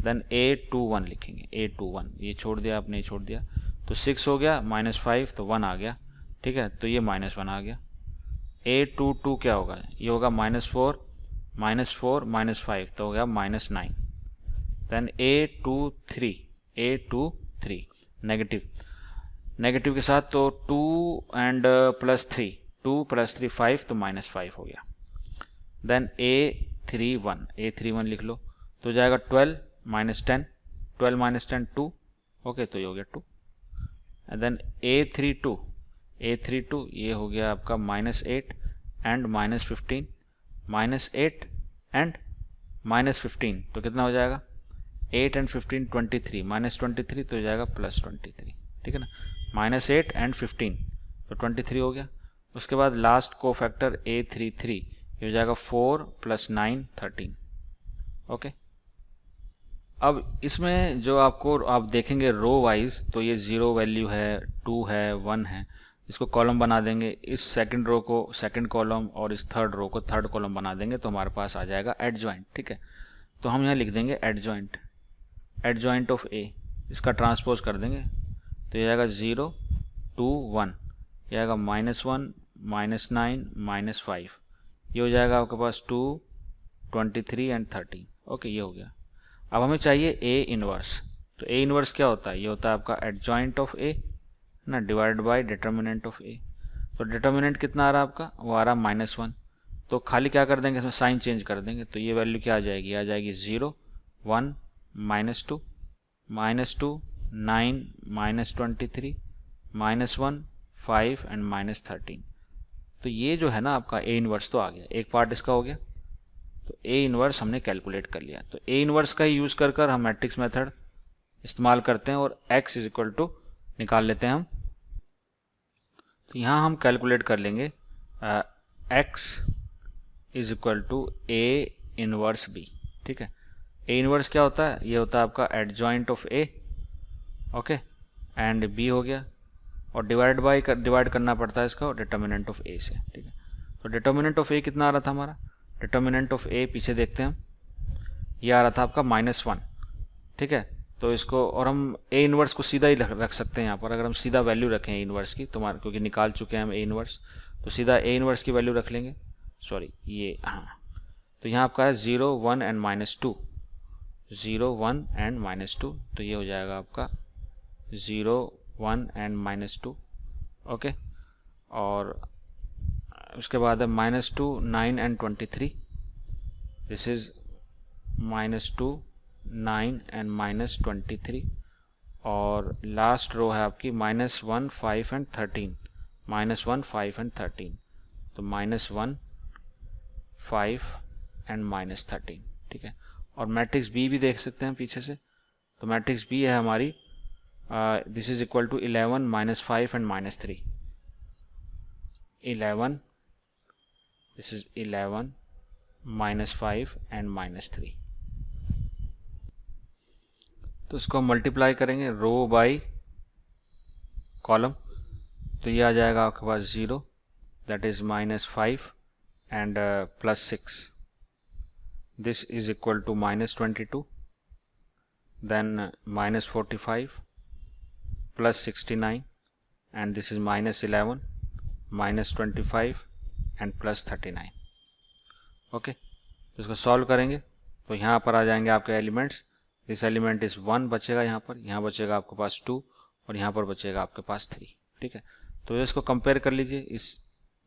देन A21 लिखेंगे, A21 ये छोड़ दिया आपने, ये छोड़ दिया, तो 6 हो गया, -5 तो 1 आ गया, ठीक है, तो ये -1 आ गया। A22 क्या होगा, ये होगा -4 -5 तो हो गया -9। देन A23 नेगेटिव, नेगेटिव के साथ तो 2 एंड +3, 2 + 3 5 तो -5 हो गया। देन A31 लिख लो, तो जाएगा 12 - 10, 12 - 10 2, ओके, तो ये हो गया 2। देन A32 ये हो गया आपका -8 एंड -15, -8 एंड -15 तो कितना हो जाएगा, 8 एंड 15 23, -23 तो हो जाएगा +23, ठीक है ना, -8 एंड 15 तो 23 हो गया। उसके बाद लास्ट को फैक्टर A33 ये हो जाएगा 4 + 9 13, ओके। अब इसमें जो आपको आप देखेंगे रो वाइज, तो ये 0 वैल्यू है, 2 है, 1 है, इसको कॉलम बना देंगे, इस सेकंड रो को सेकंड कॉलम और इस थर्ड रो को थर्ड कॉलम बना देंगे, तो हमारे पास आ जाएगा एडजॉइंट, ठीक है। तो हम यहाँ लिख देंगे एडजॉइंट ऑफ ए, इसका ट्रांसपोज कर देंगे, तो ये आएगा 0 2 1, ये आएगा -1 -9 -5, ये हो जाएगा आपके पास 2 23 एंड 13, ओके, ये हो गया। अब हमें चाहिए ए इनवर्स, तो ए इनवर्स क्या होता है, ये होता है आपका एडजॉइंट ऑफ ए ना, divided by determinant of A. तो डिटर्मिनेंट कितना आ रहा है आपका, वो आ रहा है -1, तो खाली क्या कर देंगे, इसमें साइन चेंज कर देंगे, तो ये वैल्यू क्या आ जाएगी, 0 1 -2 -2 9 -23 -1 5 एंड -13। तो ये जो है ना आपका ए इनवर्स तो आ गया, एक पार्ट इसका हो गया, तो ए इनवर्स हमने कैलकुलेट कर लिया। तो ए इनवर्स का ही यूज कर हम मैट्रिक्स मेथड इस्तेमाल करते हैं और x = निकाल लेते हैं हम। तो यहाँ हम कैलकुलेट कर लेंगे x = A इनवर्स b, ठीक है। ए इनवर्स क्या होता है, ये होता है आपका adjoint of A, okay, and b हो गया, और डिवाइड करना पड़ता है इसका डिटर्मिनेंट ऑफ ए से, ठीक है। तो डिटर्मिनेंट ऑफ ए कितना आ रहा था हमारा, डिटर्मिनेंट ऑफ ए पीछे देखते हैं हम, ये आ रहा था आपका -1, ठीक है। तो इसको और हम ए इनवर्स को सीधा ही रख सकते हैं यहाँ पर, अगर हम सीधा वैल्यू रखें ए इनवर्स की, तो क्योंकि निकाल चुके हैं हम ए इनवर्स, तो सीधा ए इनवर्स की वैल्यू रख लेंगे, सॉरी ये, हाँ, तो यहाँ आपका है 0 1 एंड -2, 0 1 एंड -2, तो ये हो जाएगा आपका 0 1 एंड -2, ओके। और उसके बाद है -2 9 एंड 23, दिस इज -2 9 एंड -23, और लास्ट रो है आपकी -1 5 एंड 13, -1 5 एंड 13, तो -1 5 एंड -13, ठीक है। और मैट्रिक्स बी भी देख सकते हैं पीछे से, तो मैट्रिक्स बी है हमारी, this is equal to 11 -5 and -3, 11, this is 11 -5 and -3। तो इसको हम मल्टीप्लाई करेंगे रो बाई कॉलम, तो ये आ जाएगा आपके पास 0, that is -5 and +6, this is equal to -22, then -45 +69 and this is -11 -25 and +39. Okay, तो इसको सॉल्व करेंगे तो यहाँ पर आ जाएंगे आपके एलिमेंट्स, दिस एलिमेंट इज 1 बचेगा, यहाँ बचेगा आपके पास 2 और यहाँ पर बचेगा आपके पास 3। ठीक है, तो इसको कंपेयर कर लीजिए इस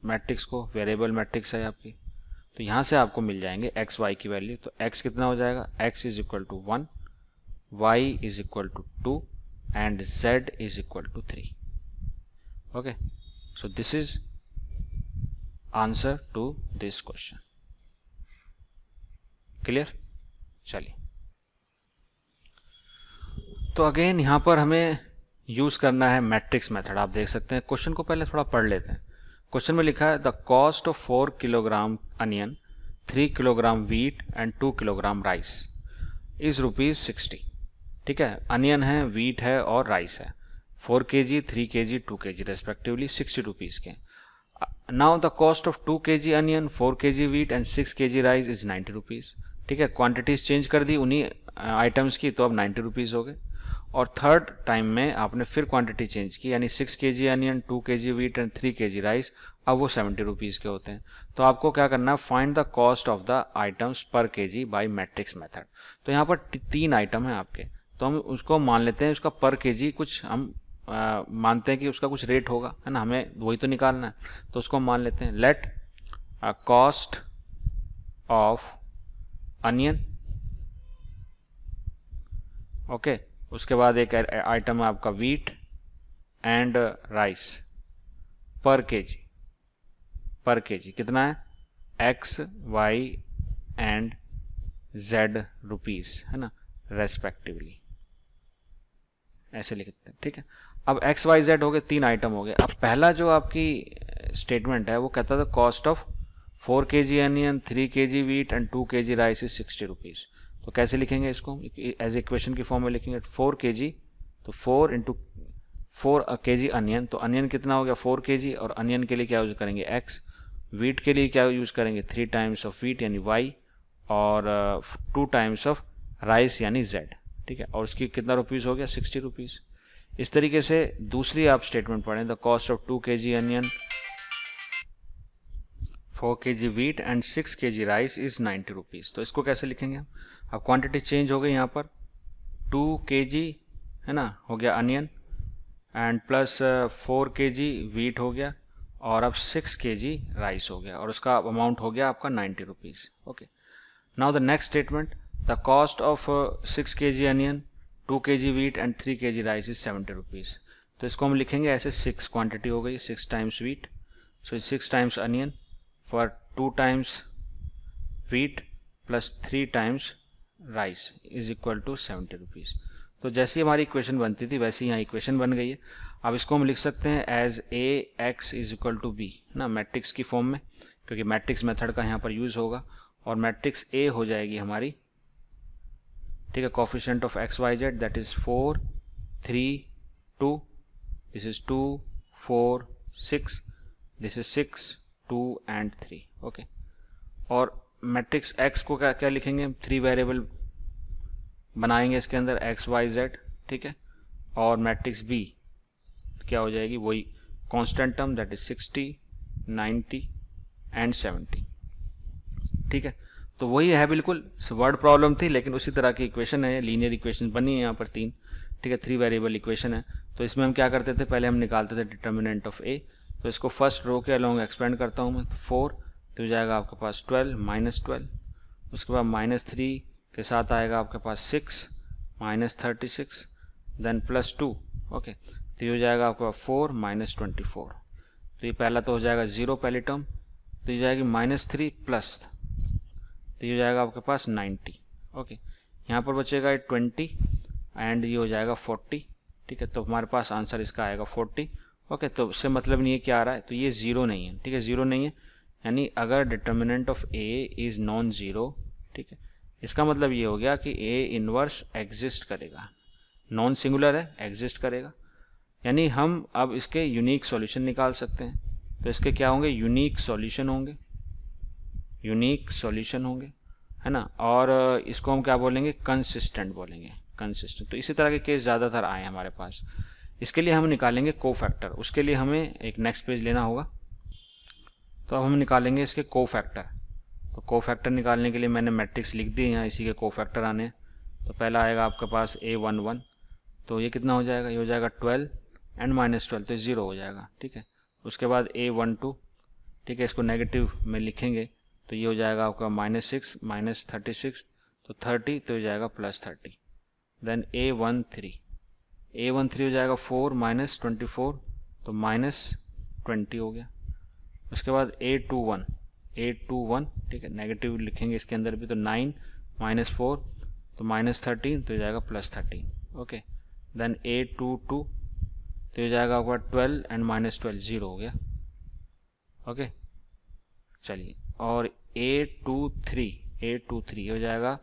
मैट्रिक्स को, वेरिएबल मैट्रिक्स है आपकी, तो यहाँ से आपको मिल जाएंगे एक्स वाई की वैल्यू। तो एक्स कितना हो जाएगा, X is equal to 1, Y is equal to 2 and Z is equal to 3। Okay, so this is answer to this question. Clear? चलिए, तो अगेन यहाँ पर हमें यूज करना है मैट्रिक्स मेथड। आप देख सकते हैं क्वेश्चन को पहले थोड़ा पढ़ लेते हैं। क्वेश्चन में लिखा है the cost of 4 kilogram onion, 3 kilogram wheat and 2 kilogram rice is ₹60। ठीक है, अनियन है, वीट है और राइस है, 4 kg, 3 kg, 2 kg respectively 60 rupees के। Now the cost of 2 kg onion, 4 kg wheat and 6 kg rice is 90 rupees. ठीक है, quantities change कर दी उन्हीं आइटम्स की, तो अब 90 रुपीज हो गए। और थर्ड टाइम में आपने फिर क्वांटिटी चेंज की, यानी 6 kg onion, 2 kg wheat and 3 kg rice, अब वो 70 रुपीज के होते हैं। तो आपको क्या करना है, find the cost of the items पर kg बाय मैट्रिक्स मेथड। तो यहाँ पर 3 आइटम है आपके, तो हम उसको मान लेते हैं, उसका पर kg कुछ हम मानते हैं कि उसका कुछ रेट होगा, है ना, हमें वही तो निकालना है, तो उसको मान लेते हैं। Let cost of onion, okay, उसके बाद एक आइटम है आपका वीट एंड राइस पर केजी कितना है, x Y and Z rupees, है ना, रेस्पेक्टिवली, ऐसे लिखते हैं। ठीक है, अब एक्स वाई जेड हो गए, 3 आइटम हो गए। अब पहला जो आपकी स्टेटमेंट है वो कहता था cost of 4 kg onion, 3 kg wheat and 2 kg rice is 60 rupees. तो कैसे लिखेंगे इसको, एज इक्वेशन की फॉर्म में लिखेंगे 4 kg, तो 4 इंटू 4 kg अनियन, तो अनियन कितना हो गया 4 kg, और अनियन के लिए क्या यूज करेंगे एक्स, वीट के लिए क्या यूज करेंगे 3 टाइम्स ऑफ वीट यानी वाई, और 2 टाइम्स ऑफ राइस यानी जेड। ठीक है, और उसकी कितना रुपीज हो गया 60 रुपीज। इस तरीके से दूसरी आप स्टेटमेंट पढ़ें, the cost of 2 kg onion, 4 kg wheat and 6 kg rice is 90 rupees. तो इसको कैसे लिखेंगे हम, अब क्वांटिटी चेंज हो गई, यहाँ पर 2 kg है ना हो गया onion and plus 4 kg wheat हो गया, और अब 6 kg राइस हो गया, और उसका अमाउंट हो गया आपका 90 rupees. Okay, now the next statement, the cost of 6 kg onion, 2 kg wheat and 3 kg rice is 70 rupees. तो इसको हम लिखेंगे ऐसे, 6 क्वांटिटी हो गई, 6 times wheat, so 6 times onion for 2 times wheat plus 3 times rice is equal to 70 rupees. तो जैसी हमारी इक्वेशन बनती थी वैसी यहाँ इक्वेशन बन गई है। अब इसको हम लिख सकते हैं as A X is equal to B, ना, मैट्रिक्स की फॉर्म में, क्योंकि मैट्रिक्स मेथड का यहाँ पर यूज होगा, और मैट्रिक्स ए हो जाएगी हमारी, ठीक है, coefficient of X Y Z that is 4 3 2, this is 2 4 6, this is 6 2 and 3। Okay, और मैट्रिक्स एक्स को क्या क्या लिखेंगे, 3 वेरिएबल बनाएंगे इसके अंदर एक्स वाई जेड। ठीक है, और मैट्रिक्स बी क्या हो जाएगी, वही constant term that is 60 90 and 70। ठीक है, तो वही है, बिल्कुल वर्ड प्रॉब्लम थी लेकिन उसी तरह की इक्वेशन है, लीनियर इक्वेशन बनी है यहाँ पर 3। ठीक है, 3 वेरिएबल इक्वेशन है। तो इसमें हम क्या करते थे, पहले हम निकालते थे डिटर्मिनेंट ऑफ ए। तो इसको फर्स्ट रो के अलोंग एक्सपेंड करता हूँ मैं, 4 तो हो जाएगा आपके पास 12 -12, उसके बाद -3 के साथ आएगा आपके पास 6 -36, देन +2। ओके, तो ये हो जाएगा आपका 4 -24। तो ये पहला तो हो जाएगा 0 पहली टर्म, तो ये जाएगी -3 प्लस, तो ये हो जाएगा आपके पास 90। ओके, यहाँ पर बचेगा 20 एंड ये हो जाएगा 40। ठीक है, तो हमारे पास आंसर इसका आएगा 40। ओके, तो उससे मतलब नहीं है क्या आ रहा है, तो ये 0 नहीं है। ठीक है, 0 नहीं है, यानी अगर determinant of A is non zero, ठीक है, इसका मतलब ये हो गया कि ए इनवर्स एग्जिस्ट करेगा, नॉन सिंगुलर है, एग्जिस्ट करेगा। यानी हम अब इसके यूनिक सॉल्यूशन निकाल सकते हैं। तो इसके क्या होंगे, यूनिक सॉल्यूशन होंगे, यूनिक सॉल्यूशन होंगे, है ना। और इसको हम क्या बोलेंगे, कंसिस्टेंट बोलेंगे, कंसिस्टेंट। तो इसी तरह के केस ज़्यादातर आए हमारे पास। इसके लिए हम निकालेंगे कोफैक्टर। उसके लिए हमें एक नेक्स्ट पेज लेना होगा। तो अब हम निकालेंगे इसके कोफैक्टर। तो कोफैक्टर निकालने के लिए मैंने मैट्रिक्स लिख दी यहाँ, इसी के कोफैक्टर आने। तो पहला आएगा आपके पास A11, तो ये कितना हो जाएगा, ये हो जाएगा 12 एंड -12, तो 0 हो जाएगा, ठीक है। उसके बाद A12, ठीक है, इसको नेगेटिव में लिखेंगे तो ये हो जाएगा आपका -6 -36, तो 30, तो हो जाएगा +30। देन A13 हो जाएगा 4 -24, तो -20 हो गया। उसके बाद A21, ठीक है, नेगेटिव लिखेंगे इसके अंदर भी, तो 9 -4, तो -13, तो हो जाएगा +13, ओके। देन A22, तो हो जाएगा आपका 12 एंड -12, 0 हो गया, ओके। चलिए, और A23 हो जाएगा,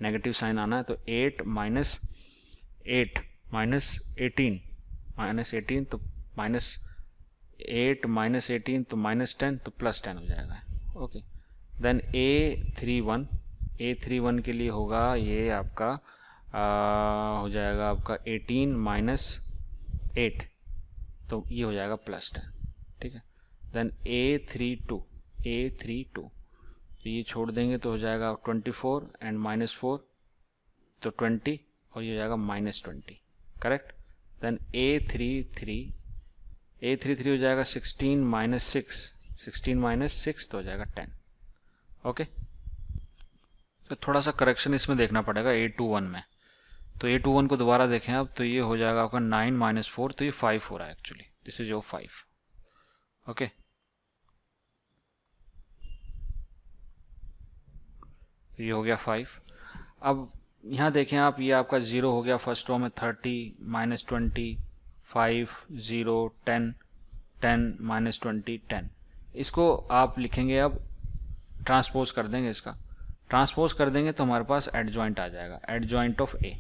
नेगेटिव साइन आना है, तो 8 -8 -18 तो -8 -18, तो -10, तो +10 हो जाएगा, ओके। देन A31 के लिए होगा ये आपका हो जाएगा आपका 18 -8, तो ये हो जाएगा +10, ठीक है। देन A32, तो ये छोड़ देंगे तो हो जाएगा 24 एंड -4, तो 20, और ये हो जाएगा -20, करेक्ट। देन A33 हो जाएगा 16 -6, तो हो जाएगा 10, ओके। तो थोड़ा सा करेक्शन इसमें देखना पड़ेगा A21 में। तो A21 को दोबारा देखें अब, तो ये हो जाएगा आपका 9 -4, तो ये 5 हो रहा है actually, this is your 5, okay. तो ये हो गया 5। अब यहाँ देखें आप, ये आपका 0 हो गया फर्स्ट रो में, 30 -20 5 0 10 10 -20 10। इसको आप लिखेंगे, अब ट्रांसपोज कर देंगे, इसका ट्रांसपोज कर देंगे तो हमारे पास एडजॉइंट आ जाएगा, एडजॉइंट ऑफ ए,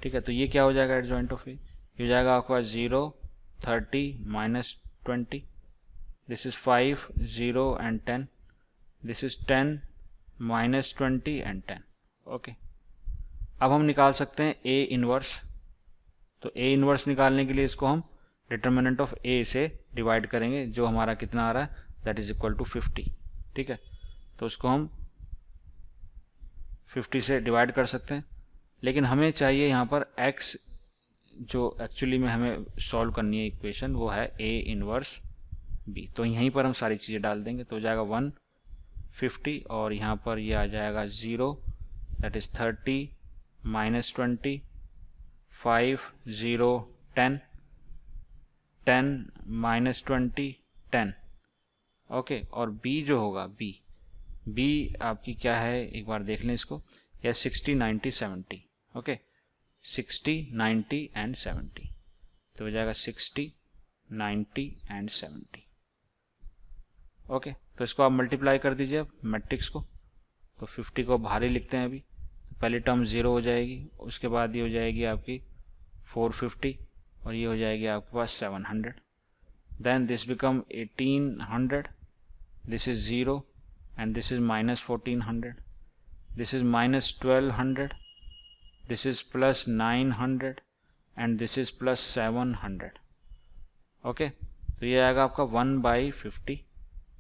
ठीक है। तो ये क्या हो जाएगा, एडजॉइंट ऑफ ए, ये हो जाएगा आपका 0 30 -20, this is 5 0 and 10, this is 10 -20 and 10, okay. अब हम निकाल सकते हैं ए इनवर्स। तो ए इनवर्स निकालने के लिए इसको हम डिटर्मिनेंट ऑफ ए से डिवाइड करेंगे, जो हमारा कितना आ रहा है, दैट इज इक्वल टू 50, ठीक है। तो उसको हम 50 से डिवाइड कर सकते हैं, लेकिन हमें चाहिए यहाँ पर x, जो एक्चुअली में हमें सॉल्व करनी है इक्वेशन, वो है ए इनवर्स बी। तो यहीं पर हम सारी चीज़ें डाल देंगे, तो हो जाएगा 150, और यहाँ पर ये आ जाएगा 0, दैट इज 30 -20 5 0 10 10 -20 10, ओके। और b जो होगा, b आपकी क्या है, एक बार देख लें इसको, यह 60 90 70, ओके, 60 90 एंड 70, तो हो जाएगा 60 90 एंड 70, ओके। तो इसको आप मल्टीप्लाई कर दीजिए अब मैट्रिक्स को। तो 50 को बाहर ही लिखते हैं अभी। तो पहली टर्म 0 हो जाएगी, उसके बाद ये हो जाएगी आपकी 450, और ये हो जाएगी आपके पास 700। Then this become 1800, this is 0 and this is -1400, this is -1200, this is +900 and this is +700, okay. तो ये आएगा आपका 1/50।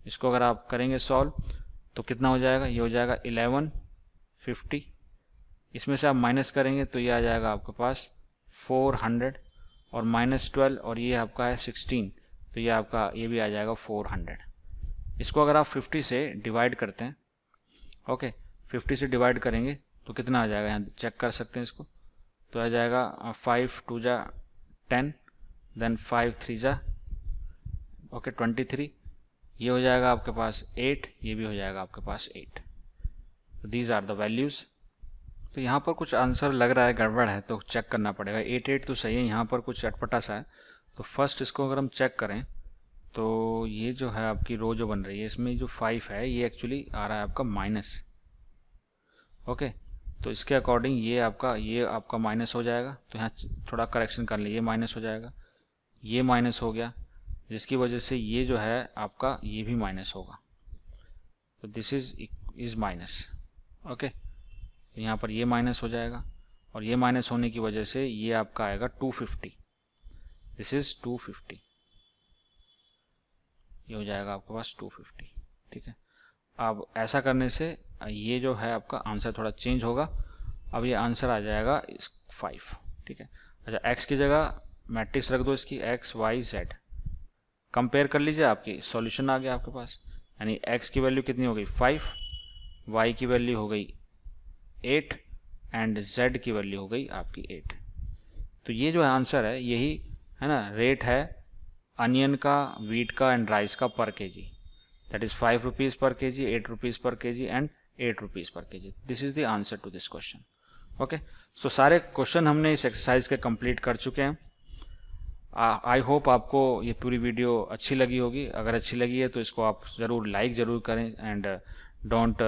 इसको अगर आप करेंगे सॉल्व तो कितना हो जाएगा, ये हो जाएगा 1150। इसमें से आप माइनस करेंगे तो ये आ जाएगा आपके पास 400, और -12, और ये आपका है 16, तो ये आपका ये भी आ जाएगा 400। इसको अगर आप 50 से डिवाइड करते हैं, ओके, 50 से डिवाइड करेंगे तो कितना आ जाएगा, यहाँ चेक कर सकते हैं इसको। तो आ जाएगा 5 2 जा 10, देन 5 3 जा ओके 23, ये हो जाएगा आपके पास 8, ये भी हो जाएगा आपके पास 8। These are the values. तो यहाँ पर कुछ आंसर लग रहा है गड़बड़ है, तो चेक करना पड़ेगा। 8 तो सही है, यहाँ पर कुछ अटपटा सा है। तो फर्स्ट इसको अगर हम चेक करें तो ये जो है आपकी रो जो बन रही है, इसमें जो 5 है ये एक्चुअली आ रहा है आपका माइनस, ओके। तो इसके अकॉर्डिंग ये आपका माइनस हो जाएगा। तो यहाँ थोड़ा करेक्शन कर लीजिए, माइनस हो जाएगा। ये माइनस हो गया, जिसकी वजह से ये जो है आपका ये भी माइनस होगा। तो दिस इज माइनस। ओके, यहाँ पर ये माइनस हो जाएगा और ये माइनस होने की वजह से ये आपका आएगा 250। दिस इज 250, ये हो जाएगा आपके पास 250। ठीक है, अब ऐसा करने से ये जो है आपका आंसर थोड़ा चेंज होगा। अब ये आंसर आ जाएगा 5। ठीक है, अच्छा x की जगह मैट्रिक्स रख दो इसकी x y z, कंपेयर कर लीजिए, आपकी सॉल्यूशन आ गया आपके पास। यानी x की वैल्यू कितनी हो गई 5, y की वैल्यू हो गई 8 एंड z की वैल्यू हो गई आपकी 8। तो ये जो आंसर है यही है ना, रेट है अनियन का, वीट का एंड राइस का per KG. That is 5 rupees per KG, 8 rupees per KG and 8 rupees per KG. This is the answer to this question. Okay, so सारे क्वेश्चन हमने इस एक्सरसाइज के कंप्लीट कर चुके हैं। आई होप आपको ये पूरी वीडियो अच्छी लगी होगी। अगर अच्छी लगी है तो इसको आप ज़रूर लाइक ज़रूर करें and don't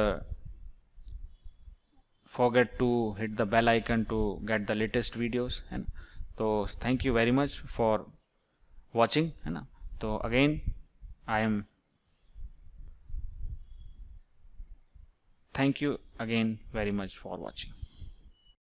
forget to hit the bell icon to get the latest videos है ना। तो thank you very much for watching है ना। तो again I am thank you again very much for watching।